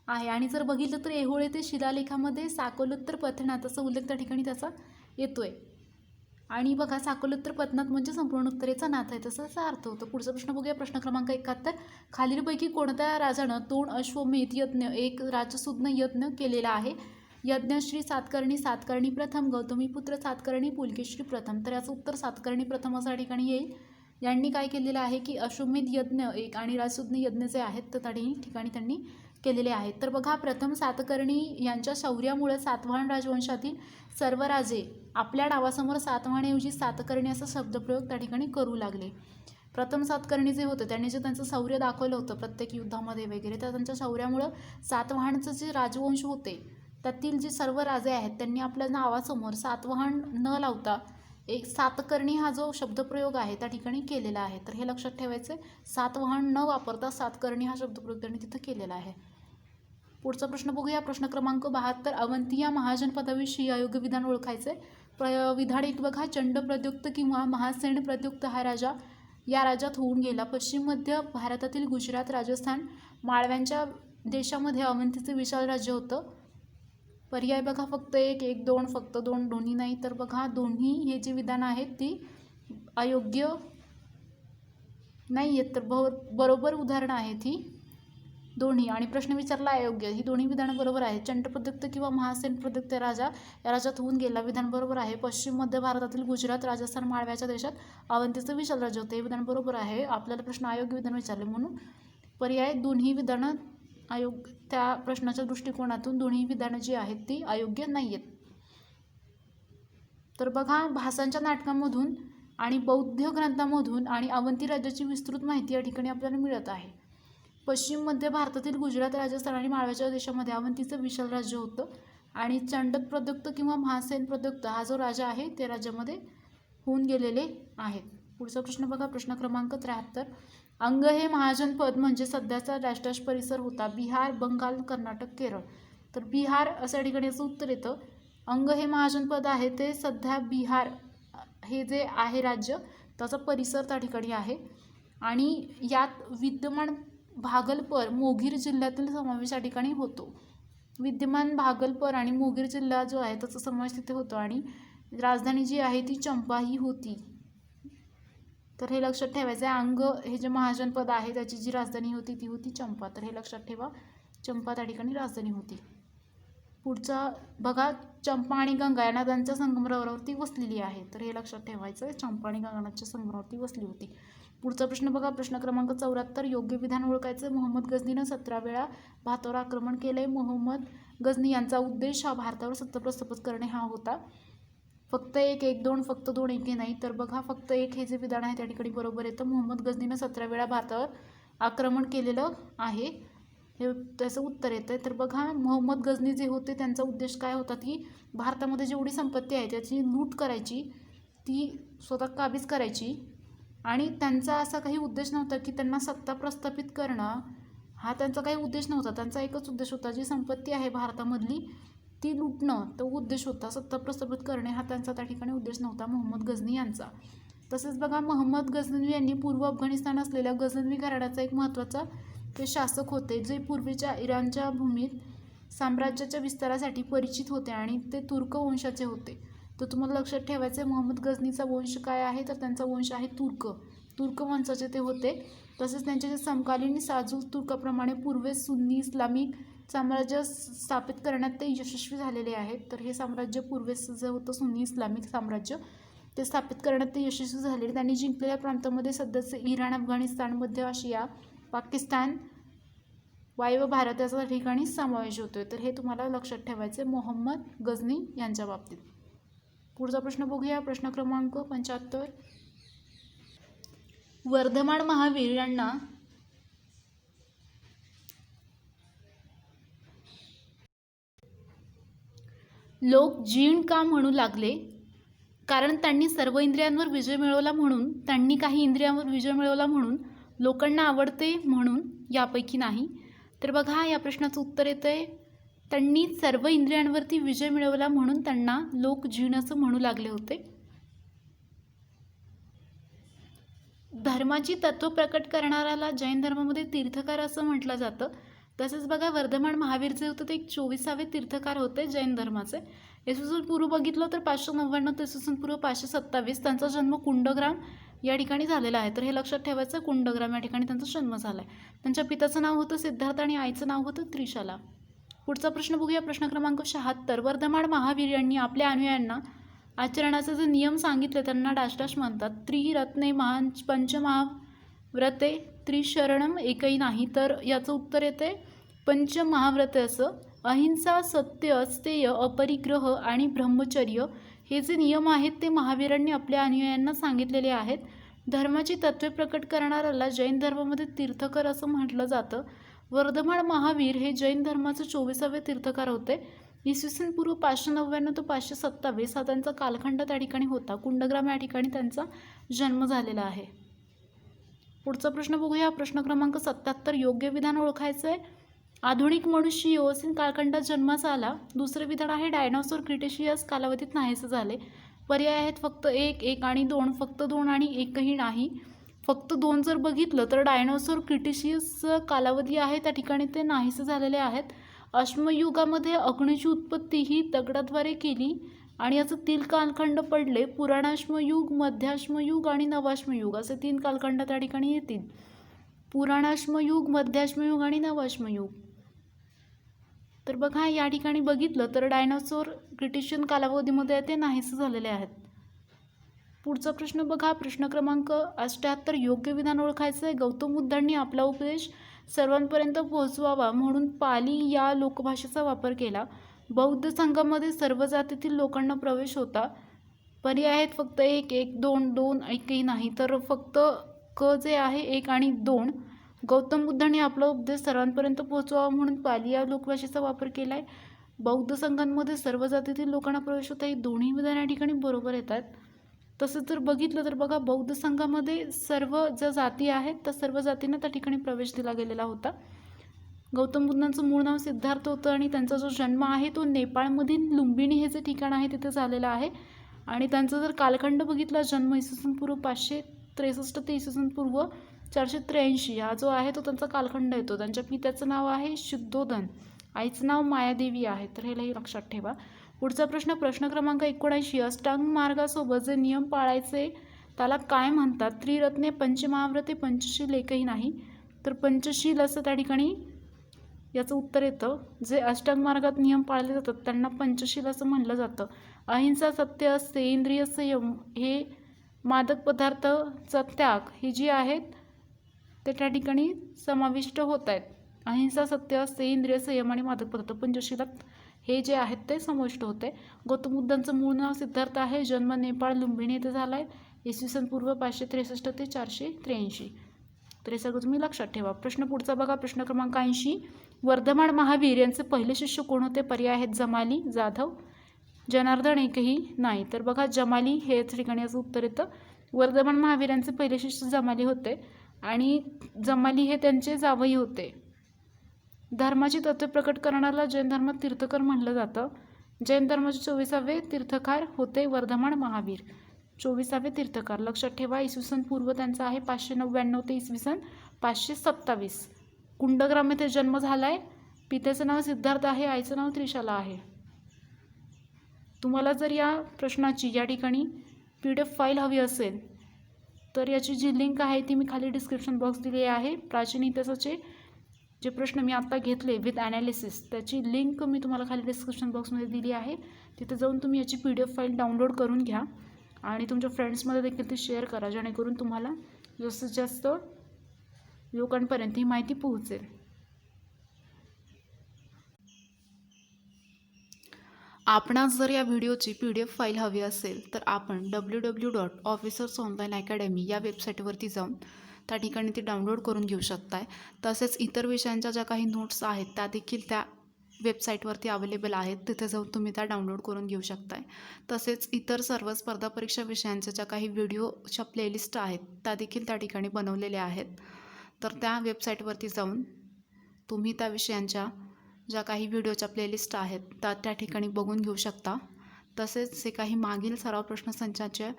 आहे. आणि जर बघितलं तर ऐहोळे ते शिलालेखामध्ये साकोलोत्तर पथनात असा उल्लेख त्या ठिकाणी त्याचा येतोय. आणि बघा साकोलोत्तर पथनात म्हणजे संपूर्ण उत्तरेचा नाथ आहे तसाचा अर्थ होतो. पुढचा प्रश्न बघूया प्रश्न क्रमांक 71, खालीलपैकी कोणत्या राजानं 2 अश्वमेध यज्ञ, एक राजसूद्न यज्ञ केलेला आहे? यज्ञश्री सातकर्णी, सातकर्णी प्रथम, गौतमीपुत्र सातकर्णी, पुलकेश्री प्रथम. तर याचं उत्तर सातकर्णी प्रथम असा ठिकाणी येईल. यांनी काय केलेलं आहे की अश्वमेध यज्ञ एक आणि राजसूद्न यज्ञ जे आहेत तर त्या ठिकाणी त्यांनी केलेले आहेत. तर बघा प्रथम सातकर्णी यांच्या शौर्यामुळे सातवाहन राजवंशातील सर्व राजे आपल्या नावासमोर सातवाहनऐवजी सातकर्णी असा शब्दप्रयोग त्या ठिकाणी करू लागले. प्रथम सातकर्णी जे होते त्यांनी जे त्यांचं शौर्य दाखवलं होतं प्रत्येक युद्धामध्ये वगैरे, तर त्यांच्या शौर्यामुळं सातवाहनचं जे राजवंश होते त्यातील जे सर्व राजे आहेत त्यांनी आपल्या नावासमोर सातवाहन न लावता एक सातकर्णी हा जो शब्दप्रयोग आहे त्या ठिकाणी केलेला आहे. तर हे लक्षात ठेवायचं, सातवाहन न वापरता सातकर्णी हा शब्दप्रयोग त्यांनी तिथं केलेला आहे. पुढचा प्रश्न बघूया प्रश्न क्रमांक 72, अवंती या महाजनपदाविषयी अयोग्य विधान ओळखायचे. विधान एक बघा, चंड प्रद्युक्त किंवा महासेन प्रद्युक्त हा राजा या राज्यात होऊन गेला. पश्चिम मध्य भारतातील गुजरात, राजस्थान, माळव्यांच्या देशामध्ये अवंतीचे विशाल राज्य होतं. पर्याय बघा फक्त एक, एक, दोन, फक्त दोन, दोन्ही नाही. तर बघा दोन्ही हे जे विधान आहेत ती अयोग्य नाही आहेत. तर बरोबर उदाहरणं आहेत ही दोन्ही. आणि प्रश्न विचारला अयोग्य, ही दोन्ही विधानं बरोबर आहेत. चंडप्रद्युक्त किंवा महासेन प्रद्युक्त राजा या राज्यात होऊन गेला विधान बरोबर आहे. पश्चिम मध्य भारतातील गुजरात, राजस्थान, माळव्याच्या देशात अवंतीचं विशाल राज्य होतं हे विधान बरोबर आहे. आपल्याला प्रश्न अयोग्य विधान विचारले म्हणून पर्याय दोन्ही विधानं अयोग्य, त्या प्रश्नाच्या दृष्टिकोनातून दोन्ही विधानं जी आहेत ती अयोग्य नाही आहेत. तर बघा भासांच्या नाटकामधून आणि बौद्ध ग्रंथामधून आणि अवंती राज्याची विस्तृत माहिती या ठिकाणी आपल्याला मिळत आहे. पश्चिम मध्य भारतातील गुजरात, राजस्थान आणि माळव्याच्या देशामध्ये अवंतीचं विशाल राज्य होतं. आणि चंडक प्रद्युक्त किंवा महासेन प्रद्युक्त हा जो राजा आहे ते राज्यामध्ये होऊन गेलेले आहेत. पुढचा प्रश्न बघा प्रश्न क्रमांक 73, अंग हे महाजनपद म्हणजे सध्याचा राष्ट्राश परिसर होता. बिहार, बंगाल, कर्नाटक, केरळ. तर बिहार अशा ठिकाणी याचं उत्तर येतं. अंग हे महाजनपद आहे ते सध्या बिहार हे जे आहे राज्य त्याचा परिसर त्या ठिकाणी आहे. आणि यात विद्यमान भागलपूर, मोघीर जिल्ह्यातील समावेश या ठिकाणी होतो. विद्यमान भागलपूर आणि मोघीर जिल्हा जो आहे त्याचा समावेश तिथे होतो. आणि राजधानी जी आहे ती चंपा ही होती. तर हे लक्षात ठेवायचं आहे. अंग हे जे महाजनपद आहे त्याची जी राजधानी होती ती होती चंपा. तर हे लक्षात ठेवा, चंपा त्या ठिकाणी राजधानी होती. पुढचा बघा, चंपा आणि गंगा या नद्यांच्या संगमावरती वसलेली आहे. तर हे लक्षात ठेवायचं आहे, चंपा आणि गंगा नदीच्या संगमावरती वसली होती. पुढचा प्रश्न बघा, प्रश्न क्रमांक 74. योग्य विधान ओळखायचं. मोहम्मद गझनीनं 17 वेळा भारतावर आक्रमण केले. मोहम्मद गझनी यांचा उद्देश हा भारतावर सत्ता प्रस्थापित करणे हा होता. फक्त 1, 1, 2, फक्त 2, 1 हे नाही. तर बघा, फक्त 1 हे जे विधान आहे त्या ठिकाणी बरोबर येतं. मोहम्मद गझनीनं 17 वेळा भारतावर आक्रमण केलेलं आहे, हे त्याचं उत्तर येतं आहे. तर बघा, मोहम्मद गझनी जे होते त्यांचा उद्देश काय होता की भारतामध्ये जेवढी संपत्ती आहे त्याची लूट करायची, ती स्वतः काबीज करायची. आणि त्यांचा असा काही उद्देश नव्हता की त्यांना सत्ता प्रस्थापित करणं, हा त्यांचा काही उद्देश नव्हता. त्यांचा एकच उद्देश होता, जी संपत्ती आहे भारतामधली ती लुटणं, तो उद्देश होता. सत्ता प्रस्थापित करणे हा त्यांचा त्या ठिकाणी उद्देश नव्हता मोहम्मद गझनी यांचा. तसेच बघा, मोहम्मद गझनवी यांनी पूर्व अफगाणिस्तान असलेल्या गझनवी घराण्याचा एक महत्त्वाचा ते शासक होते, जे पूर्वीच्या इराणच्या भूमीत साम्राज्याच्या विस्तारासाठी परिचित होते आणि ते तुर्क वंशाचे होते. तर तुम्हाला लक्षात ठेवायचं आहे, मोहम्मद गझनीचा वंश काय आहे, तर त्यांचा वंश आहे तुर्क वंशाचे ते होते. तसेच त्यांचे जे समकालीन साजूक तुर्काप्रमाणे पूर्वेस सुन्नी इस्लामिक साम्राज्य स्थापित करण्यात ते यशस्वी झालेले आहेत. तर हे साम्राज्य पूर्वेस जे होतं सुन्नी इस्लामिक साम्राज्य, ते स्थापित करण्यात ते यशस्वी झालेले. त्यांनी जिंकलेल्या प्रांतामध्ये सध्याचे इराण, अफगाणिस्तान, मध्य आशिया, पाकिस्तान, वायव्य भारत याचा ठिकाणी समावेश होतोय. तर हे तुम्हाला लक्षात ठेवायचे मोहम्मद गझनी यांच्या बाबतीत. पुढचा प्रश्न बघूया, प्रश्न क्रमांक 75. वर्धमान महावीर यांना लोक जीण का म्हणू लागले? कारण त्यांनी सर्व इंद्रियांवर विजय मिळवला म्हणून, त्यांनी काही इंद्रियांवर विजय मिळवला म्हणून, लोकांना आवडते म्हणून, यापैकी नाही. तर बघा, या प्रश्नाचं उत्तर येतं आहे, त्यांनी सर्व इंद्रियांवरती विजय मिळवला म्हणून त्यांना लोक जीण असं म्हणू लागले होते. धर्माची तत्त्व प्रकट करणाऱ्याला जैन धर्मामध्ये तीर्थकार असं म्हटलं जातं. तसेच बघा, वर्धमान महावीर जे होते ते 24वे तीर्थकार होते जैन धर्माचे. इसवी पूर्व बघितलं तर 599 ते इसवी पूर्व 527 त्यांचा जन्म कुंडग्राम या ठिकाणी झालेला आहे. तर हे लक्षात ठेवायचं, कुंडग्राम या ठिकाणी त्यांचा जन्म झाला आहे. त्यांच्या पिताचं नाव होतं सिद्धार्थ आणि आईचं नाव होतं त्रिशाला. पुढचा प्रश्न बघूया, प्रश्न क्रमांक 76. वर्धमान महावीर यांनी आपल्या अनुयायांना आचरणाचे जे नियम सांगितले त्यांना डॅश म्हणतात. त्रिरत्ने पंचमहाव्रते त्रिशरणम एकही नाही. तर याचं उत्तर येते पंचमहाव्रते असं. अहिंसा, सत्य, अस्तेय, अपरिग्रह आणि ब्रह्मचर्य हे जे नियम आहेत ते महावीरांनी आपल्या अनुयायांना सांगितलेले आहेत. धर्माची तत्त्वे प्रकट करणाऱ्याला जैन धर्मामध्ये तीर्थकर असं म्हटलं जातं. वर्धमान महावीर हे जैन धर्माचे 24वे तीर्थकार होते. इसवी पूर्व 599 ते 527 हा त्यांचा कालखंड त्या ठिकाणी होता. कुंडग्राम या ठिकाणी त्यांचा जन्म झालेला आहे. पुढचा प्रश्न बघूया, प्रश्न क्रमांक 77. योग्य विधान ओळखायचं आहे. आधुनिक मनुष्य इओसीन कालखंडात जन्मास आला. दुसरे विधान आहे डायनोसॉर क्रिटेशियस कालावधीत नाहीसे झाले. पर्याय आहेत फक्त 1, 1 आणि 2, फक्त 2 आणि एकही नाही. फक्त 2 जर बघितलं तर डायनोसॉर क्रिटेशियस कालावधी आहे त्या ठिकाणी ते नाहीसे झालेले आहेत. अश्मयुगामध्ये अग्नीची उत्पत्ती ही दगडाद्वारे केली आणि याचं 3 कालखंड पडले. पुराणाश्मयुग, मध्याश्मयुग आणि नवाश्मयुग असे 3 कालखंड त्या ठिकाणी येतील. पुराणाश्मयुग, मध्याश्मयुग आणि नवाश्मयुग. तर बघा, या ठिकाणी बघितलं तर डायनोसॉर क्रिटेशियन कालावधीमध्ये ते नाहीसे झालेले आहेत. पुढचा प्रश्न बघा, प्रश्न क्रमांक 78. योग्य विधान ओळखायचं आहे. गौतम बुद्धांनी आपला उपदेश सर्वांपर्यंत पोहोचवावा म्हणून पाली या लोकभाषेचा वापर केला. बौद्ध संघामध्ये सर्व जातीतील लोकांना प्रवेश होता. पर्याय आहेत फक्त 1, 1, 2, 2 एकही नाही. तर फक्त क जे आहे 1 आणि 2. गौतम बुद्धांनी आपला उपदेश सर्वांपर्यंत पोहोचवावा म्हणून पाली या लोकभाषेचा वापर केला आहे. बौद्ध संघांमध्ये सर्व जातीतील लोकांना प्रवेश होता. हे दोन्ही विधान या ठिकाणी बरोबर येतात. तसंच जर बघितलं तर बघा, बौद्ध संघामध्ये सर्व ज्या जाती आहेत त्या सर्व जातींना त्या ठिकाणी प्रवेश दिला गेलेला होता. गौतम बुद्धांचं मूळ नाव सिद्धार्थ होतं आणि त्यांचा जो जन्म आहे तो नेपाळमधील लुंबिनी हे जे ठिकाण आहे तिथे झालेलं आहे. आणि त्यांचा जर कालखंड बघितला, जन्म इसवी पूर्व 563 ते इसवी पूर्व 483 हा जो आहे तो त्यांचा कालखंड येतो. त्यांच्या पित्याचं नाव आहे शुद्धोधन, आईचं नाव मायादेवी आहे. तर हे लक्षात ठेवा. पुढचा प्रश्न, प्रश्न क्रमांक 79. अष्टांग मार्गासोबत जे नियम पाळायचे त्याला काय म्हणतात? त्रिरत्ने, पंचमहाव्रते, पंचशील एकही नाही. तर पंचशील असं त्या ठिकाणी याचं उत्तर येतं. जे अष्टांग मार्गात नियम पाळले जातात त्यांना पंचशील असं म्हणलं जातं. अहिंसा, सत्य असते, इंद्रिय संयम, हे मादक पदार्थाचा त्याग, हे जे आहेत ते त्या ठिकाणी समाविष्ट होत आहेत. अहिंसा, सत्य असते, इंद्रिय संयम आणि मादक पदार्थ, पंचशीलात हे जे आहेत ते समाविष्ट होते. गौतम बुद्धांचं मूळ नाव सिद्धार्थ आहे. जन्म नेपाळ लुंबिनी येथे झाला आहे. इसवी सन पूर्व 563 ते 483. तर हे सगळं तुम्ही लक्षात ठेवा. प्रश्न पुढचा बघा. प्रश्न क्रमांक 80. वर्धमान महावीर यांचे पहिले शिष्य कोण होते? पर्याय आहेत जमाली, जाधव, जनार्दन एकही नाही. तर बघा जमाली हे ठिकाणी याचं उत्तर येतं. वर्धमान महावीर यांचे पहिले शिष्य जमाली होते आणि जमाली हे त्यांचे जावई होते. धर्माची तत्त्वे प्रकट करणाऱ्याला जैन धर्मात तीर्थकर म्हणलं जातं. जैन धर्माचे 24वे तीर्थकार होते वर्धमान महावीर. 24वे तीर्थकार लक्षात ठेवा. इसवी सन पूर्व त्यांचा आहे 599 ते इसवी सन 527. कुंडग्राम येथे जन्म झाला आहे. पित्याचं नाव सिद्धार्थ आहे, आईचं नाव त्रिशाला आहे. तुम्हाला जर या प्रश्नाची या ठिकाणी PDF फाईल हवी असेल तर याची जी लिंक आहे ती मी खाली डिस्क्रिप्शन बॉक्स दिली आहे. प्राचीन इतिहासाचे जे प्रश्न मी आत्ता घेतले विथ ॲनालिसिस, त्याची लिंक मी तुम्हाला खाली डिस्क्रिप्शन बॉक्समध्ये दिली आहे. तिथे जाऊन तुम्ही याची PDF फाईल डाउनलोड करून घ्या आणि तुमच्या फ्रेंड्समध्ये देखील ती शेअर करा, जेणेकरून तुम्हाला जास्तीत जास्त लोकांपर्यंत ही माहिती पोहोचेल. आपणास जर या व्हिडिओची PDF फाईल हवी असेल तर आपण www.officersonlineacademy या वेबसाईटवरती जाऊन त्या ठिकाणी ती डाउनलोड करून घेऊ शकताय. तसेच इतर विषयांच्या ज्या काही नोट्स आहेत त्या देखील त्या वेबसाईटवरती अवेलेबल आहेत. तिथे जाऊन तुम्ही त्या डाउनलोड करून घेऊ शकताय. तसेच इतर सर्व स्पर्धा परीक्षा विषयांच्या ज्या काही व्हिडिओच्या प्लेलिस्ट आहेत त्या देखील त्या ठिकाणी बनवलेल्या आहेत. तर त्या वेबसाईटवरती जाऊन तुम्ही त्या विषयांच्या ज्या काही व्हिडिओच्या प्लेलिस्ट आहेत त्या ठिकाणी बघून घेऊ शकता. तसेच जे काही मागील सराव प्रश्नसंचाच्या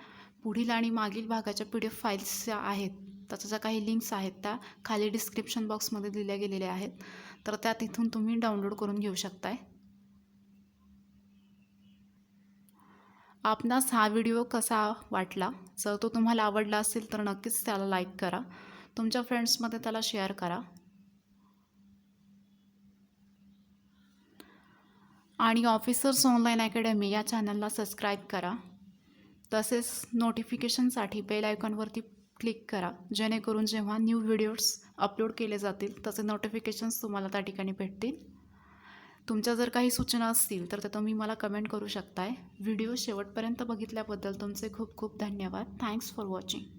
पुढील आणि मागील भागाच्या PDF फाईल्स आहेत त्याच्या ज्या काही लिंक्स आहेत त्या खाली डिस्क्रिप्शन बॉक्समध्ये दिल्या गेलेल्या आहेत. तर त्या तिथून तुम्ही डाउनलोड करून घेऊ शकताय. आपणास हा व्हिडिओ कसा वाटला? जर तो तुम्हाला आवडला असेल तर नक्कीच त्याला लाईक करा, तुमच्या फ्रेंड्समध्ये त्याला शेअर करा आणि ऑफिसर्स ऑनलाईन अकॅडमी या चॅनलला सबस्क्राईब करा. तसेच नोटिफिकेशनसाठी बेल आयकॉनवरती क्लिक करा, जेणेकरून जेव्हा न्यू व्हिडिओज अपलोड केले जातील तसे नोटिफिकेशन्स तुम्हाला त्या ठिकाणी भेटतील. तुमच्या जर काही सूचना असतील तर तुम्ही मला कमेंट करू शकताय. व्हिडिओ शेवटपर्यंत बघितल्याबद्दल तुमचे खूप खूप धन्यवाद. Thanks for watching.